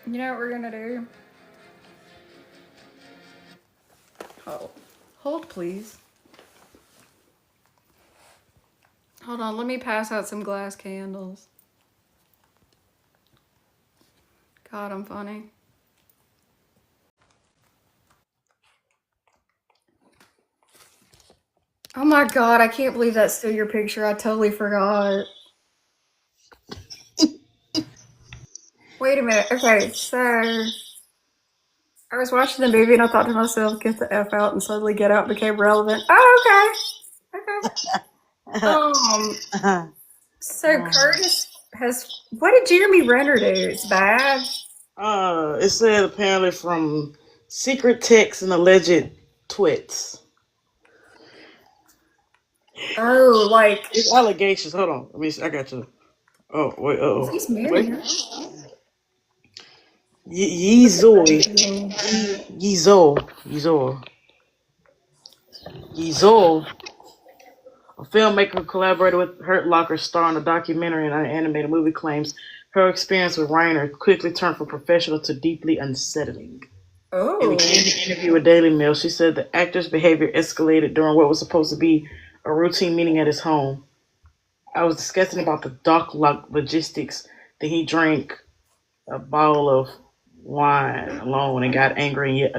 You know what we're gonna do? Hold please. Hold on, let me pass out some glass candles. God, I'm funny. Oh my God, I can't believe that's still your picture. I totally forgot. Wait a minute. Okay, so I was watching the movie and I thought to myself, get the F out, and suddenly Get Out became relevant. Oh, okay. Okay. So Curtis has, what did Jeremy Renner do? It's bad. It said apparently from secret texts and alleged twits. Oh, like It's allegations. Hold on. I got you. Oh, wait. he's married. Yeezo, a filmmaker who collaborated with Hurt Locker, star in a documentary and an animated movie, claims her experience with Reiner quickly turned from professional to deeply unsettling. In a candid interview with Daily Mail, she said the actor's behavior escalated during what was supposed to be a routine meeting at his home. I was discussing about the dock logistics. Then he drank a bottle of wine alone and got angry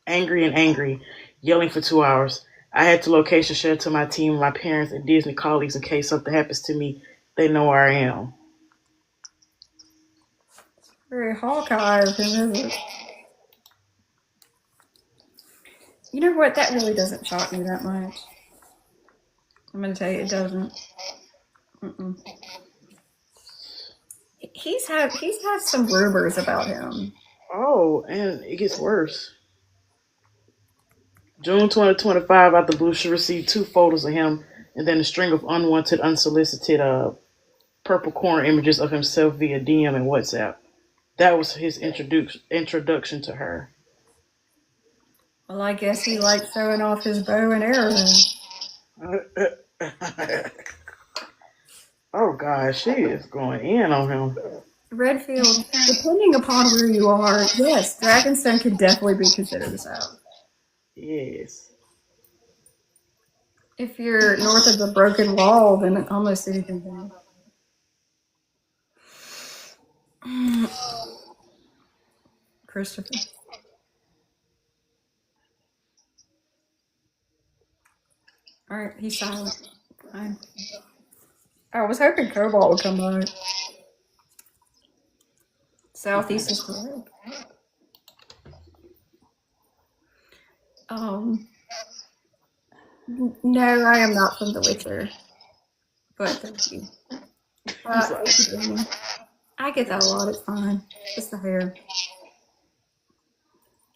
angry, yelling for 2 hours. I had to location share to my team, my parents, and Disney colleagues in case something happens to me. They know where I am. Very Hawkeye of him, is it? You know what? That really doesn't shock me that much. I'm gonna tell you, it doesn't. Mm-mm. He's had some rumors about him. Oh, and it gets worse. June 2025, out the blue, she received 2 photos of him and then a string of unwanted, unsolicited purple corn images of himself via DM and WhatsApp. That was his introduction to her. Well, I guess he liked showing off his bow and arrows. Oh, God, she is going in on him. Redfield, depending upon where you are, yes, Dragonstone could definitely be considered the South. Yes. If you're north of the Broken Wall, then almost anything can. Christopher. Alright, he's silent. Fine. I was hoping Cobalt would come by. Southeast is correct. No, I am not from The Witcher. But thank you. I get that a lot, it's fine. Just the hair.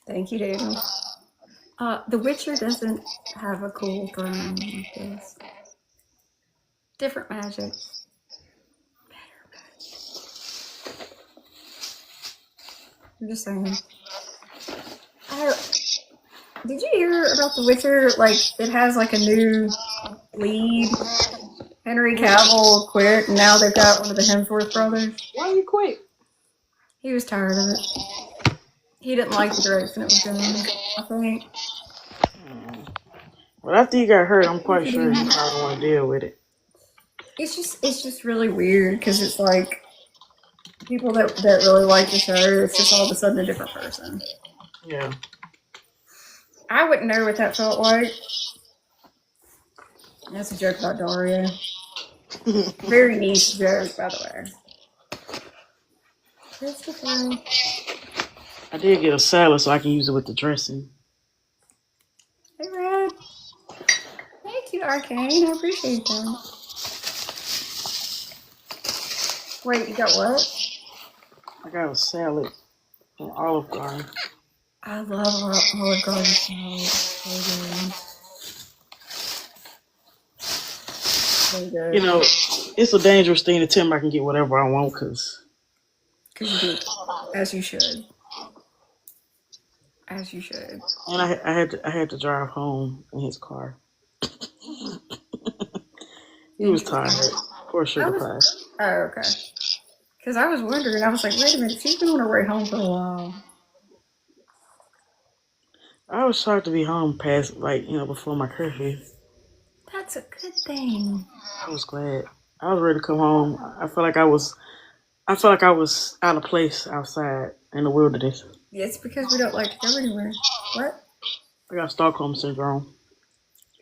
Thank you, Daniel. The Witcher doesn't have a cool throne like this. Different magic. Better magic. I'm just saying. Did you hear about The Witcher? Like, it has like a new lead. Henry Cavill quit, and now they've got one of the Hemsworth brothers. Why you quit? He was tired of it. He didn't like the direction it was going, I think. Well, after he got hurt, I'm quite sure he probably want to deal with it. It's just really weird because it's like people that really like the show, it's just all of a sudden a different person. Yeah. I wouldn't know what that felt like. That's a joke about Daria. Very niche joke, by the way. Christopher. I did get a salad so I can use it with the dressing. Hey, Red. Thank you, Arcane. I appreciate that. Wait, you got what? I got a salad from Olive Garden. I love Olive Garden salad. So good. You know, it's a dangerous thing to tell me I can get whatever I want because you do. As you should. As you should. And I had to drive home in his car. He was tired. Poor sugar pie. Oh, okay. Because I was wondering, I was like, wait a minute, she's been on her way home for a while. I was shocked to be home past, before my curfew. That's a good thing. I was glad. I was ready to come home. I felt like I was out of place outside in the wilderness. Yeah, it's because we don't like to go anywhere. What? I got Stockholm syndrome.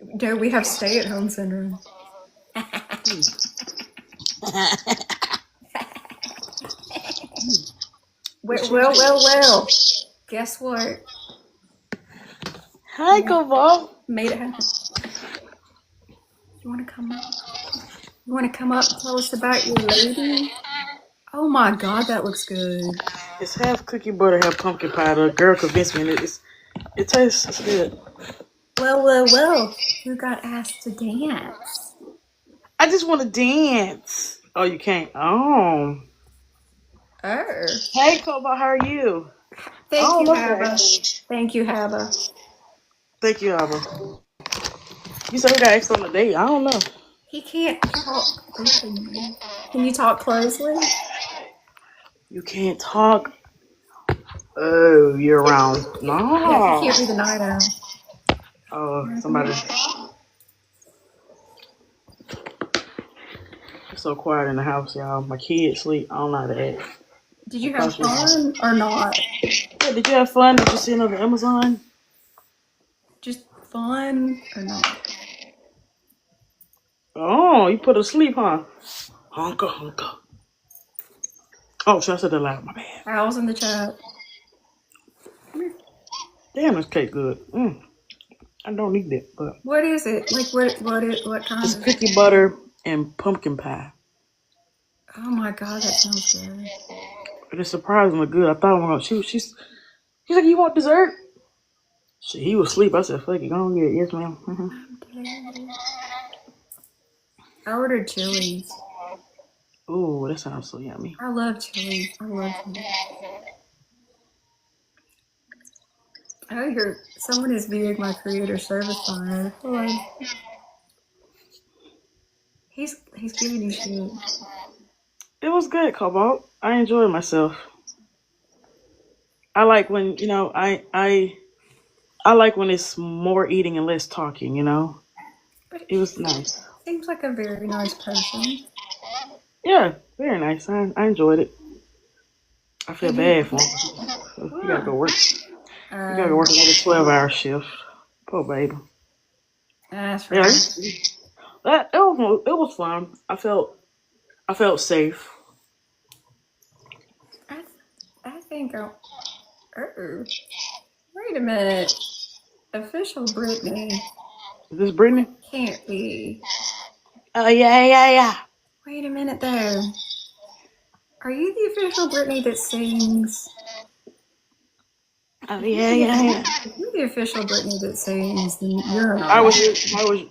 No, we have stay-at-home syndrome. Well. Guess what? Hi, Cobalt. Made it happen. You want to come up? You want to come up and tell us about your lady? Oh my God, that looks good. It's half cookie butter, half pumpkin pie. The girl convinced me, and it tastes good. Well. Who got asked to dance? I just want to dance. Oh, you can't. Oh. Hey, Cobalt, how are you? Thank you, Haba. Thank you, Haba. Thank you, Haba. You said we got X on the date. I don't know. He can't talk openly. Can you talk closely? You can't talk. Oh, you're around. No. Yeah, he can't be the night owl. Oh, somebody. It's so quiet in the house, y'all. My kids sleep. I don't know how to act. Did you have fun or not? Yeah, did you have fun? Did you see another Amazon? just fun or not? Oh, you put her to sleep, huh? Honka. Oh, should I said that loud? My bad. Owls in the chat. Damn, this cake good. I don't need that, but What is it? Like what kind it's of? cookie butter and pumpkin pie. Oh my god, that sounds good. It is surprisingly good. I thought, well, she's like, you want dessert? Shit, he was asleep. I said, fuck it, go on get it. Yes, ma'am. I'm dead. I ordered chilies. Ooh, that sounds so yummy. I love chilies. I love chilies. Oh, someone is viewing my creator service fire. Hello. He's giving you shit. It was good, Cobalt. I enjoyed myself. I like when I like when it's more eating and less talking. But It was nice. seems like a very nice person. Yeah, very nice. I enjoyed it. I feel bad for him. He gotta go work. He gotta go work another 12-hour shift. Poor baby. That's Yeah, right. it was fun. I felt safe. I think I'll. Oh, wait a minute. Official Britney Is this Brittany? can't be. Oh yeah. Wait a minute though. Are you the official Britney that sings? Oh yeah. If you're the official Britney that sings, then you're an I artist. was.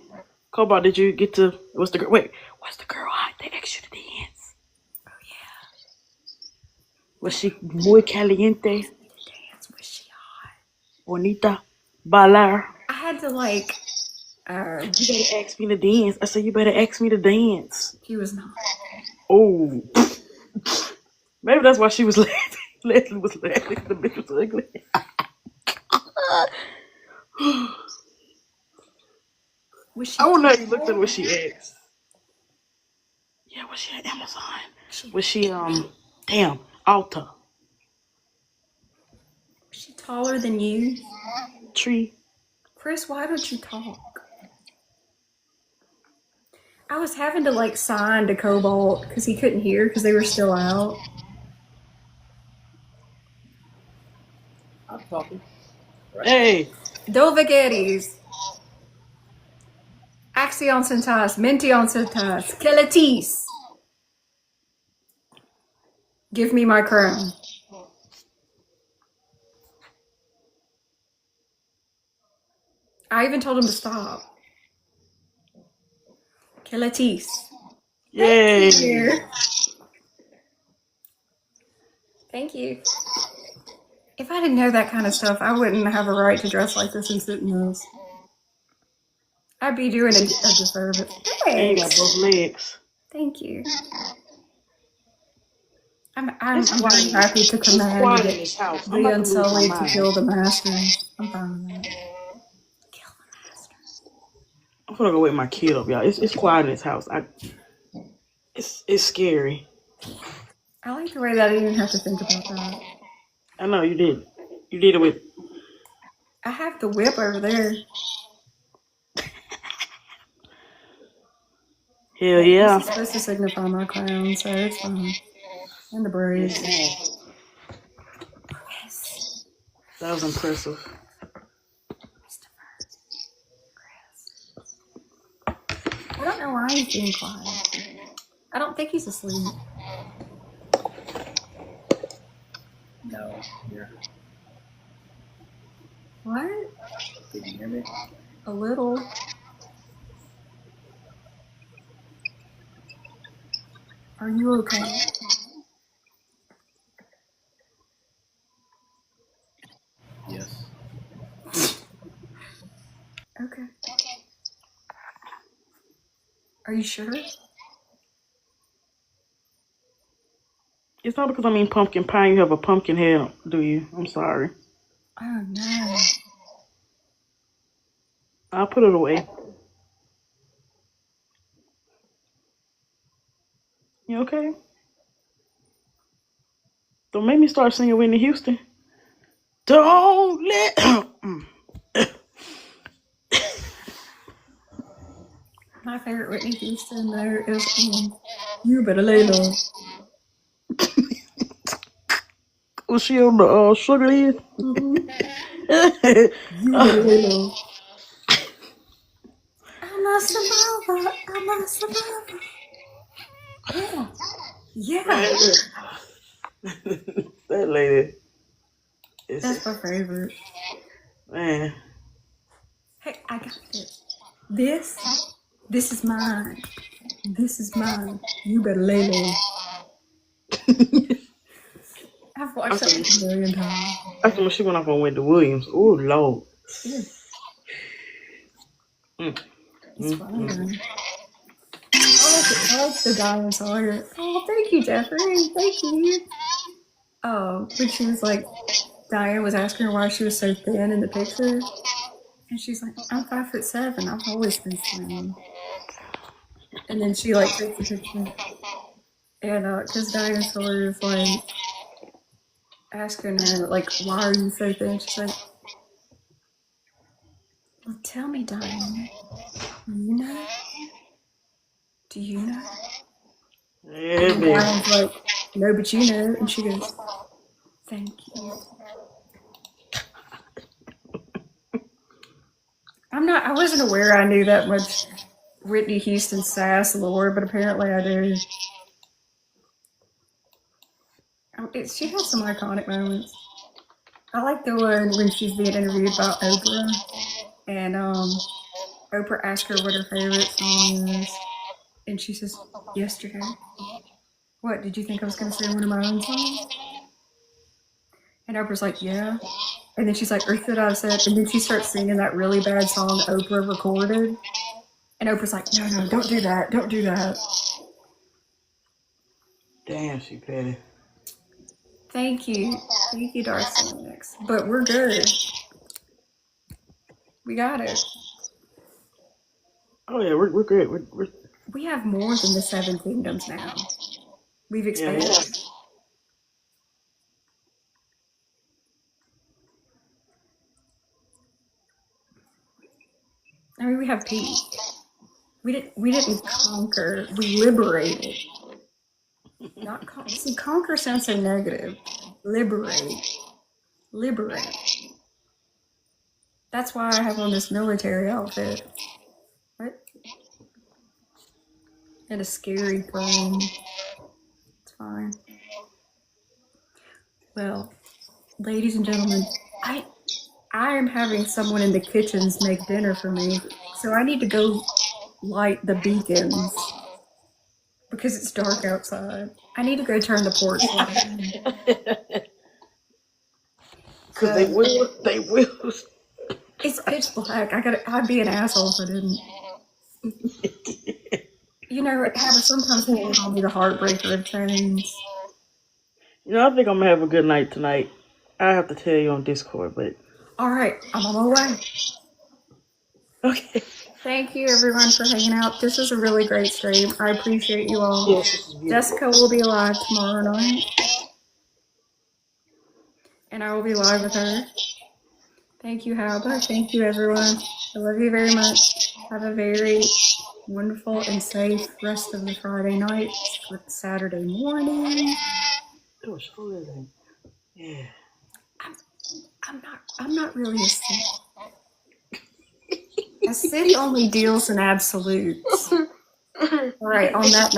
Cobalt, did you get to? What's the girl? Wait, what's the girl? They asked you to dance. Oh yeah. Was she muy caliente? Dance was she hot? Bonita, bailar. I had to like. You better ask me to dance. I said you better ask me to dance. She was not. Oh, maybe that's why she was laughing. Leslie was laughing. The bitch was ugly. Was she? I wonder if you looked at what she asked. Yeah, was she at Amazon? Was she damn Alta Was she taller than you? Tree? Chris, why don't you talk? I was having to like sign to Cobalt because he couldn't hear because they were still out. I'm talking. Right. Hey, Dovageris. Axion Centas. Mention Centas. Kelatis. Give me my crown. I even told him to stop. Kelatis. yay! Thank you. If I didn't know that kind of stuff, I wouldn't have a right to dress like this and sit in this. I'd be doing a disservice. And you got both legs. Thank you. I'm very happy to command quiet in this house. I'm the about to lose my Unsullied to mind. kill the masters. I'm fine with that. Kill the masters. I'm gonna go wake my kid up, y'all. It's quiet in this house. It's scary. I like the way that I didn't have to think about that. I know you did. You did it with. I have the whip over there. Hell yeah. This is supposed to signify my crown, so it's fine. And the braids. Yes. That was impressive. I don't know why he's being quiet. I don't think he's asleep. No. Here. What? Did you hear me? A little. Are you okay? Yes. Okay. Are you sure? It's not because I mean pumpkin pie. You have a pumpkin head, do you? I'm sorry. Oh no. I'll put it away. You okay? Don't make me start singing Whitney Houston. Don't let. My favorite Whitney Houston though is "You Better Lay Low." Was she on the sugar leaf? You better lay low. I'm a survivor. I'm a survivor. Yeah. Yeah. That lady. That's my favorite. Man. Hey, I got this. This is mine. This is mine. You better lay low. I've watched that a million times. That's when she went off on Wendy Williams. Oh, Lord. It's funny though. I like the Diane Sawyer. Oh, thank you, Jeffrey. Thank you. Oh, when she was like, Diane was asking her why she was so thin in the picture. And she's like, I'm 5'7". I've always been slim. And then she like takes the picture. And because Diane Sawyer is like asking her, like, why are you so thin? She's like, well, tell me, Diane. You know? Do you know? Yeah, And Diane's like, no, but you know. And she goes, thank you. I wasn't aware I knew that much Whitney Houston sass lore, but apparently I do. She has some iconic moments. I like the one when she's being interviewed by Oprah, and Oprah asks her what her favorite song is, and she says, "Yesterday." What, did you think I was going to say one of my own songs? And Oprah's like, yeah. And then she's like, Earth that I said, and then she starts singing that really bad song Oprah recorded. And Oprah's like, no, don't do that. Don't do that. damn, she petty. Thank you. Thank you, Darcy Mix. But we're good. We got it. Oh, yeah, we're good. We have more than the 7 kingdoms now. We've expanded. Yeah. I mean, we have peace. We didn't conquer. We liberated. Not see, conquer sounds so negative. Liberate. That's why I have on this military outfit. What? And a scary throne. It's fine. Well, ladies and gentlemen, I am having someone in the kitchens make dinner for me, so I need to go light the beacons because it's dark outside. I need to go turn the porch light on. Because they will. It's pitch black. I'd be an asshole if I didn't. You know, sometimes people call me the heartbreaker of chains. You know, I think I'm going to have a good night tonight. I have to tell you on Discord, but... All right, I'm on my way. Okay. Thank you, everyone, for hanging out. This was a really great stream. I appreciate you all. Yes, Jessica will be live tomorrow night. And I will be live with her. Thank you, Halba. Thank you, everyone. I love you very much. Have a very wonderful and safe rest of the Friday night with Saturday morning. Yeah. I'm not really a Sith. A Sith only deals in absolutes. All right, on that note.